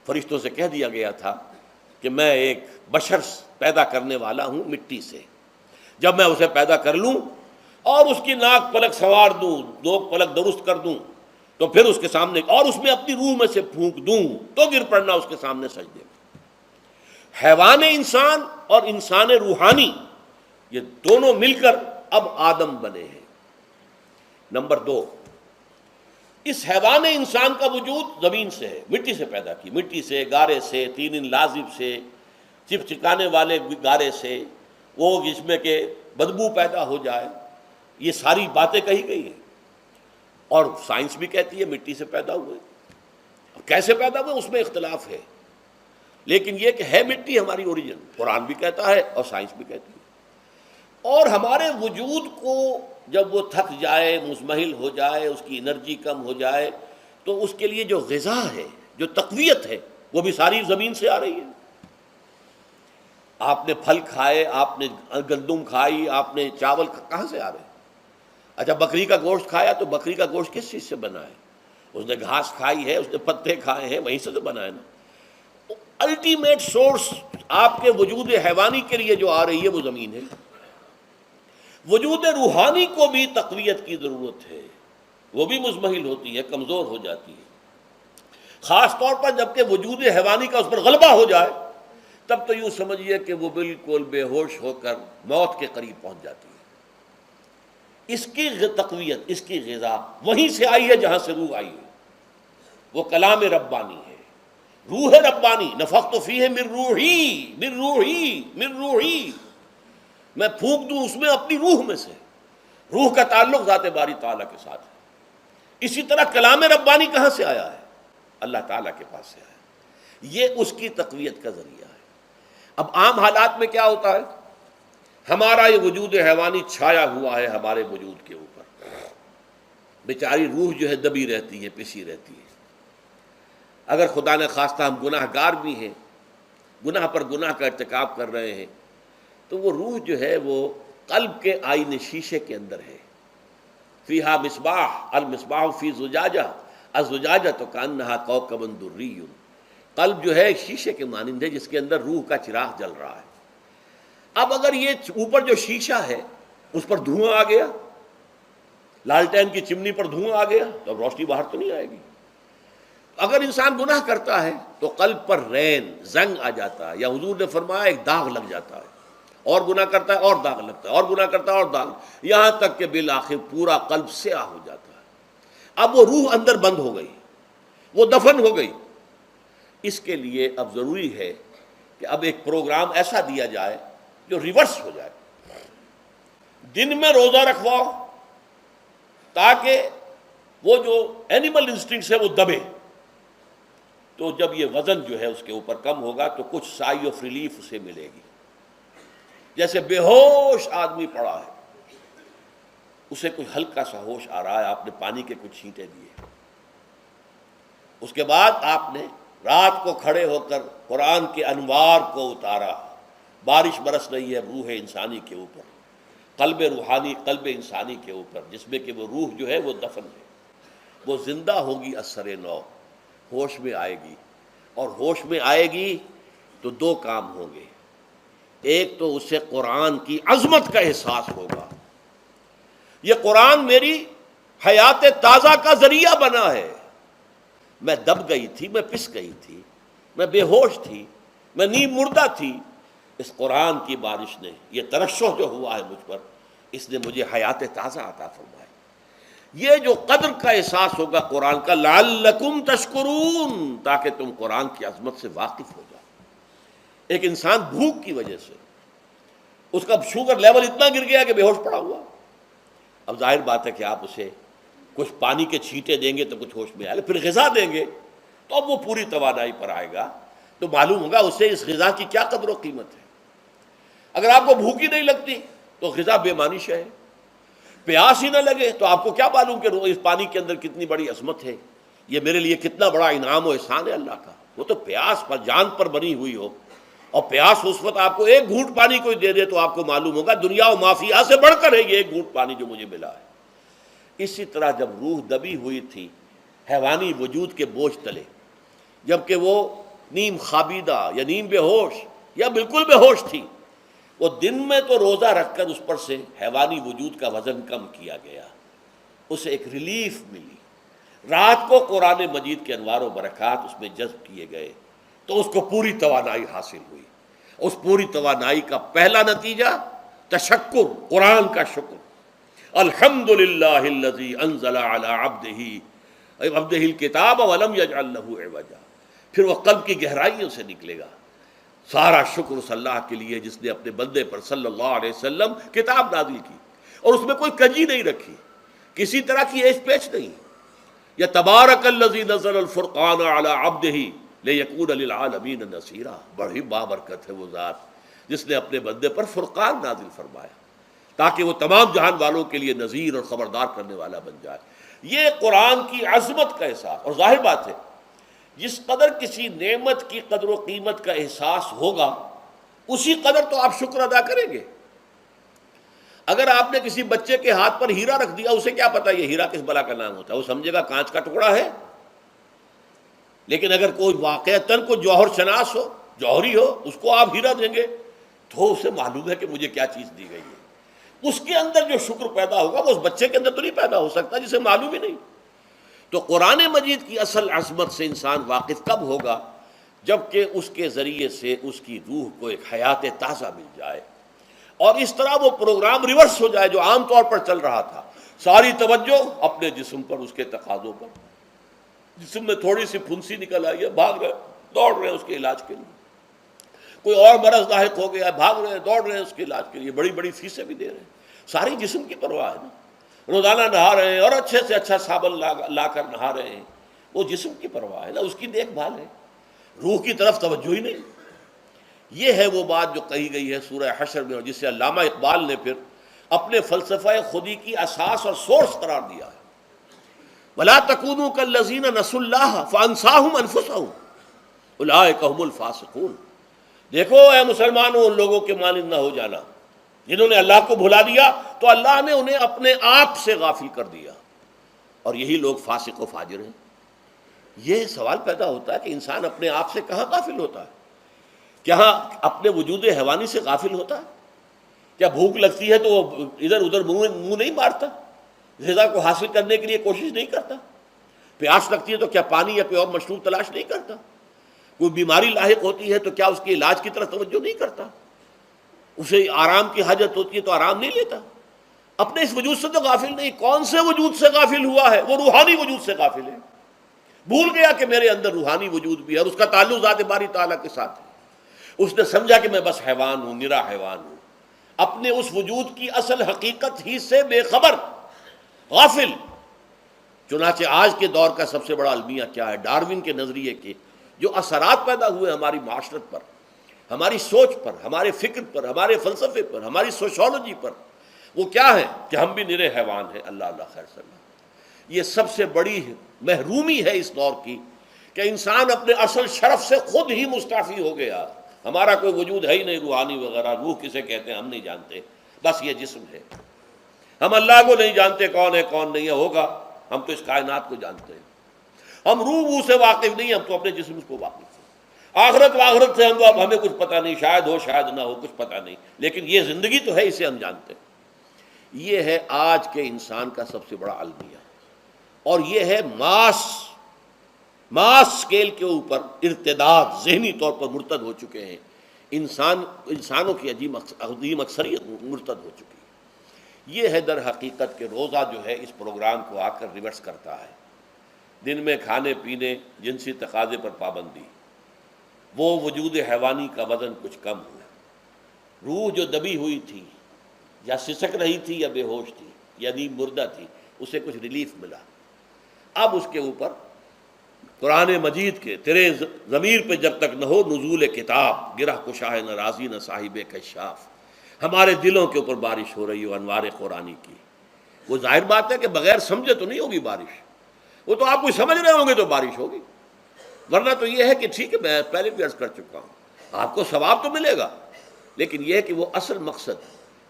فرشتوں سے کہہ دیا گیا تھا کہ میں ایک بشر پیدا کرنے والا ہوں مٹی سے، جب میں اسے پیدا کر لوں اور اس کی ناک پلک سنوار دوں، دو پلک درست کر دوں، تو پھر اس کے سامنے اور اس میں اپنی روح میں سے پھونک دوں تو گر پڑنا اس کے سامنے سجدے میں۔ حیوان انسان اور انسان روحانی، یہ دونوں مل کر اب آدم بنے ہیں۔ نمبر دو، اس حیوان انسان کا وجود زمین سے ہے، مٹی سے پیدا کی، مٹی سے، گارے سے، طین لازب سے، چپچکانے والے گارے سے، وہ جس میں کہ بدبو پیدا ہو جائے، یہ ساری باتیں کہی گئی ہیں۔ اور سائنس بھی کہتی ہے مٹی سے پیدا ہوئے، کیسے پیدا ہوئے اس میں اختلاف ہے، لیکن یہ کہ ہے مٹی ہماری اوریجن، قرآن بھی کہتا ہے اور سائنس بھی کہتی ہے۔ اور ہمارے وجود کو جب وہ تھک جائے، مزمحل ہو جائے، اس کی انرجی کم ہو جائے، تو اس کے لیے جو غذا ہے، جو تقویت ہے، وہ بھی ساری زمین سے آ رہی ہے۔ آپ نے پھل کھائے، آپ نے گندم کھائی، آپ نے چاول کہاں سے آ رہے ہیں؟ اچھا، بکری کا گوشت کھایا تو بکری کا گوشت کس چیز سے بنا ہے؟ اس نے گھاس کھائی ہے، اس نے پتے کھائے ہیں، وہیں سے تو بنا ہے نا۔ الٹیمیٹ سورس آپ کے وجود حیوانی کے لیے جو آ رہی ہے وہ زمین ہے۔ وجود روحانی کو بھی تقویت کی ضرورت ہے، وہ بھی مزمحل ہوتی ہے، کمزور ہو جاتی ہے، خاص طور پر جب کہ وجود حیوانی کا اس پر غلبہ ہو جائے، تب تو یوں سمجھیے کہ وہ بالکل بے ہوش ہو کر موت کے قریب پہنچ جاتی ہے۔ اس کی تقویت، اس کی غذا وہیں سے آئی ہے جہاں سے روح آئی ہے، وہ کلام ربانی ہے، روح ربانی۔ نفخت فیہ من روحی، من روحی، من روحی، میں پھونک دوں اس میں اپنی روح میں سے۔ روح کا تعلق ذات باری تعالیٰ کے ساتھ ہے۔ اسی طرح کلام ربانی کہاں سے آیا ہے؟ اللہ تعالیٰ کے پاس سے آیا ہے، یہ اس کی تقویت کا ذریعہ ہے۔ اب عام حالات میں کیا ہوتا ہے؟ ہمارا یہ وجود حیوانی چھایا ہوا ہے ہمارے وجود کے اوپر، بیچاری روح جو ہے دبی رہتی ہے، پسی رہتی ہے۔ اگر خدا نے خواستہ ہم گناہ گار بھی ہیں، گناہ پر گناہ کا ارتکاب کر رہے ہیں، تو وہ روح جو ہے وہ قلب کے آئینے شیشے کے اندر ہے۔ فیہا مصباح، المصباح فی زجاجہ، الزجاجہ تو کانہا کوکب دری۔ قلب جو ہے شیشے کے مانند ہے جس کے اندر روح کا چراغ جل رہا ہے۔ اب اگر یہ اوپر جو شیشہ ہے اس پر دھواں آ گیا، لالٹین کی چمنی پر دھواں آ گیا، تو اب روشنی باہر تو نہیں آئے گی۔ اگر انسان گناہ کرتا ہے تو قلب پر رین، زنگ آ جاتا ہے، یا حضور نے فرمایا ایک داغ لگ جاتا ہے، اور گناہ کرتا ہے اور داغ لگتا ہے، اور گناہ کرتا ہے اور داغ، یہاں تک کہ بالآخر پورا قلب سیاہ ہو جاتا ہے۔ اب وہ روح اندر بند ہو گئی، وہ دفن ہو گئی۔ اس کے لیے اب ضروری ہے کہ اب ایک پروگرام ایسا دیا جائے جو ریورس ہو جائے۔ دن میں روزہ رکھواؤ تاکہ وہ جو اینیمل انسٹنکٹس ہے وہ دبے، تو جب یہ وزن جو ہے اس کے اوپر کم ہوگا تو کچھ سائی آف ریلیف اسے ملے گی۔ جیسے بے ہوش آدمی پڑا ہے، اسے کوئی ہلکا سا ہوش آ رہا ہے، آپ نے پانی کے کچھ چھینٹے دیے، اس کے بعد آپ نے رات کو کھڑے ہو کر قرآن کے انوار کو اتارا، بارش برس رہی ہے روح انسانی کے اوپر، قلب روحانی، قلب انسانی کے اوپر، جس میں کہ وہ روح جو ہے وہ دفن ہے، وہ زندہ ہوگی اثر نو، ہوش میں آئے گی۔ اور ہوش میں آئے گی تو دو کام ہوں گے، ایک تو اسے قرآن کی عظمت کا احساس ہوگا، یہ قرآن میری حیات تازہ کا ذریعہ بنا ہے، میں دب گئی تھی، میں پس گئی تھی، میں بے ہوش تھی، میں نیند مردہ تھی، اس قرآن کی بارش نے، یہ ترشح جو ہوا ہے مجھ پر، اس نے مجھے حیات تازہ عطا فرمائی۔ یہ جو قدر کا احساس ہوگا قرآن کا، لعلکم تشکرون، تاکہ تم قرآن کی عظمت سے واقف ہو جاؤ۔ ایک انسان بھوک کی وجہ سے اس کا شوگر لیول اتنا گر گیا کہ بے ہوش پڑا ہوا، اب ظاہر بات ہے کہ آپ اسے کچھ پانی کے چھینٹے دیں گے تو کچھ ہوش میں آئے گا، پھر غذا دیں گے تو اب وہ پوری توانائی پر آئے گا، تو معلوم ہوگا اسے اس غذا کی کیا قدر و قیمت ہے۔ اگر آپ کو بھوک ہی نہیں لگتی تو غذا بے معنی شے ہے، پیاس ہی نہ لگے تو آپ کو کیا معلوم کہ اس پانی کے اندر کتنی بڑی عظمت ہے، یہ میرے لیے کتنا بڑا انعام و احسان ہے اللہ کا۔ وہ تو پیاس پر جان پر بنی ہوئی ہو، اور پیاس اس وقت آپ کو ایک گھونٹ پانی کوئی دے دے تو آپ کو معلوم ہوگا دنیا و مافیا سے بڑھ کر ہے یہ ایک گھونٹ پانی جو مجھے ملا ہے۔ اسی طرح جب روح دبی ہوئی تھی حیوانی وجود کے بوجھ تلے، جبکہ وہ نیم خوابیدہ یا نیم بے ہوش یا بالکل بے ہوش تھی، وہ دن میں تو روزہ رکھ کر اس پر سے حیوانی وجود کا وزن کم کیا گیا، اسے ایک ریلیف ملی۔ رات کو قرآن مجید کے انوار و برکات اس میں جذب کیے گئے تو اس کو پوری توانائی حاصل ہوئی۔ اس پوری توانائی کا پہلا نتیجہ تشکر، قرآن کا شکر۔ الحمدللہ الذی انزل علی عبدہ الکتاب ولم یجعل لہ عوجا، پھر وہ قلب کی گہرائیوں سے نکلے گا۔ سارا شکر اس اللہ کے لیے جس نے اپنے بندے پر صلی اللہ علیہ وسلم کتاب نازل کی اور اس میں کوئی کجی نہیں رکھی، کسی طرح کی ایش پیش نہیں۔ یا تبارک الذی نزل الفرقان علی عبدہ لیکون للعالمین نصیرا، بڑی بابرکت ہے وہ ذات جس نے اپنے بندے پر فرقان نازل فرمایا تاکہ وہ تمام جہان والوں کے لیے نذیر اور خبردار کرنے والا بن جائے۔ یہ قرآن کی عظمت کا احساس، اور ظاہر بات ہے جس قدر کسی نعمت کی قدر و قیمت کا احساس ہوگا اسی قدر تو آپ شکر ادا کریں گے۔ اگر آپ نے کسی بچے کے ہاتھ پر ہیرا رکھ دیا، اسے کیا پتا یہ ہیرا کس بلا کا نام ہوتا ہے، وہ سمجھے گا کانچ کا ٹکڑا ہے۔ لیکن اگر کوئی واقعتاً کوئی جوہر شناس ہو، جوہری ہو، اس کو آپ ہیرا دیں گے تو اسے معلوم ہے کہ مجھے کیا چیز دی گئی ہے۔ اس کے اندر جو شکر پیدا ہوگا وہ اس بچے کے اندر تو نہیں پیدا ہو سکتا جسے معلوم ہی نہیں۔ تو قرآن مجید کی اصل عظمت سے انسان واقف کب ہوگا؟ جبکہ اس کے ذریعے سے اس کی روح کو ایک حیات تازہ مل جائے اور اس طرح وہ پروگرام ریورس ہو جائے جو عام طور پر چل رہا تھا، ساری توجہ اپنے جسم پر، اس کے تقاضوں پر۔ جسم میں تھوڑی سی پھنسی نکل آئی ہے، بھاگ رہے دوڑ رہے ہیں اس کے علاج کے لیے۔ کوئی اور مرض لاحق ہو گیا ہے، بھاگ رہے ہیں دوڑ رہے ہیں اس کے علاج کے لیے، بڑی بڑی فیسیں بھی دے رہے ہیں۔ ساری جسم کی پرواہ ہے نا، روزانہ نہا رہے ہیں اور اچھے سے اچھا صابن لا کر نہا رہے ہیں، وہ جسم کی پرواہ ہے نا، اس کی دیکھ بھال ہے، روح کی طرف توجہ ہی نہیں۔ یہ ہے وہ بات جو کہی گئی ہے سورہ حشر میں، اور جسے علامہ اقبال نے پھر اپنے فلسفہ خودی کی اساس اور سورس قرار دیا ہے۔ وَلَا تَكُونُوا كَالَّذِينَ نَسُوا اللَّهَ فَأَنسَاهُمْ أَنفُسَهُمْ أُولَٰئِكَ هُمُ الْفَاسِقُونَ۔ دیکھو اے مسلمانوں، ان لوگوں کے مانند نہ ہو جانا جنہوں نے اللہ کو بھلا دیا تو اللہ نے انہیں اپنے آپ سے غافل کر دیا، اور یہی لوگ فاسق و فاجر ہیں۔ یہ سوال پیدا ہوتا ہے کہ انسان اپنے آپ سے کہاں غافل ہوتا ہے؟ کیا اپنے وجود حیوانی سے غافل ہوتا ہے؟ کیا بھوک لگتی ہے تو وہ ادھر ادھر منہ نہیں مارتا، غذا کو حاصل کرنے کے لیے کوشش نہیں کرتا؟ پیاس لگتی ہے تو کیا پانی یا کوئی اور مشروب تلاش نہیں کرتا؟ کوئی بیماری لاحق ہوتی ہے تو کیا اس کے علاج کی طرف توجہ نہیں کرتا؟ اسے آرام کی حاجت ہوتی ہے تو آرام نہیں لیتا؟ اپنے اس وجود سے تو غافل نہیں۔ کون سے وجود سے غافل ہوا ہے؟ وہ روحانی وجود سے غافل ہے۔ بھول گیا کہ میرے اندر روحانی وجود بھی ہے اور اس کا تعلق ذات باری تعالیٰ کے ساتھ ہے۔ اس نے سمجھا کہ میں بس حیوان ہوں، نرا حیوان ہوں، اپنے اس وجود کی اصل حقیقت ہی سے بے خبر، غافل۔ چنانچہ آج کے دور کا سب سے بڑا المیہ کیا ہے؟ ڈارون کے نظریے کے جو اثرات پیدا ہوئے ہماری معاشرت پر، ہماری سوچ پر، ہمارے فکر پر، ہمارے فلسفے پر، ہماری سوشولوجی پر، وہ کیا ہے کہ ہم بھی نرے حیوان ہیں۔ اللہ اللہ خیر صلی اللہ۔ یہ سب سے بڑی محرومی ہے اس دور کی کہ انسان اپنے اصل شرف سے خود ہی مستعفی ہو گیا۔ ہمارا کوئی وجود ہے ہی نہیں روحانی وغیرہ، روح کسے کہتے ہیں ہم نہیں جانتے، بس یہ جسم ہے۔ ہم اللہ کو نہیں جانتے کون ہے کون نہیں ہے، ہوگا ہم تو اس کائنات کو جانتے ہیں۔ ہم روح سے واقف نہیں، ہم تو اپنے جسم کو واقف ہیں۔ آخرت واخرت سے ہم اب ہمیں کچھ پتہ نہیں، شاید ہو شاید نہ ہو، کچھ پتہ نہیں، لیکن یہ زندگی تو ہے، اسے ہم جانتے ہیں۔ یہ ہے آج کے انسان کا سب سے بڑا المیہ، اور یہ ہے ماس اسکیل کے اوپر ارتداد، ذہنی طور پر مرتد ہو چکے ہیں انسانوں کی عظیم اکثریت مرتد ہو چکی ہے۔ یہ ہے در حقیقت کہ روزہ جو ہے اس پروگرام کو آ کر ریورس کرتا ہے۔ دن میں کھانے پینے، جنسی تقاضے پر پابندی، وہ وجود حیوانی کا وزن کچھ کم ہوا، روح جو دبی ہوئی تھی یا سسک رہی تھی یا بے ہوش تھی یا نیند مردہ تھی، اسے کچھ ریلیف ملا۔ اب اس کے اوپر قرآن مجید کے تیرے ضمیر پہ جب تک نہ ہو نزول کتاب، گرہ کشا ہے نہ رازی نہ صاحب کشاف، ہمارے دلوں کے اوپر بارش ہو رہی ہو انوار قرآنی کی۔ وہ ظاہر بات ہے کہ بغیر سمجھے تو نہیں ہوگی بارش، وہ تو آپ کچھ سمجھ رہے ہوں گے تو بارش ہوگی، ورنہ تو یہ ہے کہ ٹھیک ہے میں پہلے بھی عرض کر چکا ہوں، آپ کو ثواب تو ملے گا، لیکن یہ ہے کہ وہ اصل مقصد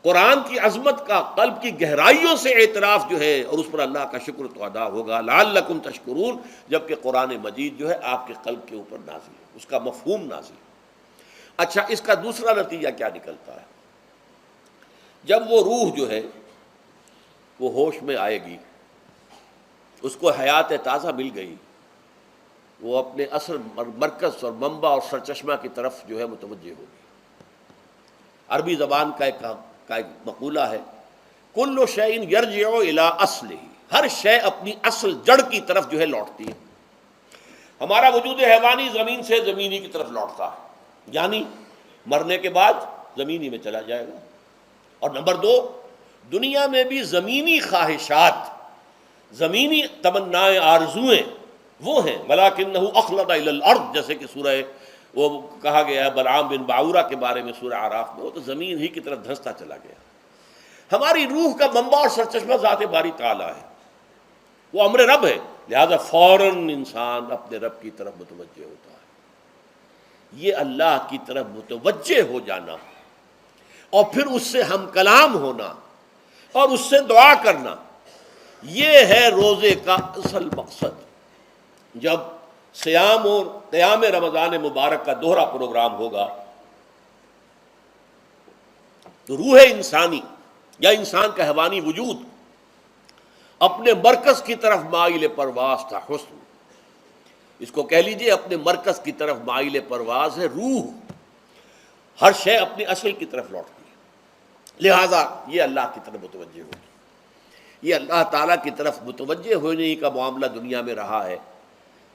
قرآن کی عظمت کا قلب کی گہرائیوں سے اعتراف جو ہے، اور اس پر اللہ کا شکر تو ادا ہوگا، لعلکم تشکرون، جبکہ قرآن مجید جو ہے آپ کے قلب کے اوپر نازل ہے، اس کا مفہوم نازل ہے۔ اچھا، اس کا دوسرا نتیجہ کیا نکلتا ہے؟ جب وہ روح جو ہے وہ ہوش میں آئے گی، اس کو حیات تازہ مل گئی، وہ اپنے اصل مرکز اور منبع اور سرچشمہ کی طرف جو ہے متوجہ ہوگی۔ عربی زبان کا ایک مقولہ ہے، کل شیء یرجع الی اصلہ، ہر شے اپنی اصل جڑ کی طرف جو ہے لوٹتی ہے۔ ہمارا وجود حیوانی زمین سے زمینی کی طرف لوٹتا ہے، یعنی مرنے کے بعد زمینی میں چلا جائے گا۔ اور نمبر دو، دنیا میں بھی زمینی خواہشات، زمینی تمنائیں، آرزوئیں وہ ہیں، وَلَٰكِنَّهُ أَخْلَدَ إِلَى الْأَرْضِ، جیسے کہ سورہ وہ کہا گیا ہے بلعام بن باعورہ کے بارے میں سورہ اعراف میں، وہ تو زمین ہی کی طرف دھنستا چلا گیا۔ ہماری روح کا منبع اور سرچشمہ ذات باری تعالیٰ ہے، وہ امر رب ہے، لہذا فوراً انسان اپنے رب کی طرف متوجہ ہوتا ہے۔ یہ اللہ کی طرف متوجہ ہو جانا اور پھر اس سے ہم کلام ہونا اور اس سے دعا کرنا، یہ ہے روزے کا اصل مقصد۔ جب سیام اور قیام رمضان مبارک کا دوہرا پروگرام ہوگا تو روح انسانی یا انسان کا حیوانی وجود اپنے مرکز کی طرف مائل پرواز تھا، حسن، اس کو کہہ لیجئے اپنے مرکز کی طرف مائل پرواز ہے روح، ہر شے اپنی اصل کی طرف لوٹتی ہے، لہذا یہ اللہ کی طرف متوجہ ہوگی۔ یہ اللہ تعالیٰ کی طرف متوجہ ہونے کا معاملہ دنیا میں رہا ہے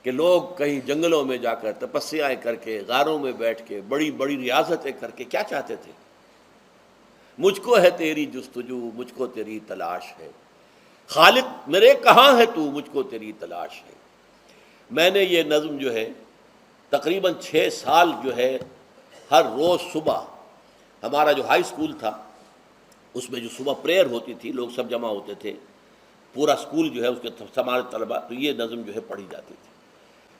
کہ لوگ کہیں جنگلوں میں جا کر تپسیائیں کر کے، غاروں میں بیٹھ کے، بڑی بڑی ریاضتیں کر کے کیا چاہتے تھے؟ مجھ کو ہے تیری جستجو، مجھ کو تیری تلاش ہے، خالق میرے کہاں ہے تو، مجھ کو تیری تلاش ہے۔ میں نے یہ نظم جو ہے تقریباً 6 سال جو ہے ہر روز صبح، ہمارا جو ہائی اسکول تھا اس میں جو صبح پریئر ہوتی تھی، لوگ سب جمع ہوتے تھے، پورا اسکول جو ہے اس کے ہمارے طلباء، تو یہ نظم جو ہے پڑھی جاتی تھی،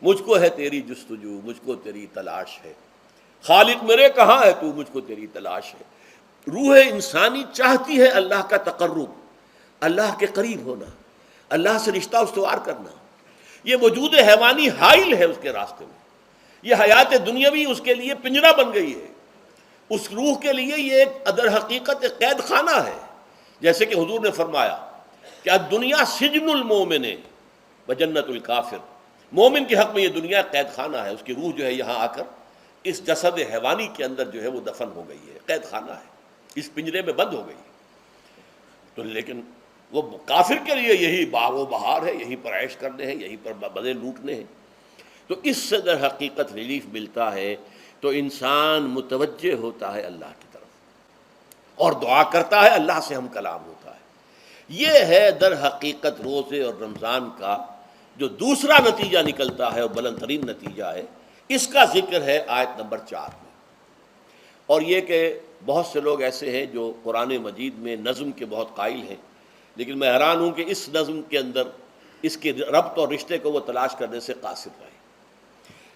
مجھ کو ہے تیری جستجو، مجھ کو تیری تلاش ہے، خالق میرے کہاں ہے تو، مجھ کو تیری تلاش ہے۔ روح انسانی چاہتی ہے اللہ کا تقرب، اللہ کے قریب ہونا، اللہ سے رشتہ استوار کرنا۔ یہ وجود حیوانی حائل ہے اس کے راستے میں، یہ حیات دنیاوی اس کے لیے پنجرہ بن گئی ہے، اس روح کے لیے یہ ایک در حقیقت ایک قید خانہ ہے، جیسے کہ حضور نے فرمایا کہ الدنیا سجن المومن وجنت الکافر، مومن کے حق میں یہ دنیا قید خانہ ہے، اس کی روح جو ہے یہاں آ کر اس جسد حیوانی کے اندر جو ہے وہ دفن ہو گئی ہے، قید خانہ ہے، اس پنجرے میں بند ہو گئی۔ تو لیکن وہ کافر کے لیے یہی باغ و بہار ہے، یہیں پر عیش کرنے ہیں، یہیں پر مزے لوٹنے ہیں۔ تو اس سے در حقیقت ریلیف ملتا ہے، تو انسان متوجہ ہوتا ہے اللہ کی طرف اور دعا کرتا ہے، اللہ سے ہم کلام ہوتا ہے۔ یہ ہے در حقیقت روزے اور رمضان کا جو دوسرا نتیجہ نکلتا ہے اور بلند ترین نتیجہ ہے، اس کا ذکر ہے آیت نمبر 4 میں۔ اور یہ کہ بہت سے لوگ ایسے ہیں جو قرآن مجید میں نظم کے بہت قائل ہیں، لیکن میں حیران ہوں کہ اس نظم کے اندر اس کے ربط اور رشتے کو وہ تلاش کرنے سے قاصر رہے۔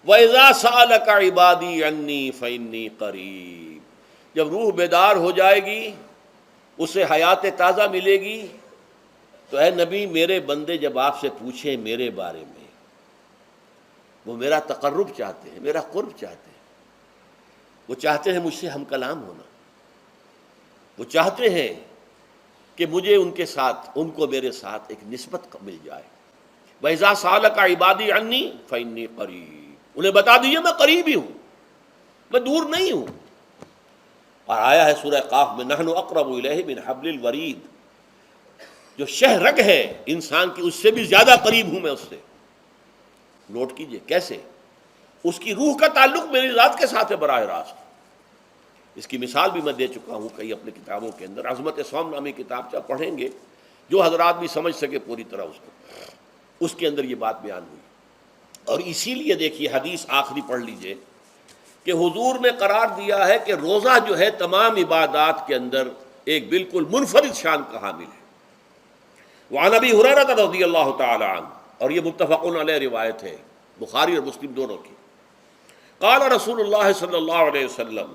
وَإِذَا سَأَلَكَ عِبَادِي عَنِّي فَإِنِّي قَرِيبٌ، جب روح بیدار ہو جائے گی، اسے حیات تازہ ملے گی، تو اے نبی میرے بندے جب آپ سے پوچھیں میرے بارے میں، وہ میرا تقرب چاہتے ہیں، میرا قرب چاہتے ہیں، وہ چاہتے ہیں مجھ سے ہم کلام ہونا، وہ چاہتے ہیں کہ مجھے ان کے ساتھ، ان کو میرے ساتھ ایک نسبت مل جائے۔ وَإِذَا سَأَلَكَ عِبَادِي عَنِّي فَإِنِّي قَرِيبٌ، انہیں بتا دیجیے میں قریب ہی ہوں، میں دور نہیں ہوں۔ اور آیا ہے سورہ قاف میں نحن اقرب الیہ من حبل الورید، جو شہ رگ ہے انسان کی، اس سے بھی زیادہ قریب ہوں میں اس سے. نوٹ کیجئے کیسے. اس کی روح کا تعلق میری ذات کے ساتھ ہے براہ راست. اس کی مثال بھی میں دے چکا ہوں کئی اپنے کتابوں کے اندر. عظمت صوم نامی کتاب جب پڑھیں گے، جو حضرات بھی سمجھ سکے پوری طرح اس کو، اس کے اندر یہ بات بیان ہوئی. اور اسی لیے دیکھیے حدیث آخری پڑھ لیجئے کہ حضور نے قرار دیا ہے کہ روزہ جو ہے تمام عبادات کے اندر ایک بالکل منفرد شان کا حامل ہے. وعن ابی ہریرہ رضی اللہ تعالی عنہ، اور یہ متفق علیہ روایت ہے بخاری اور مسلم دونوں کی. قال رسول اللہ صلی اللہ علیہ وسلم،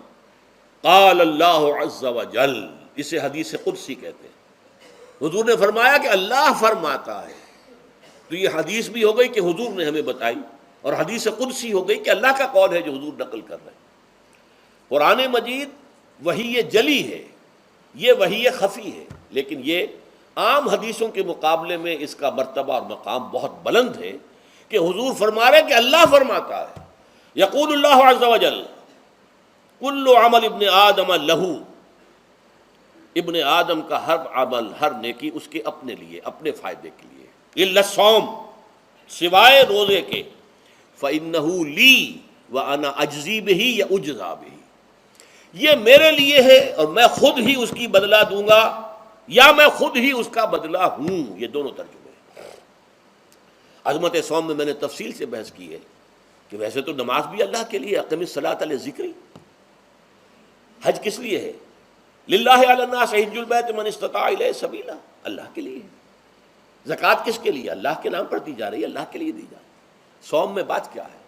قال اللہ عز وجل، اسے حدیث قدسی کہتے ہیں. حضور نے فرمایا کہ اللہ فرماتا ہے. تو یہ حدیث بھی ہو گئی کہ حضور نے ہمیں بتائی، اور حدیث قدسی ہو گئی کہ اللہ کا قول ہے جو حضور نقل کر رہے ہیں. قرآن مجید وحی جلی ہے، یہ وحی خفی ہے، لیکن یہ عام حدیثوں کے مقابلے میں اس کا مرتبہ اور مقام بہت بلند ہے کہ حضور فرما رہے ہیں کہ اللہ فرماتا ہے. یقول اللہ عز وجل، کل عمل ابن آدم لہو، ابن آدم کا ہر عمل، ہر نیکی اس کے اپنے لیے، اپنے فائدے کے لیے. الا الصوم، سوائے روزے کے. فإنہ لی وأنا اجزی بہ یا اجزا بہ، یہ میرے لیے ہے اور میں خود ہی اس کی بدلہ دوں گا یا میں خود ہی اس کا بدلہ ہوں. یہ دونوں ترجمے ہیں. عظمت صوم میں نے تفصیل سے بحث کی ہے کہ ویسے تو نماز بھی اللہ کے لیے، اقم الصلاۃ لذکری. حج کس لیے ہے؟ للہ علی الناس حج البیت من استطاع الیہ سبیلا، اللہ کے لیے. زکوٰۃ کس کے لیے؟ اللہ کے نام پر دی جا رہی ہے، اللہ کے لیے دی جا رہی ہے. صوم میں بات کیا ہے؟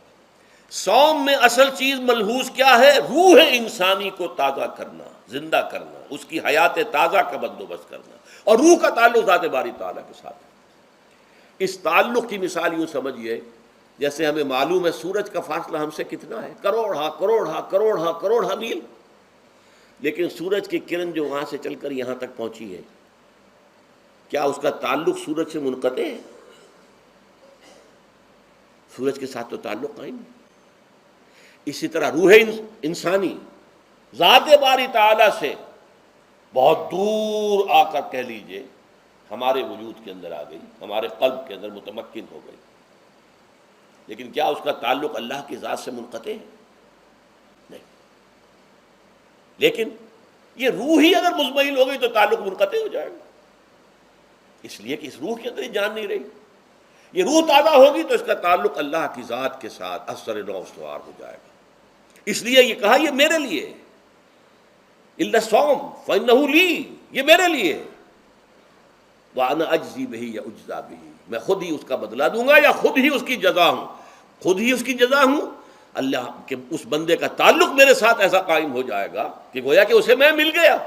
صوم میں اصل چیز ملحوظ کیا ہے؟ روح انسانی کو تازہ کرنا، زندہ کرنا، اس کی حیات تازہ کا بندوبست کرنا، اور روح کا تعلق ذات باری تعالیٰ کے ساتھ ہے. اس تعلق کی مثال یوں سمجھیے جیسے ہمیں معلوم ہے سورج کا فاصلہ ہم سے کتنا ہے، کروڑ میل. لیکن سورج کی کرن جو وہاں سے چل کر یہاں تک پہنچی ہے، کیا اس کا تعلق سورج سے منقطع ہے؟ سورج کے ساتھ تو تعلق قائم ہے. اسی طرح روح انسانی ذات باری تعالیٰ سے بہت دور آ کر کہہ لیجئے ہمارے وجود کے اندر آ گئی، ہمارے قلب کے اندر متمکن ہو گئی. لیکن کیا اس کا تعلق اللہ کی ذات سے منقطع ہے؟ نہیں. لیکن یہ روح ہی اگر مزمحل ہو گئی تو تعلق منقطع ہو جائے گا، اس لیے کہ اس روح کے اندر ہی جان نہیں رہی. یہ روح تازہ ہوگی تو اس کا تعلق اللہ کی ذات کے ساتھ اثر نو استوار ہو جائے گا. اس لیے یہ کہا یہ میرے لیے. الا الصوم فإنہ لی، یہ میرے لیے. وأنا اجزی بہ یا اجزا بہ، میں خود ہی اس کا بدلہ دوں گا یا خود ہی اس کی جزا ہوں. خود ہی اس کی جزا ہوں. اللہ کے اس بندے کا تعلق میرے ساتھ ایسا قائم ہو جائے گا کہ گویا کہ اسے میں مل گیا.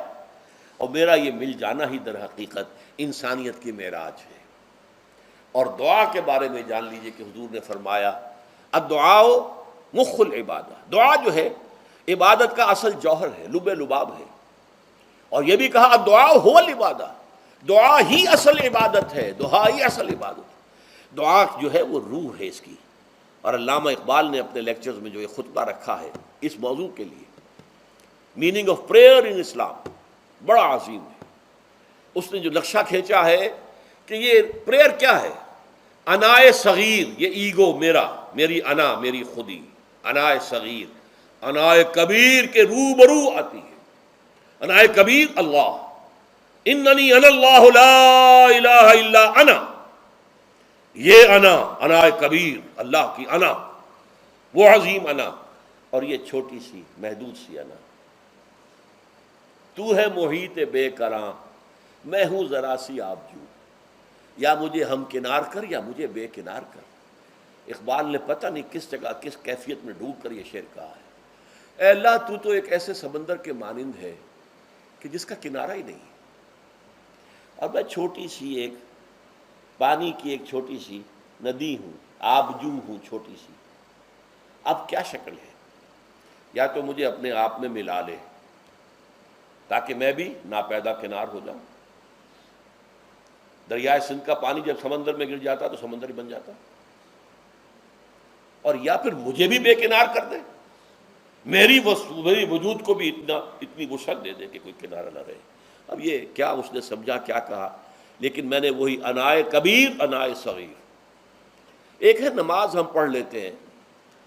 اور میرا یہ مل جانا ہی در حقیقت انسانیت کی معراج ہے. اور دعا کے بارے میں جان لیجئے کہ حضور نے فرمایا الدعاء مخ العبادہ، دعا جو ہے عبادت کا اصل جوہر ہے، لب لباب ہے. اور یہ بھی کہا الدعاء هو العبادہ، دعا ہی اصل عبادت ہے، دعا ہی اصل عبادت. دعا جو ہے وہ روح ہے اس کی. اور علامہ اقبال نے اپنے لیکچرز میں جو یہ خطبہ رکھا ہے اس موضوع کے لیے، میننگ آف پریئر ان اسلام، بڑا عظیم ہے. اس نے جو نقشہ کھینچا ہے کہ یہ پریئر کیا ہے. انائے صغیر، یہ ایگو میرا، میری انا، میری خودی، انائے صغیر. انائے کبیر کے روبرو آتی ہے. انائے کبیر اللہ، اننی انا اللہ لا الہ الا انا. یہ انا، انائے کبیر، اللہ کی انا، وہ عظیم انا. اور یہ چھوٹی سی محدود سی انا. تو ہے محیط بے کراں، میں ہوں ذرا سی آبجو، یا مجھے ہم کنار کر یا مجھے بے کنار کر. اقبال نے پتہ نہیں کس جگہ کس کیفیت میں ڈوب کر یہ شعر کہا ہے. اے اللہ تو تو ایک ایسے سمندر کے مانند ہے کہ جس کا کنارہ ہی نہیں. اور میں چھوٹی سی ایک پانی کی ایک چھوٹی سی ندی ہوں، آبجو ہوں چھوٹی سی. اب کیا شکل ہے؟ یا تو مجھے اپنے آپ میں ملا لے تاکہ میں بھی ناپیدا کنار ہو جاؤں. دریائے سندھ کا پانی جب سمندر میں گر جاتا تو سمندر ہی بن جاتا. اور یا پھر مجھے بھی بے کنار کر دے، میری وجود کو بھی اتنی وسعت دے دے کہ کوئی کنارہ نہ رہے. اب یہ کیا اس نے سمجھا، کیا کہا، لیکن میں نے وہی انائے کبیر انائے صغیر. ایک ہے نماز ہم پڑھ لیتے ہیں،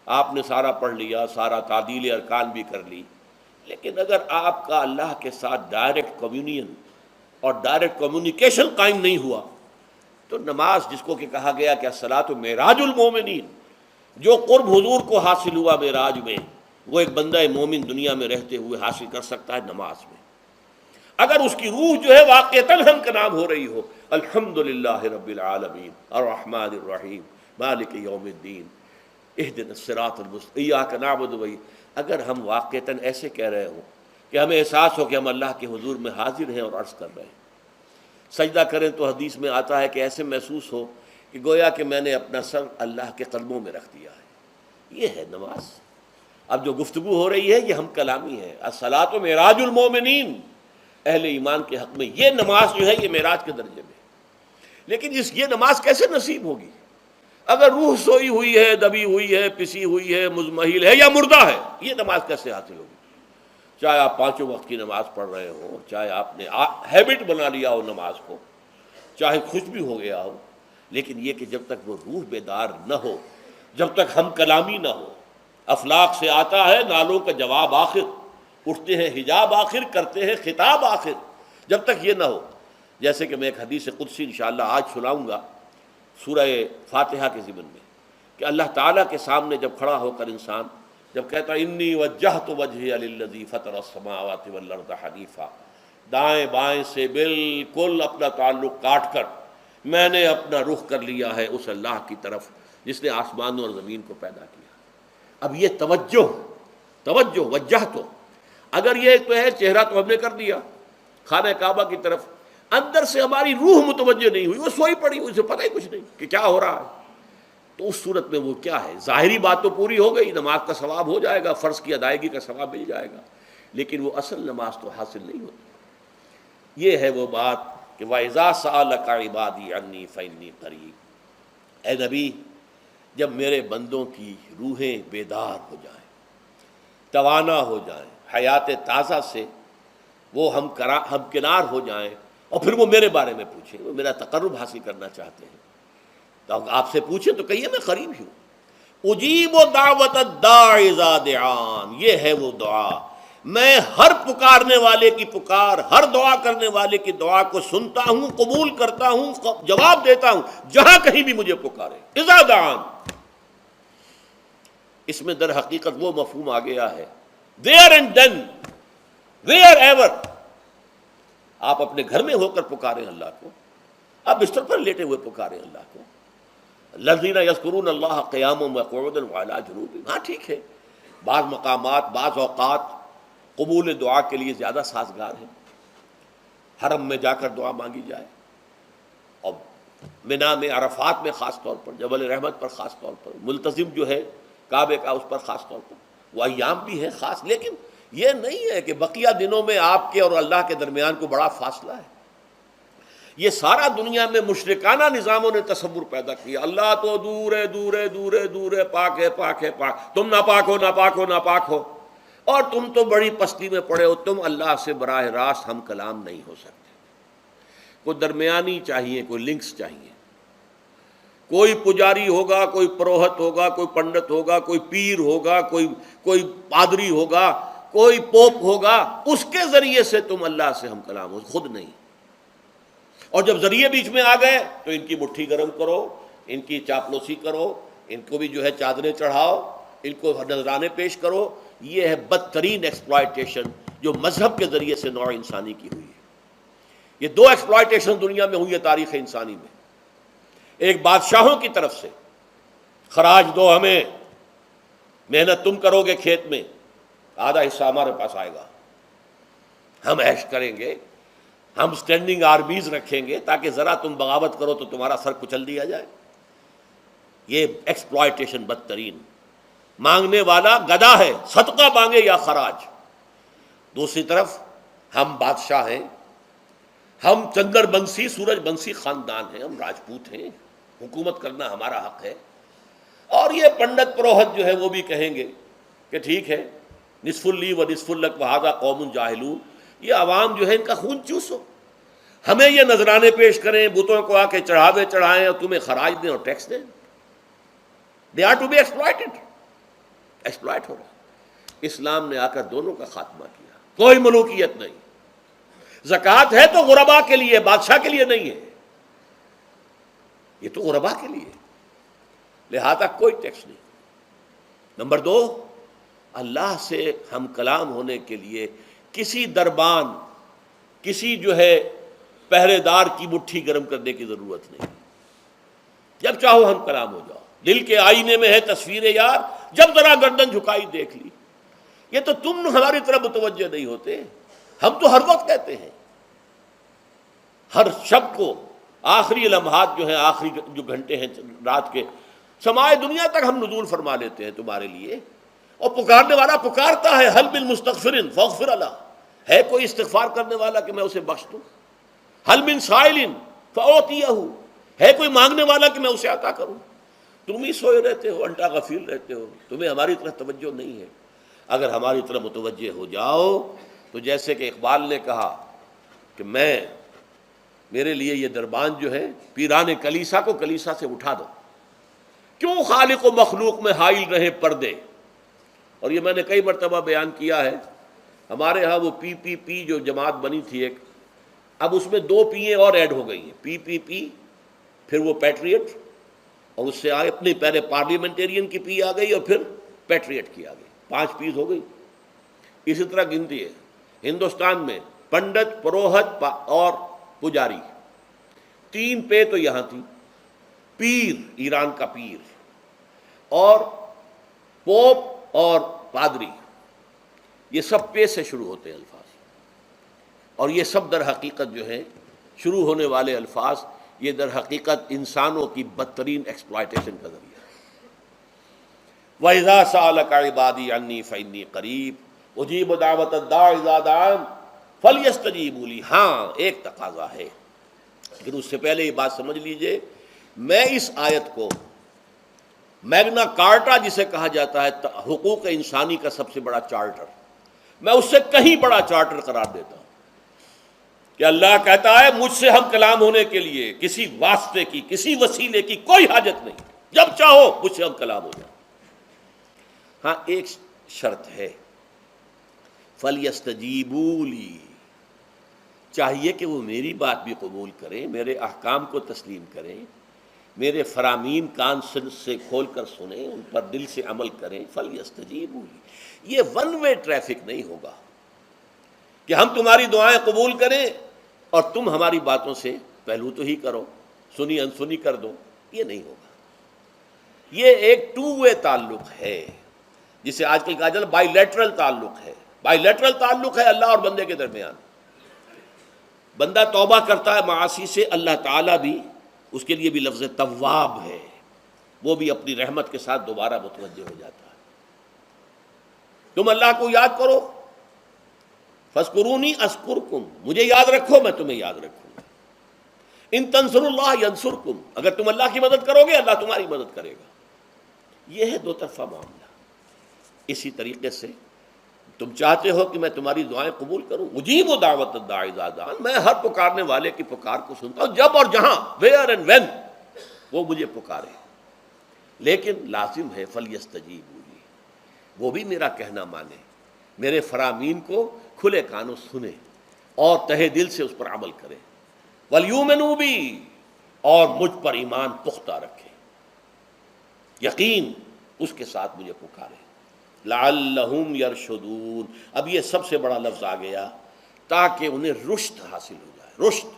آپ نے سارا پڑھ لیا، سارا تعدیل ارکان بھی کر لی، لیکن اگر آپ کا اللہ کے ساتھ ڈائریکٹ کمیونین اور ڈائریکٹ کمیونیکیشن قائم نہیں ہوا تو نماز، جس کو کہ کہا گیا کہ الصلاۃ معراج المومنین، جو قرب حضور کو حاصل ہوا معراج میں، وہ ایک بندہ مومن دنیا میں رہتے ہوئے حاصل کر سکتا ہے نماز میں. اگر اس کی روح جو ہے واقعتاً ہم کا نام ہو رہی ہو، الحمدللہ رب العالمین الرحمن الرحیم مالک یوم الدین اہدنا الصراط المستقیم ایاک نعبد و اگر ہم واقعتاً ایسے کہہ رہے ہوں کہ ہمیں احساس ہو کہ ہم اللہ کے حضور میں حاضر ہیں اور عرض کر رہے ہیں، سجدہ کریں تو حدیث میں آتا ہے کہ ایسے محسوس ہو کہ گویا کہ میں نے اپنا سر اللہ کے قدموں میں رکھ دیا ہے. یہ ہے نماز. اب جو گفتگو ہو رہی ہے یہ ہم کلامی ہے. الصلاۃ معراج المومنین، اہل ایمان کے حق میں یہ نماز جو ہے یہ معراج کے درجے میں. لیکن یہ نماز کیسے نصیب ہوگی اگر روح سوئی ہوئی ہے، دبی ہوئی ہے، پسی ہوئی ہے، مزمحل ہے یا مردہ ہے؟ یہ نماز کیسے حاصل ہوگی؟ چاہے آپ 5 وقت کی نماز پڑھ رہے ہوں، چاہے آپ نے ہیبٹ بنا لیا ہو نماز کو، چاہے خوش بھی ہو گیا ہو، لیکن یہ کہ جب تک وہ روح بیدار نہ ہو، جب تک ہم کلامی نہ ہو. افلاق سے آتا ہے نالوں کا جواب آخر، اٹھتے ہیں حجاب آخر، کرتے ہیں خطاب آخر. جب تک یہ نہ ہو، جیسے کہ میں ایک حدیث قدسی انشاءاللہ آج سناؤں گا سورہ فاتحہ کے ضمن میں، کہ اللہ تعالیٰ کے سامنے جب کھڑا ہو کر انسان جب کہتا ہے انی وجہت وجہی للذی فطر السماوات والارض حنیفا، دائیں بائیں سے بالکل اپنا تعلق کاٹ کر میں نے اپنا رخ کر لیا ہے اس اللہ کی طرف جس نے آسمانوں اور زمین کو پیدا کیا. اب یہ توجہ وجہ تو اگر یہ تو ہے چہرہ تو ہم نے کر دیا خانہ کعبہ کی طرف، اندر سے ہماری روح متوجہ نہیں ہوئی، وہ سوئی پڑی، اسے پتہ ہی کچھ نہیں کہ کیا ہو رہا ہے. تو اس صورت میں وہ کیا ہے؟ ظاہری بات تو پوری ہو گئی، نماز کا ثواب ہو جائے گا، فرض کی ادائیگی کا ثواب مل جائے گا، لیکن وہ اصل نماز تو حاصل نہیں ہوتی. یہ ہے وہ بات کہ وَإِذَا سَأَلَكَ عِبَادِي عَنِّي فَإِنِّي قَرِيبٌ. اے نبی، جب میرے بندوں کی روحیں بیدار ہو جائیں، توانا ہو جائیں، حیات تازہ سے وہ ہم کنار ہو جائیں، اور پھر وہ میرے بارے میں پوچھیں، وہ میرا تقرب حاصل کرنا چاہتے ہیں، تو آپ سے پوچھیں تو کہیے میں قریب ہی ہوں. اجیب دعوت الداع اذا دعان، یہ ہے وہ دعا، میں ہر پکارنے والے کی پکار، ہر دعا کرنے والے کی دعا کو سنتا ہوں، قبول کرتا ہوں، جواب دیتا ہوں جہاں کہیں بھی مجھے پکارے. اذا دعان، اس میں در حقیقت وہ مفہوم آ گیا ہے there and then wherever. آپ اپنے گھر میں ہو کر پکاریں اللہ کو، آپ بستر پر لیٹے ہوئے پکاریں اللہ کو. الذین یذکرون اللہ قیاما وقعودا وعلی جنوبہم. ہاں ٹھیک ہے، بعض مقامات بعض اوقات قبول دعا کے لیے زیادہ سازگار ہیں، حرم میں جا کر دعا مانگی جائے، اور منا میں، عرفات میں خاص طور پر، جبل رحمت پر خاص طور پر، ملتزم جو ہے کعبے کا اس پر خاص طور پر، وہ ایام بھی ہے خاص. لیکن یہ نہیں ہے کہ بقیہ دنوں میں آپ کے اور اللہ کے درمیان کو بڑا فاصلہ ہے. یہ سارا دنیا میں مشرکانہ نظاموں نے تصور پیدا کیا، اللہ تو دور ہے، دور ہے، دور ہے، دور ہے، پاک ہے، پاک ہے، پاک، تم ناپاک ہو، ناپاک ہو، ناپاک ہو، اور تم تو بڑی پستی میں پڑے ہو، تم اللہ سے براہ راست ہم کلام نہیں ہو سکتے. کوئی درمیانی چاہیے، کوئی لنکس چاہیے، کوئی پجاری ہوگا، کوئی پروہت ہوگا، کوئی پنڈت ہوگا، کوئی پیر ہوگا، کوئی پادری ہوگا، کوئی پوپ ہوگا، اس کے ذریعے سے تم اللہ سے ہم کلام ہو، خود نہیں. اور جب ذریعے بیچ میں آ گئے تو ان کی مٹھی گرم کرو، ان کی چاپلوسی کرو، ان کو بھی جو ہے چادریں چڑھاؤ، ان کو نذرانے پیش کرو. یہ ہے بدترین ایکسپلائٹیشن جو مذہب کے ذریعے سے نوع انسانی کی ہوئی ہے. یہ 2 ایکسپلائٹیشن دنیا میں ہوئی ہے تاریخ انسانی میں. ایک بادشاہوں کی طرف سے خراج دو ہمیں، محنت تم کرو گے کھیت میں، آدھا حصہ ہمارے پاس آئے گا، ہم عیش کریں گے، ہم سٹینڈنگ آرمیز رکھیں گے تاکہ ذرا تم بغاوت کرو تو تمہارا سر کچل دیا جائے. یہ ایکسپلائٹیشن بدترین. مانگنے والا گدھا ہے، صدقہ مانگے یا خراج. دوسری طرف ہم بادشاہ ہیں، ہم چندر بنسی سورج بنسی خاندان ہیں، ہم راجپوت ہیں، حکومت کرنا ہمارا حق ہے. اور یہ پنڈت پروہت جو ہے وہ بھی کہیں گے کہ ٹھیک ہے، نصف لی و نصف لک وہذا قوم جاہلون، یہ عوام جو ہے ان کا خون چوسو، ہمیں یہ نذرانے پیش کریں، بتوں کو آ کے چڑھاوے چڑھائیں اور تمہیں خراج دیں اور ٹیکس دیں. They are to be exploited. Exploit ہو رہا. اسلام نے آ کر دونوں کا خاتمہ کیا. کوئی ملوکیت نہیں. زکوٰۃ ہے تو غربا کے لیے، بادشاہ کے لیے نہیں ہے. یہ تو غربا کے لیے، لہذا کوئی ٹیکس نہیں. نمبر 2، اللہ سے ہم کلام ہونے کے لیے کسی دربان، کسی جو ہے پہرے دار کی مٹھی گرم کرنے کی ضرورت نہیں. جب چاہو ہم کلام ہو جاؤ. دل کے آئینے میں ہے تصویر یار، جب ذرا گردن جھکائی دیکھ لی. یہ تو تم ہماری طرف متوجہ نہیں ہوتے. ہم تو ہر وقت کہتے ہیں، ہر شب کو آخری لمحات جو ہیں، آخری جو گھنٹے ہیں رات کے، سمائے دنیا تک ہم نزول فرما لیتے ہیں تمہارے لیے. اور پکارنے والا پکارتا ہے، حل من مستغفر فاغفر اللہ. ہے کوئی استغفار کرنے والا کہ میں اسے بخش دوں؟ حل من سائل فاعطیہ. ہے کوئی مانگنے والا کہ میں اسے عطا کروں؟ تم ہی سوئے رہتے ہو، انٹا غفیر رہتے ہو، تمہیں ہماری طرف توجہ نہیں ہے. اگر ہماری طرف متوجہ ہو جاؤ تو جیسے کہ اقبال نے کہا کہ میرے لیے یہ دربان جو ہے، پیران کلیسا کو کلیسا سے اٹھا دو. کیوں خالق و مخلوق میں حائل رہے پردے. اور یہ میں نے کئی مرتبہ بیان کیا ہے. ہمارے ہاں وہ پی پی پی جو جماعت بنی تھی ایک، اب اس میں 2 پییں اور ایڈ ہو گئی ہیں. پی پی پی، پھر وہ پیٹریٹ، اور اس سے آئے اپنی پہلے پارلیمنٹیرین کی پی آ گئی اور پھر پیٹریٹ کی آ گئی. 5 پیز ہو گئی. اسی طرح گنتی ہے ہندوستان میں پنڈت، پروہت اور پجاری. 3 پے تو یہاں تھی. پیر، ایران کا پیر، اور پوپ اور پادری. یہ سب پے سے شروع ہوتے ہیں الفاظ. اور یہ سب در حقیقت جو ہے شروع ہونے والے الفاظ، یہ در حقیقت انسانوں کی بدترین ایکسپلائٹیشن کا ذریعہ ہے. وَإِذَا سَأَلَكَ عِبَادِي عَنِّي فَإِنِّي قَرِيبٌ أُجِيبُ دَعْوَةَ الدَّاعِ إِذَا دَعَانِ فَلْيَسْتَجِيبُوا لِي. ہاں، ایک تقاضا ہے، لیکن اس سے پہلے یہ بات سمجھ لیجئے، میں اس آیت کو میگنا کارٹا جسے کہا جاتا ہے حقوق انسانی کا سب سے بڑا چارٹر، میں اس سے کہیں بڑا چارٹر قرار دیتا ہوں. کہ اللہ کہتا ہے مجھ سے ہم کلام ہونے کے لیے کسی واسطے کی، کسی وسیلے کی کوئی حاجت نہیں. جب چاہو مجھ سے ہم کلام ہو جائیں. ہاں، ایک شرط ہے، فَلْيَسْتَجِيبُوا لِي. چاہیے کہ وہ میری بات بھی قبول کریں، میرے احکام کو تسلیم کریں، میرے فرامین کان سے کھول کر سنیں، ان پر دل سے عمل کریں. فَلْيَسْتَجِيبُوا لِي. یہ ون وے ٹریفک نہیں ہوگا کہ ہم تمہاری دعائیں قبول کریں اور تم ہماری باتوں سے پہلو تو ہی کرو، سنی انسنی کر دو. یہ نہیں ہوگا. یہ ایک 2 وے تعلق ہے، جسے آج کل کہا جاتا ہے بائی لیٹرل تعلق ہے. بائی لیٹرل تعلق ہے اللہ اور بندے کے درمیان. بندہ توبہ کرتا ہے معاصی سے، اللہ تعالیٰ بھی اس کے لیے بھی لفظ تواب ہے، وہ بھی اپنی رحمت کے ساتھ دوبارہ متوجہ ہو جاتا ہے. تم اللہ کو یاد کرو، فاذکرونی اذکرکم، مجھے یاد رکھو میں تمہیں یاد رکھوں گا. ان تنصروا اللہ ینصرکم، اگر تم اللہ کی مدد کرو گے اللہ تمہاری مدد کرے گا. یہ ہے 2 طرفہ معاملہ. اسی طریقے سے تم چاہتے ہو کہ میں تمہاری دعائیں قبول کروں. اجیب دعوت الداعی اذا دعان، میں ہر پکارنے والے کی پکار کو سنتا ہوں جب اور جہاں، ویئر اینڈ وین وہ مجھے پکارے. لیکن لازم ہے فلیستجیبوا لی، وہ بھی میرا کہنا مانے، میرے فرامین کو کھلے کانوں سنے اور تہہ دل سے اس پر عمل کرے. ولیؤمنوا بی، اور مجھ پر ایمان پختہ رکھے، یقین اس کے ساتھ مجھے پکارے. لعلہم یرشدون، اب یہ سب سے بڑا لفظ آ گیا تاکہ انہیں رشد حاصل ہو جائے. رشد،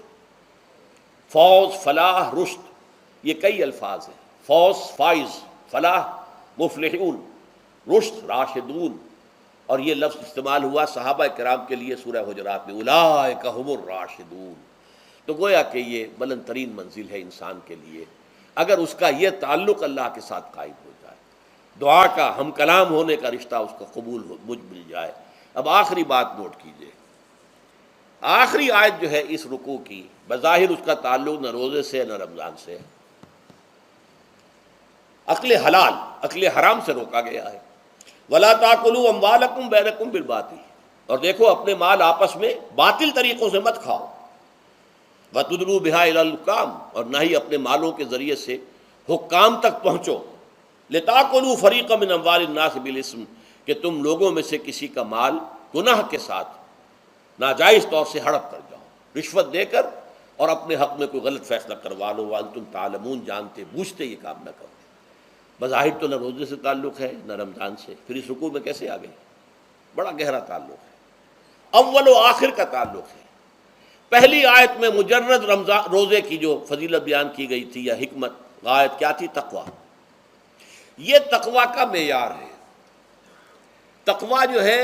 فوز، فلاح، رشد، یہ کئی الفاظ ہیں. فوز فائز، فلاح مفلحون، رشد راشدون. اور یہ لفظ استعمال ہوا صحابہ کرام کے لیے سورہ حجرات میں، اولئک ھم الراشدون. تو گویا کہ یہ بلند ترین منزل ہے انسان کے لیے اگر اس کا یہ تعلق اللہ کے ساتھ قائم ہو جائے، دعا کا ہم کلام ہونے کا رشتہ اس کا قبول مجھ مل جائے. اب آخری بات نوٹ کیجئے، آخری آیت جو ہے اس رکوع کی، بظاہر اس کا تعلق نہ روزے سے نہ رمضان سے، اکل حلال، اکل حرام سے روکا گیا ہے. وَلَا تَأْكُلُوا أَمْوَالَكُمْ بَيْنَكُمْ بِالْبَاطِلِ، اور دیکھو اپنے مال آپس میں باطل طریقوں سے مت کھاؤ. وَتُدْلُوا بِهَا إِلَى الْحُكَّامِ، اور نہ ہی اپنے مالوں کے ذریعے سے حکام تک پہنچو، لِتَأْكُلُوا فَرِيقًا مِنْ أَمْوَالِ النَّاسِ بِالْإِثْمِ، کہ تم لوگوں میں سے کسی کا مال گناہ کے ساتھ ناجائز طور سے ہڑپ کر جاؤ، رشوت دے کر اور اپنے حق میں کوئی غلط فیصلہ کروا لو، وَأَنْتُمْ تَعْلَمُونَ، جانتے بوجھتے یہ کام نہ کرو۔ بظاہر تو نہ روزے سے تعلق ہے نہ رمضان سے، پھر اس رکوع میں کیسے آ گئے؟ بڑا گہرا تعلق ہے، اول و آخر کا تعلق ہے۔ پہلی آیت میں مجرد رمضان روزے کی جو فضیلت بیان کی گئی تھی یا حکمت، غایت کیا تھی؟ تقویٰ۔ یہ تقویٰ کا معیار ہے۔ تقویٰ جو ہے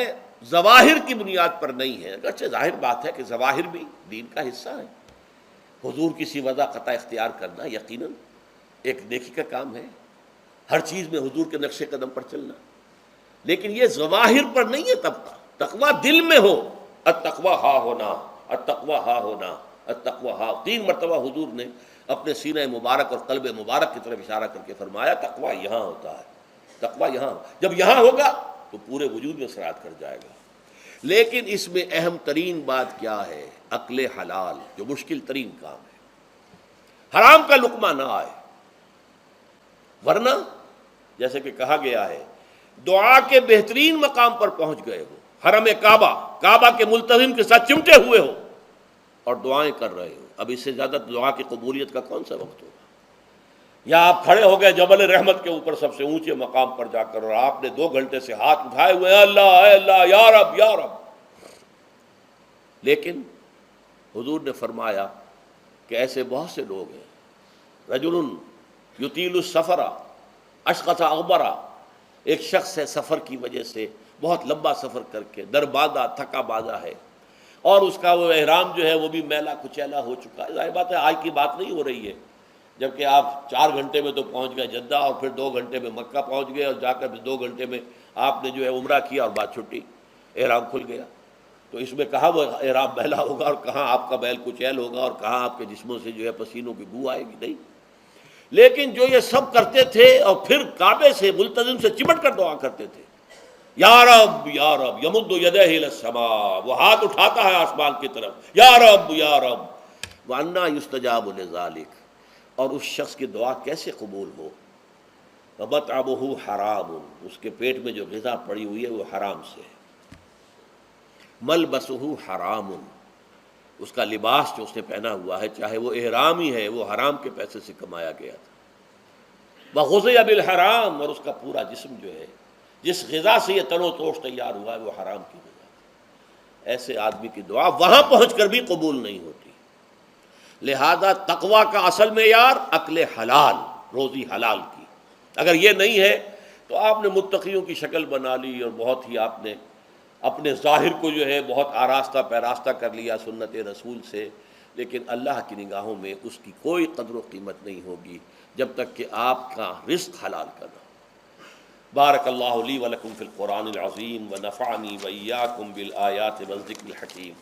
ظواہر کی بنیاد پر نہیں ہے، اگرچہ ظاہر بات ہے کہ ظواہر بھی دین کا حصہ ہے۔ حضور کی وضع قطع اختیار کرنا یقیناً ایک نیکی کا کام ہے، ہر چیز میں حضور کے نقش قدم پر چلنا، لیکن یہ ظواہر پر نہیں ہے طبقہ۔ تقویٰ دل میں ہو، التقویٰ ہا ہونا، التقویٰ ہا ہونا، التقویٰ ہا، 3 مرتبہ حضور نے اپنے سینہ مبارک اور قلب مبارک کی طرف اشارہ کر کے فرمایا تقویٰ یہاں ہوتا ہے، تقویٰ یہاں، جب یہاں ہوگا تو پورے وجود میں سرایت کر جائے گا۔ لیکن اس میں اہم ترین بات کیا ہے؟ عقل حلال، جو مشکل ترین کام ہے، حرام کا لقمہ نہ آئے، ورنہ جیسے کہ کہا گیا ہے دعا کے بہترین مقام پر پہنچ گئے ہو، حرم کعبہ کے ملتزم کے ساتھ چمٹے ہوئے ہو اور دعائیں کر رہے ہو، اب اس سے زیادہ دعا کی قبولیت کا کون سا وقت ہوگا؟ یا آپ کھڑے ہو گئے جبل رحمت کے اوپر سب سے اونچے مقام پر جا کر، اور آپ نے 2 گھنٹے سے ہاتھ اٹھائے ہوئے ہیں، اللہ اے اللہ یا رب یا رب، لیکن حضور نے فرمایا کہ ایسے بہت سے لوگ ہیں، رجل یطیل السفر اشقص اغبرا، ایک شخص ہے سفر کی وجہ سے بہت لمبا سفر کر کے دربادہ تھکا بازا ہے، اور اس کا وہ احرام جو ہے وہ بھی میلا کچیلا ہو چکا ہے۔ ظاہر بات ہے آج کی بات نہیں ہو رہی ہے، جبکہ آپ 4 گھنٹے میں تو پہنچ گئے جدہ، اور پھر 2 گھنٹے میں مکہ پہنچ گئے، اور جا کر پھر 2 گھنٹے میں آپ نے جو ہے عمرہ کیا اور بات چھٹی، احرام کھل گیا۔ تو اس میں کہاں وہ احرام میلا ہوگا اور کہاں آپ کا بیل کچیل ہوگا اور کہاں آپ کے جسموں سے جو ہے پسینوں کی بو آئے گی؟ نہیں۔ لیکن جو یہ سب کرتے تھے اور پھر کعبے سے ملتزم سے چمٹ کر دعا کرتے تھے، یا رب یا رب، یمد یدہ الی السماء، وہ ہاتھ اٹھاتا ہے آسمان کی طرف، یا رب یا رب، وَأَنَّىٰ يُسْتَجَابُ لِذَٰلِكَ، اور اس شخص کی دعا کیسے قبول ہو؟ وَمَطْعَمُهُ حَرَامٌ، اس کے پیٹ میں جو غذا پڑی ہوئی ہے وہ حرام سے ہے، مَلْبَسُهُ حَرَامٌ، اس کا لباس جو اس نے پہنا ہوا ہے چاہے وہ احرام ہی ہے وہ حرام کے پیسے سے کمایا گیا تھا، وَغُذِيَ بِالْحَرَامِ، اور اس کا پورا جسم جو ہے جس غذا سے یہ تن و توش تیار ہوا ہے وہ حرام کی غذا۔ ایسے آدمی کی دعا وہاں پہنچ کر بھی قبول نہیں ہوتی۔ لہذا تقویٰ کا اصل معیار عقل حلال، روزی حلال کی، اگر یہ نہیں ہے تو آپ نے متقیوں کی شکل بنا لی اور بہت ہی آپ نے اپنے ظاہر کو جو ہے بہت آراستہ پیراستہ کر لیا سنت رسول سے، لیکن اللہ کی نگاہوں میں اس کی کوئی قدر و قیمت نہیں ہوگی جب تک کہ آپ کا رزق حلال کرنا۔ بارک اللہ لی ولکم فی القرآن العظیم ونفعنی وإیاکم بالآیات والذکر الحکیم۔